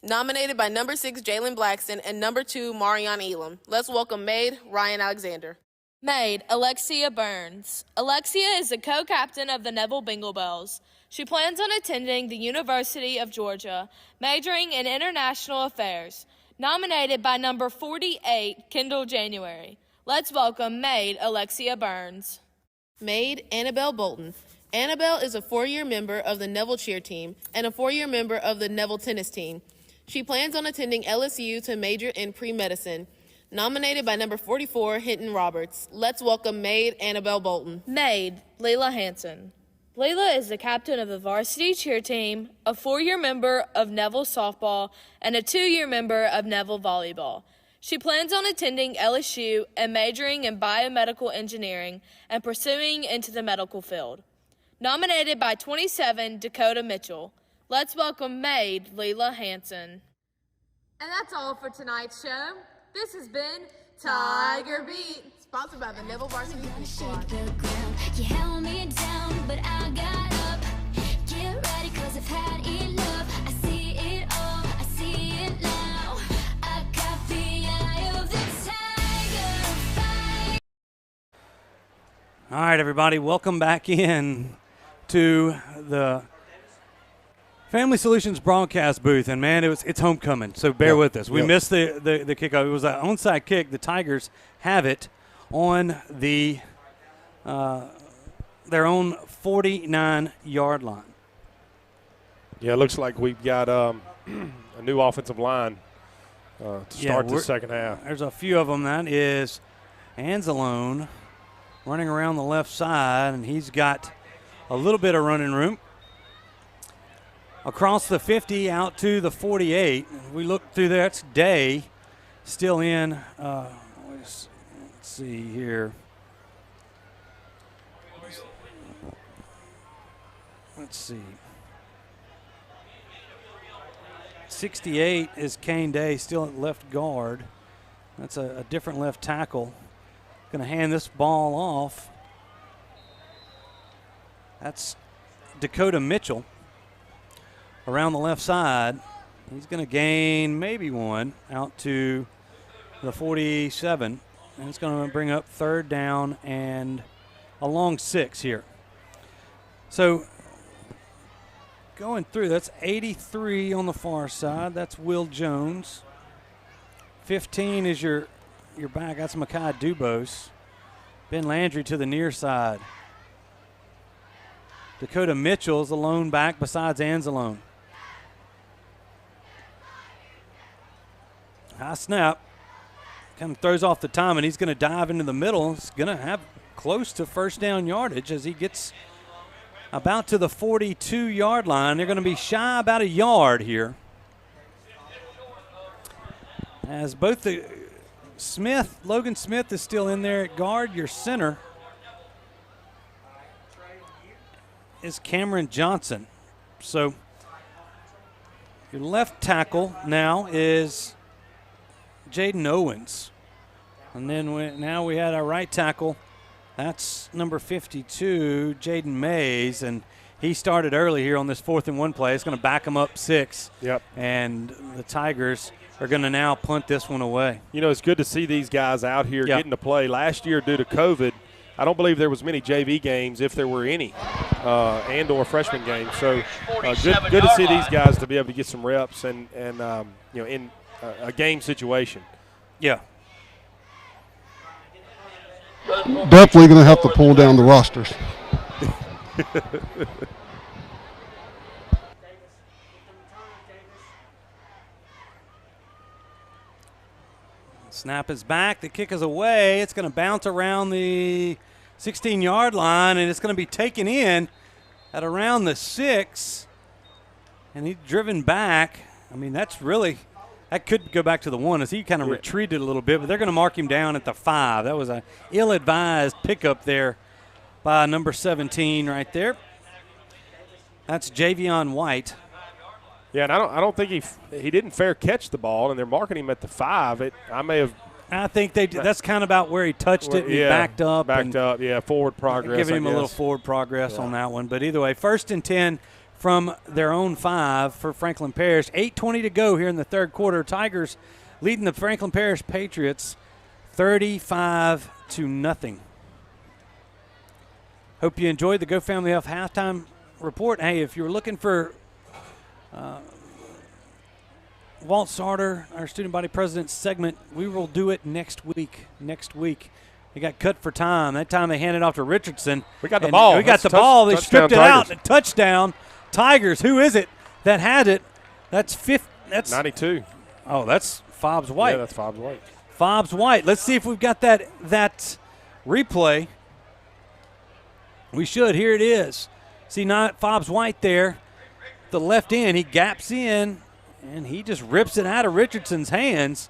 Nominated by number 6, Jalen Blackston, and number 2, Maury Nealum. Let's welcome Maid, Ryan Alexander. Maid, Alexia Burns. Alexia is the co-captain of the Neville Bingle Bells. She plans on attending the University of Georgia, majoring in international affairs. Nominated by number 48, Kendall January. Let's welcome Maid, Alexia Burns. Maid, Annabelle Bolton. Annabelle is a 4-year member of the Neville cheer team and a 4-year member of the Neville tennis team. She plans on attending LSU to major in pre-medicine. Nominated by number 44, Hinton Roberts. Let's welcome Maid, Annabelle Bolton. Maid, Leila Hansen. Leila is the captain of the varsity cheer team, a 4-year member of Neville softball, and a 2-year member of Neville volleyball. She plans on attending LSU and majoring in biomedical engineering and pursuing into the medical field. Nominated by 27, Dakota Mitchell. Let's welcome Maid, Leila Hansen. And that's all for tonight's show. This has been Tiger Beat, sponsored by the Neville Varsity Speech Squad. You held me down, but I got up. Get ready, 'cause I've had enough. I see it all, I see it now. I got the eye of the tiger fight. All right, everybody, welcome back in to the Family Solutions broadcast booth, and man, it's homecoming, so bear with us. We missed the kickoff. It was an onside kick. The Tigers have it on the their own 49-yard line. Yeah, it looks like we've got a new offensive line to start the second half. There's a few of them. That is Anzalone running around the left side, and he's got a little bit of running room. Across the 50 out to the 48. We look through there. That's Day still in. Let's see here. Let's see. 68 is Kane Day still at left guard. That's a different left tackle. Going to hand this ball off. That's Dakota Mitchell. Around the left side, he's going to gain maybe one out to the 47, and it's going to bring up third down and a long 6 here. So going through, that's 83 on the far side. That's Will Jones. 15 is your back. That's Makai Dubose. Ben Landry to the near side. Dakota Mitchell's the lone back besides Anzalone. High snap. Kind of throws off the time, and he's going to dive into the middle. He's going to have close to first down yardage as he gets about to the 42-yard line. They're going to be shy about a yard here. As both the Logan Smith is still in there at guard. Your center is Cameron Johnson. So your left tackle now is Jaden Owens. And then now we had our right tackle. That's number 52, Jaden Mays. And he started early here on this 4th and 1 play. It's going to back him up 6. Yep. And the Tigers are going to now punt this one away. You know, it's good to see these guys out here getting to play. Last year, due to COVID, I don't believe there was many JV games, if there were any, and or freshman games. So good to see these guys to be able to get some reps and you know, in a game situation. Yeah. Definitely going to have to pull down the rosters. Snap is back. The kick is away. It's going to bounce around the 16-yard line, and it's going to be taken in at around the 6. And he's driven back. I mean, that's really – that could go back to the 1 as he kind of retreated a little bit, but they're going to mark him down at the 5. That was an ill-advised pickup there by number 17 right there. That's Javion White. Yeah, and I don't think he didn't fair catch the ball, and they're marking him at the 5. I think that's kind of about where he touched it. And he backed up. Forward progress. Giving him a little forward progress on that one. But either way, 1st and 10 from their own 5 for Franklin Parish. 8:20 to go here in the third quarter. Tigers leading the Franklin Parish Patriots 35-0. Hope you enjoyed the Go Family Health halftime report. Hey, if you're looking for Walt Sarter, our student body president segment, we will do it next week. They got cut for time. That time they handed off to Richardson. We got the ball. We got the ball. They stripped it out. A touchdown. Tigers. Who is it that had it? That's 92. Oh, that's Fobbs White. Yeah, that's Fobbs White. Fobbs White. Let's see if we've got that replay. We should. Here it is. See, not Fobbs White there. The left end, he gaps in, and he just rips it out of Richardson's hands.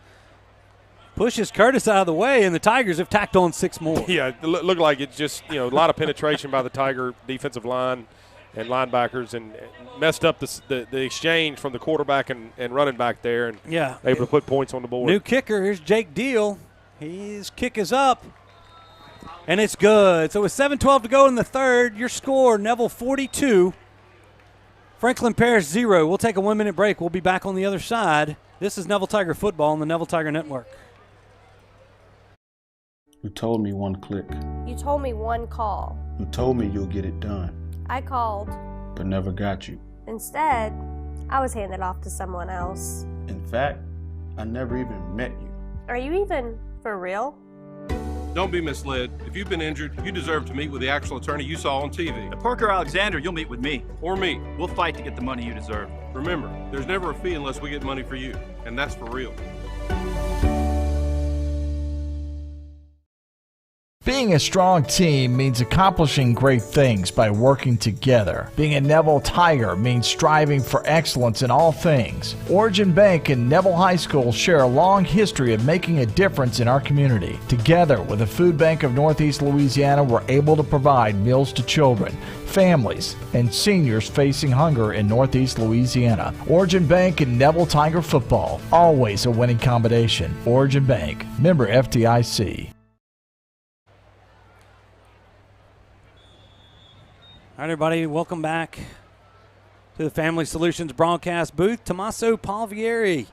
Pushes Curtis out of the way, and the Tigers have tacked on 6 more. Yeah, it looked like it's just, a lot of penetration by the Tiger defensive line and linebackers, and messed up the exchange from the quarterback and running back there, and able to put points on the board. New kicker, here's Jake Deal. His kick is up, and it's good. So with 7:12 to go in the third, your score, Neville 42, Franklin Parish 0. We'll take a 1-minute break. We'll be back on the other side. This is Neville Tiger Football on the Neville Tiger Network. You told me one click. You told me one call. You told me you'll get it done. I called. But never got you. Instead, I was handed off to someone else. In fact, I never even met you. Are you even for real? Don't be misled. If you've been injured, you deserve to meet with the actual attorney you saw on TV. At Parker Alexander, you'll meet with me. Or me. We'll fight to get the money you deserve. Remember, there's never a fee unless we get money for you. And that's for real. Being a strong team means accomplishing great things by working together. Being a Neville Tiger means striving for excellence in all things. Origin Bank and Neville High School share a long history of making a difference in our community. Together with the Food Bank of Northeast Louisiana, we're able to provide meals to children, families, and seniors facing hunger in Northeast Louisiana. Origin Bank and Neville Tiger football, always a winning combination. Origin Bank, member FDIC. All right, everybody, welcome back to the Family Solutions broadcast booth. Tommaso Palvieri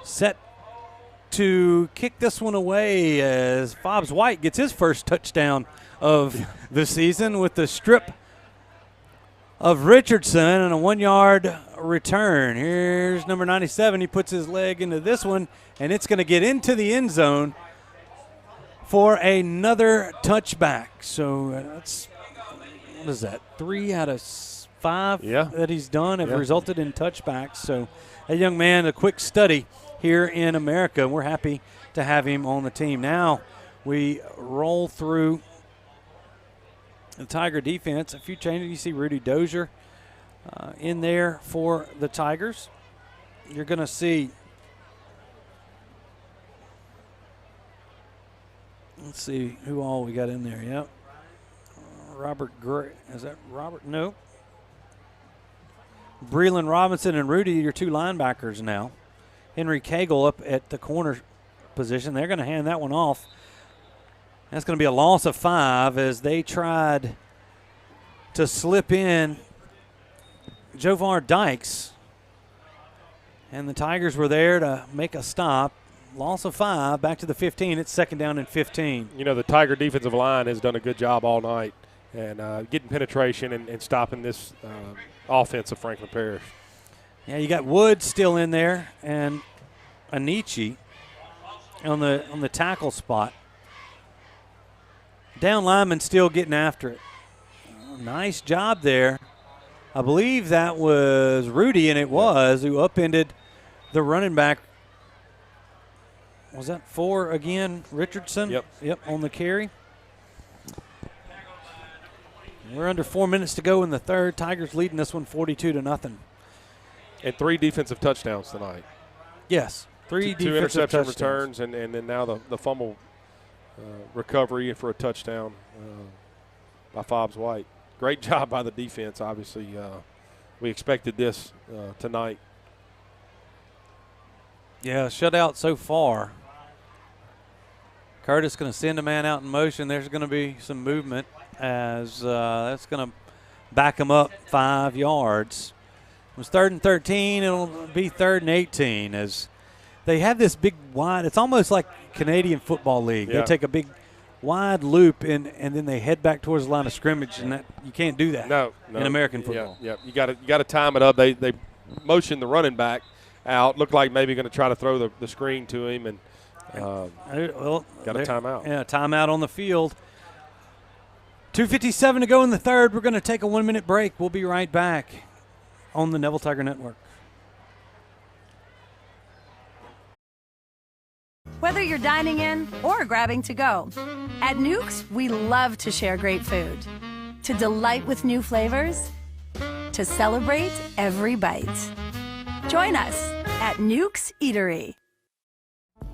set to kick this one away as Fobbs White gets his first touchdown of the season with the strip of Richardson and a 1-yard return. Here's number 97. He puts his leg into this one, and it's going to get into the end zone for another touchback. So that's, what is that, 3 out of 5 that he's done have resulted in touchbacks. So a young man, a quick study here in America. We're happy to have him on the team. Now we roll through the Tiger defense. A few changes. You see Rudy Dozier in there for the Tigers. You're going to see, let's see who all we got in there. Yep. Robert Gray. Is that Robert? No. Breland Robinson and Rudy, your two linebackers now. Henry Cagle up at the corner position. They're going to hand that one off. That's going to be a loss of 5 as they tried to slip in Jovar Dykes. And the Tigers were there to make a stop. Loss of 5, back to the 15. It's second down and 15. You know, the Tiger defensive line has done a good job all night and getting penetration and stopping this offense of Franklin Parish. Yeah, you got Woods still in there and Anichi on the tackle spot. Down lineman still getting after it. Nice job there. I believe that was Rudy, and it was, who upended the running back. Was that 4 again, Richardson? Yep, on the carry. We're under 4 minutes to go in the third. Tigers leading this one 42-0. And 3 defensive touchdowns tonight. Yes, 3 two defensive interception touchdowns. returns, and then now the fumble recovery for a touchdown by Fobbs White. Great job by the defense, obviously. We expected this tonight. Yeah, shutout so far. Curtis going to send a man out in motion. There's going to be some movement as that's going to back him up 5 yards. It was 3rd and 13. It'll be 3rd and 18 as they have this big wide. It's almost like Canadian Football League. Yeah. They take a big wide loop and then they head back towards the line of scrimmage, and that you can't do that in American football. Yeah, you got to time it up. They motion the running back out. Looked like maybe going to try to throw the screen to him, and got a timeout. Yeah, timeout on the field. 2:57 to go in the third. We're going to take a 1-minute break. We'll be right back on the Neville Tiger Network. Whether you're dining in or grabbing to go, at Nukes, we love to share great food, to delight with new flavors, to celebrate every bite. Join us at Nukes Eatery.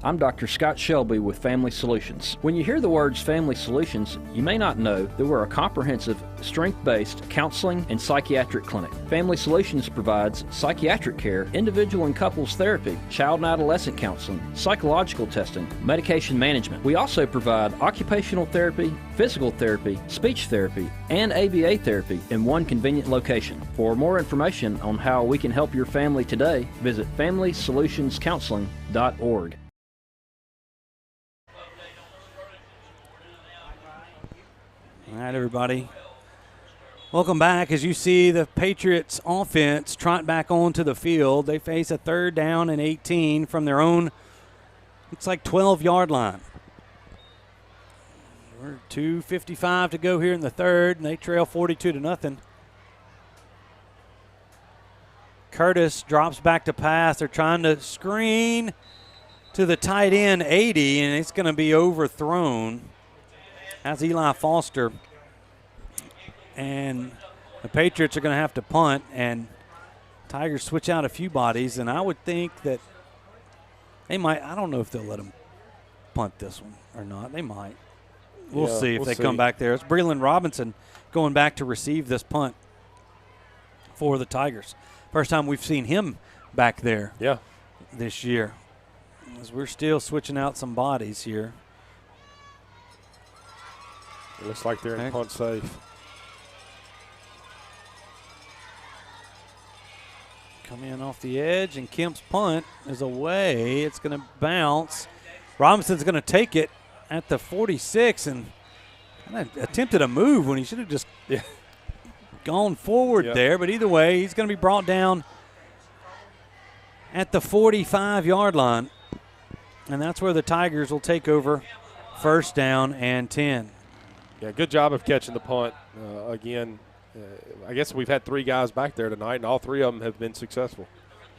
I'm Dr. Scott Shelby with Family Solutions. When you hear the words Family Solutions, you may not know that we're a comprehensive, strength-based counseling and psychiatric clinic. Family Solutions provides psychiatric care, individual and couples therapy, child and adolescent counseling, psychological testing, medication management. We also provide occupational therapy, physical therapy, speech therapy, and ABA therapy in one convenient location. For more information on how we can help your family today, visit FamilySolutionsCounseling.org. All right, everybody. Welcome back. As you see the Patriots offense trot back onto the field, they face a 3rd down and 18 from their own, it's like 12-yard line. We're 2:55 to go here in the 3rd, and they trail 42-0. Curtis drops back to pass. They're trying to screen to the tight end, 80, and it's going to be overthrown. That's Eli Foster. And the Patriots are going to have to punt, and Tigers switch out a few bodies, and I would think that they might. I don't know if they'll let them punt this one or not. They might. We'll see if they come back there. It's Breland Robinson going back to receive this punt for the Tigers. First time we've seen him back there this year. As we're still switching out some bodies here. It looks like they're in punt safe. Come in off the edge, and Kemp's punt is away. It's going to bounce. Robinson's going to take it at the 46 and kind of attempted a move when he should have just gone forward there. But either way, he's going to be brought down at the 45-yard line. And that's where the Tigers will take over 1st down and 10. Yeah, good job of catching the punt. Again, I guess we've had 3 guys back there tonight, and all 3 of them have been successful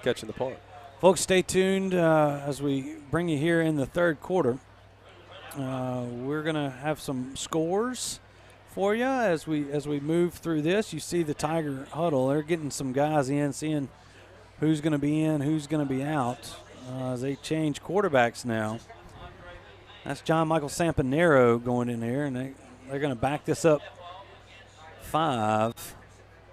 catching the punt. Folks, stay tuned as we bring you here in the 3rd quarter. We're going to have some scores for you as we move through this. You see the Tiger huddle. They're getting some guys in, seeing who's going to be in, who's going to be out as they change quarterbacks now. That's John Michael Sampanero going in there, and they're going to back this up 5.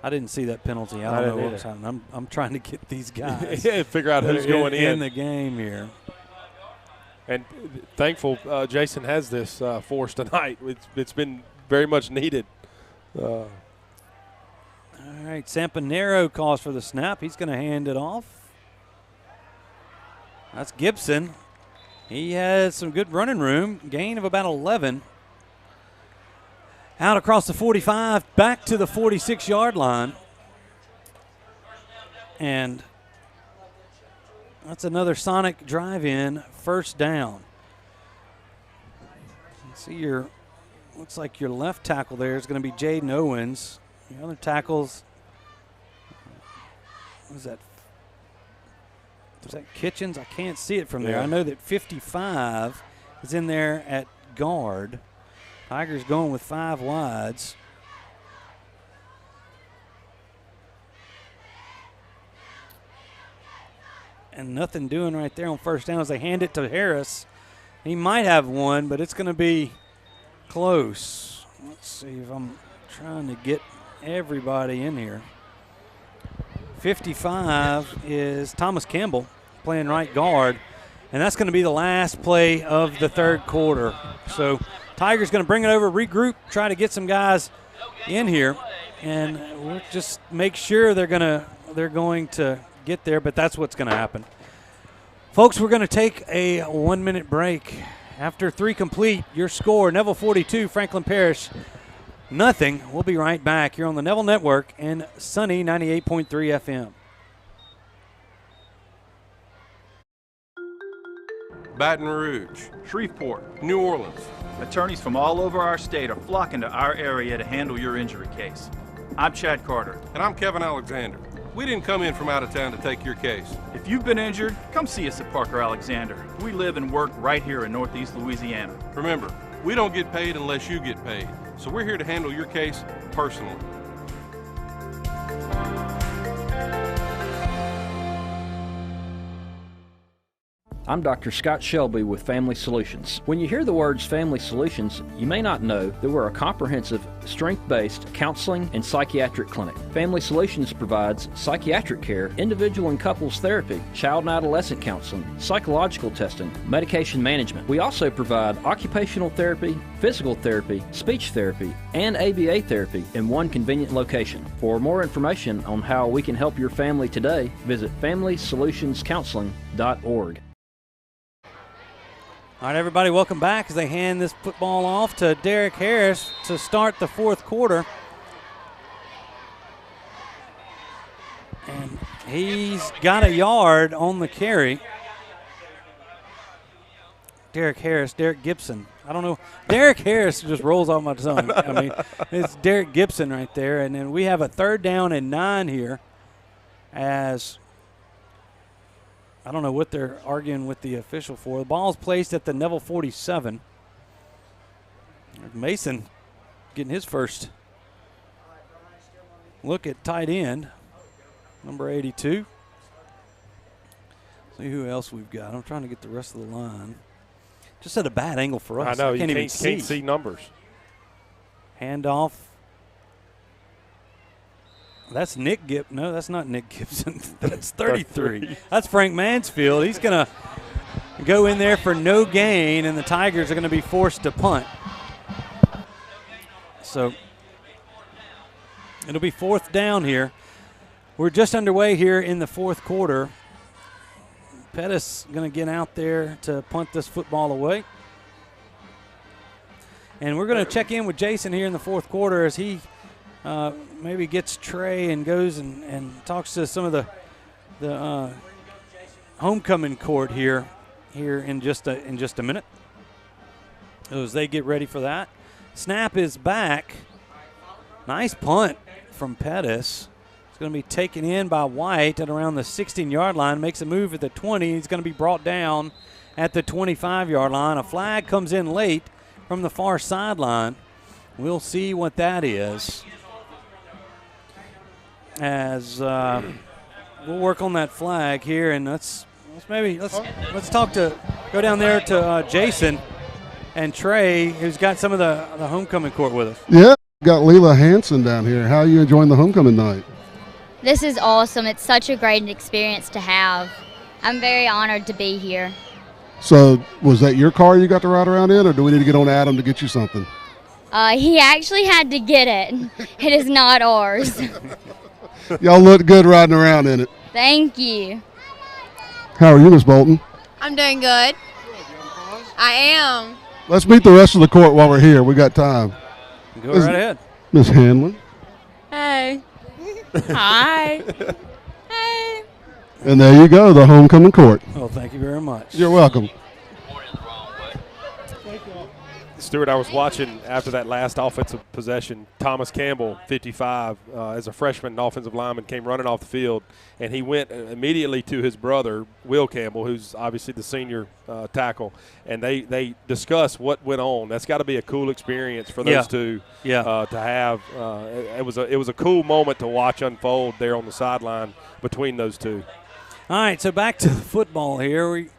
I didn't see that penalty. I don't know what was happening. I'm trying to get these guys figure out who's going in the game here. And thankful Jason has this force tonight. It's been very much needed. All right, Sampanero calls for the snap. He's going to hand it off. That's Gibson. He has some good running room. Gain of about 11. Out across the 45, back to the 46-yard line. And that's another Sonic drive-in 1st down. See looks like your left tackle there is going to be Jaden Owens. The other tackles, was that Kitchens? I can't see it from there. I know that 55 is in there at guard. Tigers going with 5 wides. And nothing doing right there on 1st down as they hand it to Harris. He might have one, but it's going to be close. Let's see if I'm trying to get everybody in here. 55 is Thomas Campbell playing right guard, and that's going to be the last play of the 3rd quarter. So Tigers going to bring it over, regroup, try to get some guys in here, and we'll just make sure they're going to get there, but that's what's going to happen. Folks, we're going to take a 1-minute break. After 3 complete, your score, Neville 42, Franklin Parish nothing. We'll be right back here on the Neville Network and Sunny 98.3 FM. Baton Rouge, Shreveport, New Orleans. Attorneys from all over our state are flocking to our area to handle your injury case. I'm Chad Carter. And I'm Kevin Alexander. We didn't come in from out of town to take your case. If you've been injured, come see us at Parker Alexander. We live and work right here in Northeast Louisiana. Remember, we don't get paid unless you get paid. So we're here to handle your case personally. I'm Dr. Scott Shelby with Family Solutions. When you hear the words Family Solutions, you may not know that we're a comprehensive, strength-based counseling and psychiatric clinic. Family Solutions provides psychiatric care, individual and couples therapy, child and adolescent counseling, psychological testing, medication management. We also provide occupational therapy, physical therapy, speech therapy, and ABA therapy in one convenient location. For more information on how we can help your family today, visit FamilySolutionsCounseling.org. All right, everybody, welcome back as they hand this football off to Derek Harris to start the 4th quarter. And he's got a yard on the carry. Derek Gibson. I don't know. Derek Harris just rolls off my tongue. I mean, it's Derek Gibson right there. And then we have a 3rd down and 9 here, as I don't know what they're arguing with the official for. The ball's placed at the Neville 47. Mason getting his first look at tight end, number 82. See who else we've got. I'm trying to get the rest of the line. Just at a bad angle for us. I know, can't you even can't see numbers. Handoff. That's Nick Gibson. No, that's not Nick Gibson. That's 33. That's Frank Mansfield. He's going to go in there for no gain, and the Tigers are going to be forced to punt. So it'll be 4th down here. We're just underway here in the 4th quarter. Pettis going to get out there to punt this football away. And we're going to check in with Jason here in the 4th quarter as he maybe gets Trey and goes and talks to some of the homecoming court here in just a minute. As they get ready for that. Snap is back. Nice punt from Pettis. It's going to be taken in by White at around the 16-yard line. Makes a move at the 20. He's going to be brought down at the 25-yard line. A flag comes in late from the far sideline. We'll see what that is. As we'll work on that flag here, and let's go down there to Jason and Trey, who's got some of the homecoming court with us. Yeah, got Leela Hansen down here. How are you enjoying the homecoming night? This is awesome. It's such a great experience to have. I'm very honored to be here. So was that your car you got to ride around in, or do we need to get on Adam to get you something? He actually had to get it. It is not ours. Y'all look good riding around in it. Thank you. How are you, Miss Bolton? I'm doing good. I am. Let's meet the rest of the court while we're here. We got time. Go right ahead. Miss Hanlon. Hey. Hi. Hey. And there you go, the homecoming court. Well, thank you very much. You're welcome. Stuart, I was watching after that last offensive possession, Thomas Campbell, 55, as a freshman offensive lineman, came running off the field, and he went immediately to his brother, Will Campbell, who's obviously the senior tackle, and they discussed what went on. That's got to be a cool experience for those two to have. It was a cool moment to watch unfold there on the sideline between those two. All right, so back to the football here. We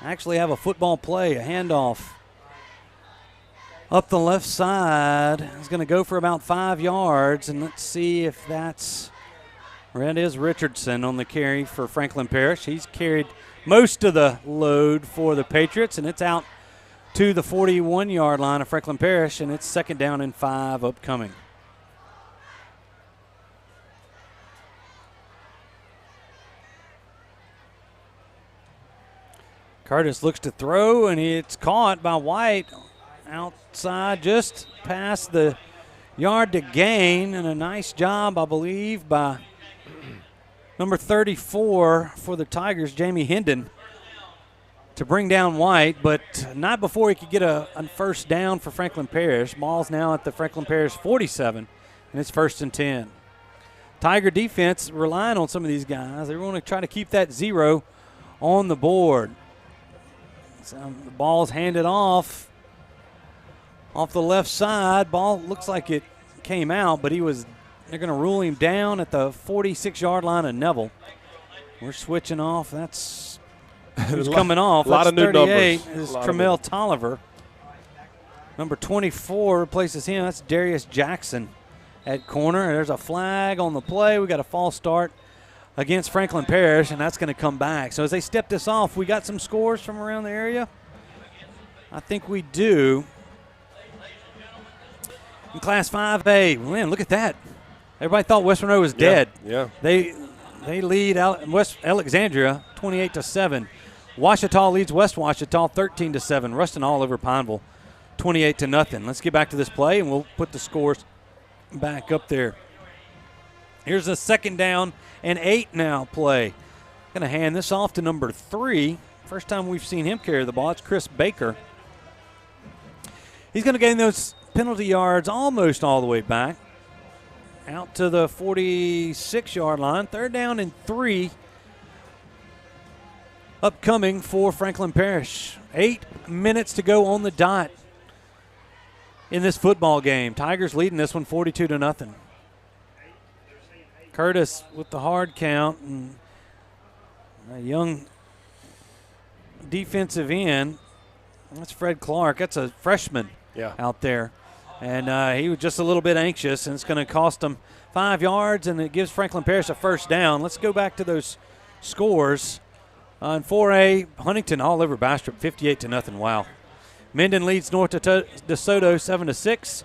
actually have a football play, a handoff. Up the left side, he's going to go for about 5 yards, and let's see if that is Richardson on the carry for Franklin Parish. He's carried most of the load for the Patriots, and it's out to the 41-yard line of Franklin Parish, and it's 2nd down and 5 upcoming. Curtis looks to throw, and it's caught by White. Outside, just past the yard to gain, and a nice job, I believe, by number 34 for the Tigers, Jamie Hendon, to bring down White, but not before he could get a first down for Franklin Parish. Ball's now at the Franklin Parish 47, and it's 1st and 10. Tiger defense relying on some of these guys. They want to try to keep that 0 on the board. So the ball's handed off the left side. Ball looks like it came out, but they're going to rule him down at the 46-yard line of Neville. We're switching off. That's who's coming off. A lot That's of new 38 numbers. is Tremel Tolliver. Number 24 replaces him. That's Darius Jackson at corner. There's a flag on the play. We got a false start against Franklin Parish, and that's going to come back. So as they step this off, we got some scores from around the area. I think we do. In Class 5A, man, look at that. Everybody thought West Monroe was dead. Yeah. They lead West Alexandria 28-7. Ouachita leads West Ouachita 13-7. Ruston all over Pineville 28-0. Let's get back to this play, and we'll put the scores back up there. Here's a 2nd down and 8 now play. Going to hand this off to number 3. First time we've seen him carry the ball. It's Chris Baker. He's going to gain those penalty yards almost all the way back out to the 46-yard line. 3rd down and 3 upcoming for Franklin Parish. 8 minutes to go on the dot in this football game. Tigers leading this one 42-0. Curtis with the hard count, and a young defensive end. That's Fred Clark. That's a freshman out there. And he was just a little bit anxious, and it's going to cost him 5 yards, and it gives Franklin Parish a 1st down. Let's go back to those scores. In 4A, Huntington all over Bastrop, 58-0. Wow. Minden leads North DeSoto 7-6.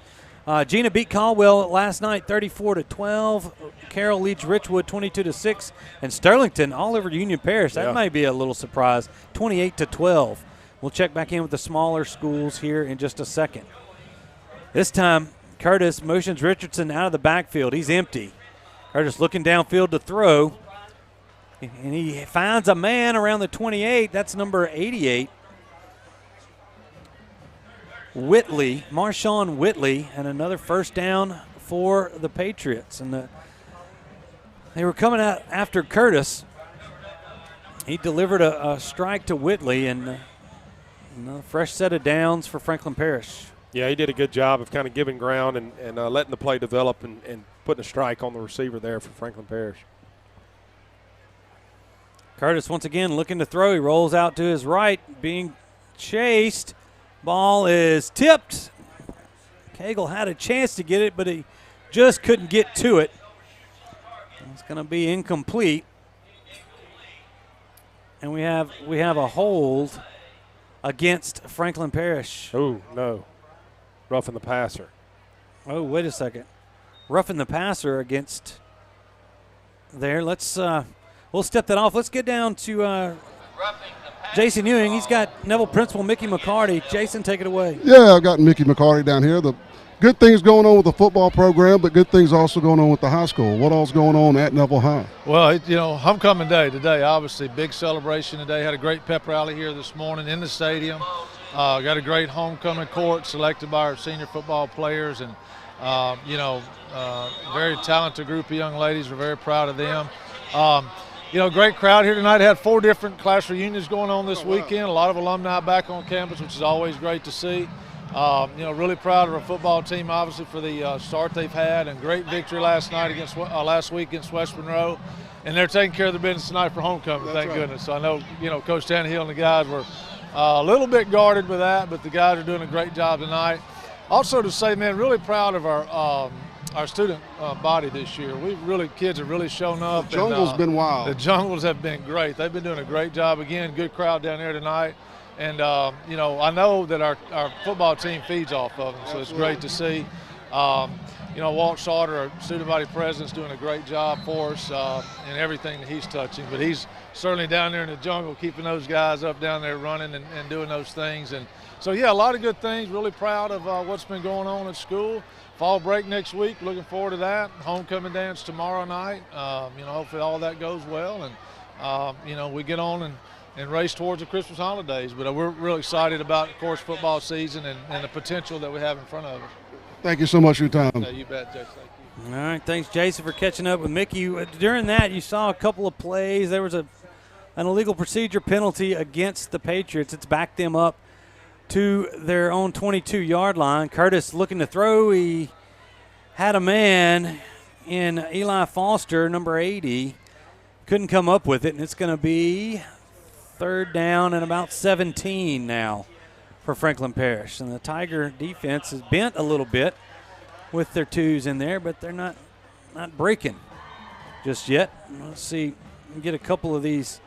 Gina beat Caldwell last night 34-12. Carroll leads Richwood 22-6. And Sterlington all over Union Parish. That might be a little surprise, 28-12. We'll check back in with the smaller schools here in just a second. This time, Curtis motions Richardson out of the backfield. He's empty. Curtis looking downfield to throw. And he finds a man around the 28. That's number 88. Whitley, Marshawn Whitley, and another 1st down for the Patriots. And they were coming out after Curtis. He delivered a strike to Whitley, and a fresh set of downs for Franklin Parish. Yeah, he did a good job of kind of giving ground and letting the play develop and putting a strike on the receiver there for Franklin Parish. Curtis once again looking to throw. He rolls out to his right, being chased. Ball is tipped. Cagle had a chance to get it, but he just couldn't get to it. It's going to be incomplete. And we have a hold against Franklin Parish. Oh, no. Roughing the passer. Oh, wait a second. Roughing the passer against there. Let's we'll step that off. Let's get down to Jason Ewing. He's got Neville principal Mickey McCarty. Jason, take it away. Yeah, I've got Mickey McCarty down here. The good things going on with the football program, but good things also going on with the high school. What all's going on at Neville High? Well, homecoming day today, obviously big celebration today. Had a great pep rally here this morning in the stadium. Got a great homecoming court selected by our senior football players, and very talented group of young ladies. We're very proud of them. Great crowd here tonight. Had 4 different class reunions going on this weekend. A lot of alumni back on campus, which is always great to see. Really proud of our football team, obviously, for the start they've had, and great victory last week against West Monroe. And they're taking care of the business tonight for homecoming. Thank goodness. So I know, Coach Tannehill and the guys were a little bit guarded with that, but the guys are doing a great job tonight. Also to say, man, really proud of our student body this year. Kids have really shown up. The jungle's been wild. The jungles have been great. They've been doing a great job. Again, good crowd down there tonight. And, I know that our football team feeds off of them, so it's great to see. Walt Sauter, our student body president, is doing a great job for us in everything that he's touching. But he's certainly down there in the jungle keeping those guys up down there running and doing those things. And so, yeah, a lot of good things. Really proud of what's been going on at school. Fall break next week. Looking forward to that. Homecoming dance tomorrow night. Hopefully all that goes well. And, we get on and race towards the Christmas holidays. But we're really excited about, of course, football season and the potential that we have in front of us. Thank you so much for your time. Yeah, you bet, Jason. Thank you. All right, thanks, Jason, for catching up with Mickey. During that, you saw a couple of plays. There was an illegal procedure penalty against the Patriots. It's backed them up to their own 22-yard line. Curtis looking to throw. He had a man in Eli Foster, number 80. Couldn't come up with it, and it's going to be 3rd down and about 17 now for Franklin Parish. And the Tiger defense is bent a little bit with their 2s in there, but they're not breaking just yet. Let's see, get a couple of these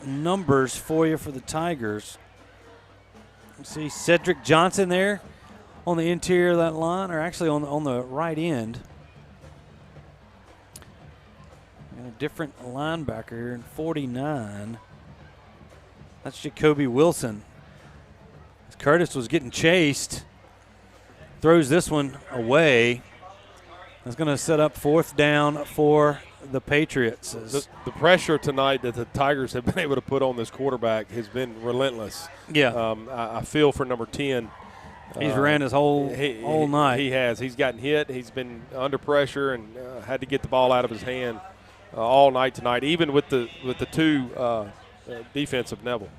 numbers for you for the Tigers. Let's see, Cedric Johnson there on the interior of that line, or actually on the right end. And a different linebacker here in 49. That's Jacoby Wilson. Curtis was getting chased. Throws this one away. It's going to set up 4th down for the Patriots. The pressure tonight that the Tigers have been able to put on this quarterback has been relentless. Yeah. I feel for number 10. He's ran his whole night. He has. He's gotten hit. He's been under pressure and had to get the ball out of his hand all night tonight, even with the two defense of Neville.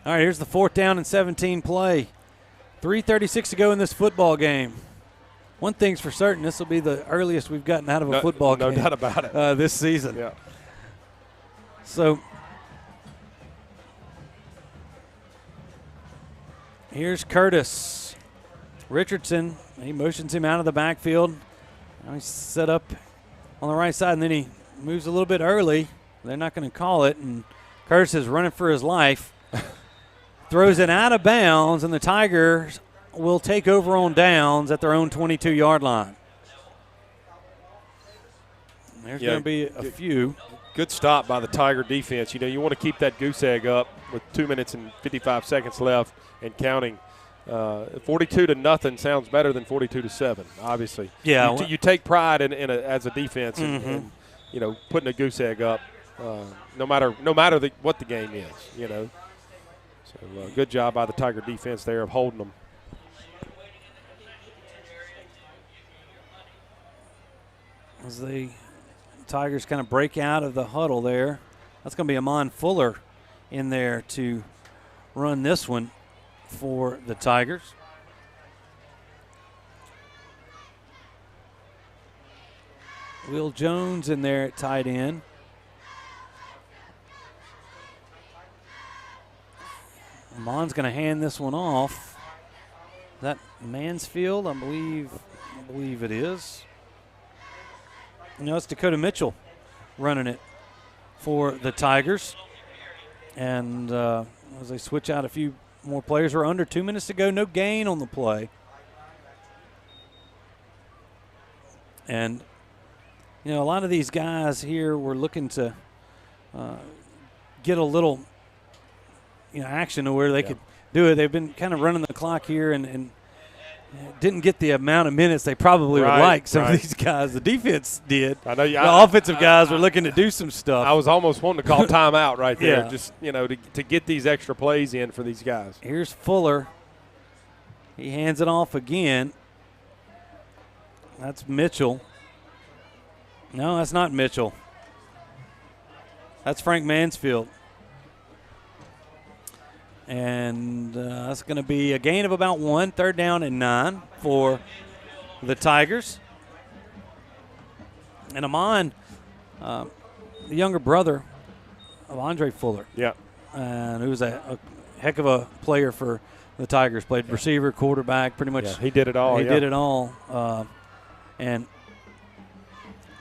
All right, here's the 4th down and 17 play. 3:36 to go in this football game. One thing's for certain, this will be the earliest we've gotten out of a football game. No doubt about it. This season. Yeah. So here's Curtis Richardson. He motions him out of the backfield. Now he's set up on the right side, and then he moves a little bit early. They're not going to call it, and Curtis is running for his life. Throws it out of bounds, and the Tigers will take over on downs at their own 22-yard line. There's going to be a few. Good stop by the Tiger defense. You know, you want to keep that goose egg up with 2 minutes and 55 seconds left and counting. 42-0 sounds better than 42-7, obviously. Yeah. You take pride as a defense and, you know, putting a goose egg up no matter what the game is, you know. So good job by the Tiger defense there of holding them. As the Tigers kind of break out of the huddle there. That's going to be Amon Fuller in there to run this one for the Tigers. Will Jones in there at tight end. Amon's going to hand this one off. Is that Mansfield? I believe it is. No, it's Dakota Mitchell running it for the Tigers. And as they switch out a few more players, we're under 2 minutes to go. No gain on the play. And, you know, a lot of these guys here were looking to get a little, you know, action to where they could do it. They've been kind of running the clock here and didn't get the amount of minutes they probably would like. Some of these guys, the defense did. I know. The offensive guys were looking to do some stuff. I was almost wanting to call timeout right there, Yeah. just, you know, to get these extra plays in for these guys. Here's Fuller. He hands it off again. That's Mitchell. No, that's not Mitchell. That's Frank Mansfield. And that's going to be a gain of about 1, 3rd down and 9 for the Tigers. And Amon, the younger brother of Andre Fuller. Yeah. And who's a heck of a player for the Tigers. Played receiver, quarterback, pretty much. Yeah, he did it all. He did it all. And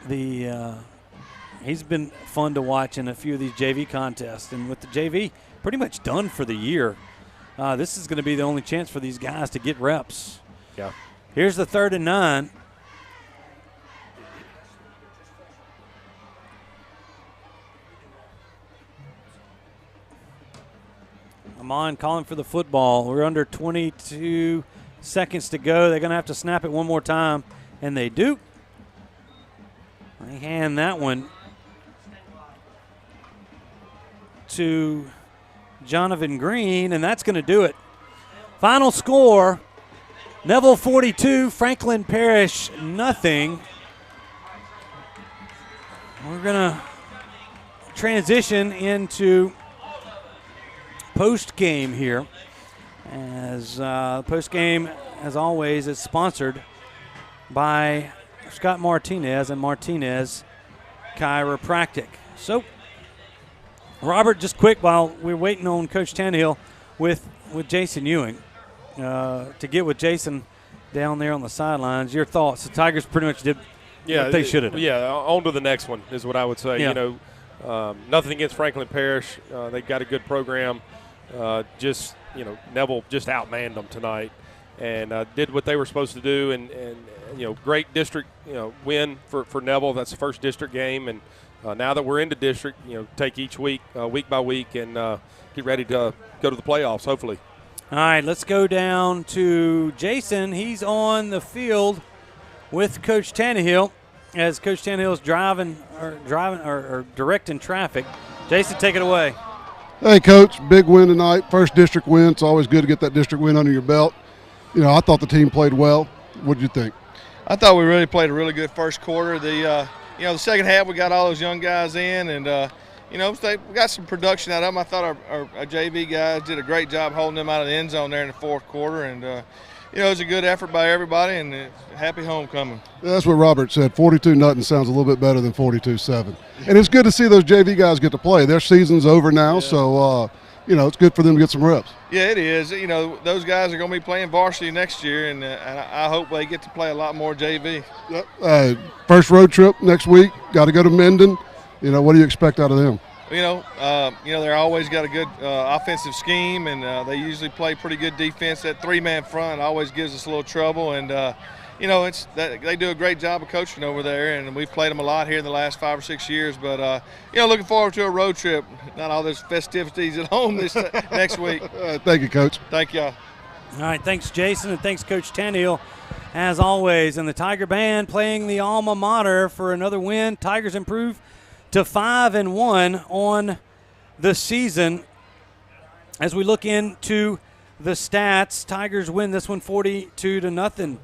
he's been fun to watch in a few of these JV contests. And with the JV pretty much done for the year, this is going to be the only chance for these guys to get reps. Yeah. Here's the 3rd and 9. Amon calling for the football. We're under 22 seconds to go. They're going to have to snap it one more time, and they do. They hand that one to Jonathan Green, and that's going to do it. Final score, Neville 42, Franklin Parish nothing. We're going to transition into post-game here, as post-game, as always, is sponsored by Scott Martinez and Martinez Chiropractic. So, Robert, just quick while we're waiting on Coach Tannehill with Jason Ewing to get with Jason down there on the sidelines. Your thoughts? The Tigers pretty much did what they should have done. Yeah, on to the next one is what I would say. Yeah. You know, nothing against Franklin Parish. They've got a good program. Just, you know, Neville just outmanned them tonight and did what they were supposed to do. And you know, great district, you know, win for Neville. That's the first district game. And now that we're into district, you know, take each week, week by week, and get ready to go to the playoffs, hopefully. All right, let's go down to Jason. He's on the field with Coach Tannehill as Coach Tannehill is driving or directing traffic. Jason, take it away. Hey, Coach, big win tonight. First district win. It's always good to get that district win under your belt. You know, I thought the team played well. What did you think? I thought we really played a really good first quarter. The second half we got all those young guys in, and we got some production out of them. I thought our JV guys did a great job holding them out of the end zone there in the fourth quarter, and it was a good effort by everybody, and happy homecoming. Yeah, that's what Robert said. 42-0 sounds a little bit better than 42-7. And it's good to see those JV guys get to play. Their season's over now, so it's good for them to get some reps. Yeah, it is. Those guys are going to be playing varsity next year, and I hope they get to play a lot more JV. Yep. First road trip next week. Got to go to Minden. What do you expect out of them? They're always got a good offensive scheme, and they usually play pretty good defense. That three-man front always gives us a little trouble, and they do a great job of coaching over there, and we've played them a lot here in the last 5 or 6 years. But looking forward to a road trip. Not all those festivities at home this next week. Thank you, Coach. Thank y'all. All right, thanks, Jason, and thanks, Coach Tannehill, as always. And the Tiger Band playing the alma mater for another win. Tigers improve to 5-1 on the season. As we look into the stats, Tigers win this one 42-0.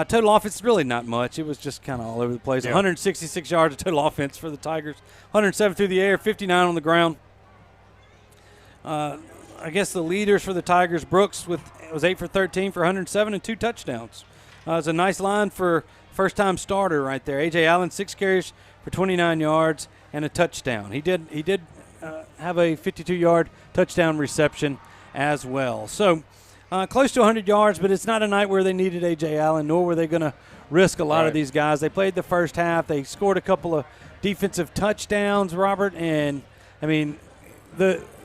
Total offense, really not much. It was just kind of all over the place. Yeah. 166 yards of total offense for the Tigers. 107 through the air, 59 on the ground. I guess the leaders for the Tigers, Brooks was 8 for 13 for 107 and 2 touchdowns. It's a nice line for first-time starter right there. A.J. Allen, 6 carries for 29 yards and a touchdown. He did have a 52-yard touchdown reception as well. So close to 100 yards, but it's not a night where they needed A.J. Allen, nor were they going to risk a lot of these guys. They played the first half. They scored a couple of defensive touchdowns, Robert, and,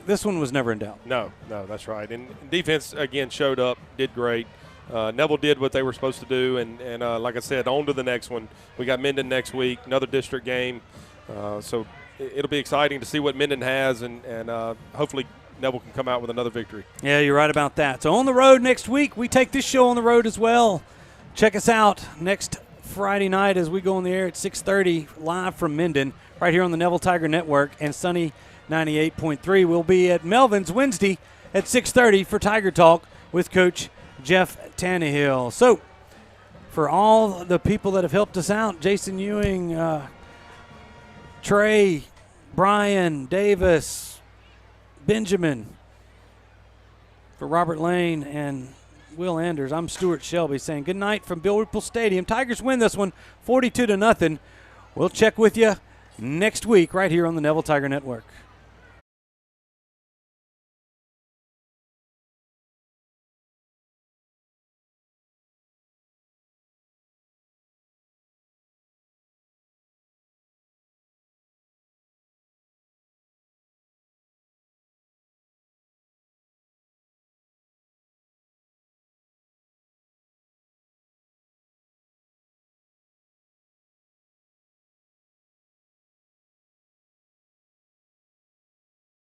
this one was never in doubt. No, that's right. And defense, again, showed up, did great. Neville did what they were supposed to do, and like I said, on to the next one. We got Minden next week, another district game. So it'll be exciting to see what Minden has, and hopefully Neville can come out with another victory. Yeah, you're right about that. So on the road next week, we take this show on the road as well. Check us out next Friday night as we go on the air at 6:30 live from Minden right here on the Neville Tiger Network and Sunny 98.3. We'll be at Melvin's Wednesday at 6:30 for Tiger Talk with Coach Jeff Tannehill. So for all the people that have helped us out, Jason Ewing, Trey, Brian, Davis, Benjamin, for Robert Lane and Will Anders, I'm Stuart Shelby saying good night from Bill Whipple Stadium. Tigers win this one 42-0. We'll check with you next week right here on the Neville Tiger Network.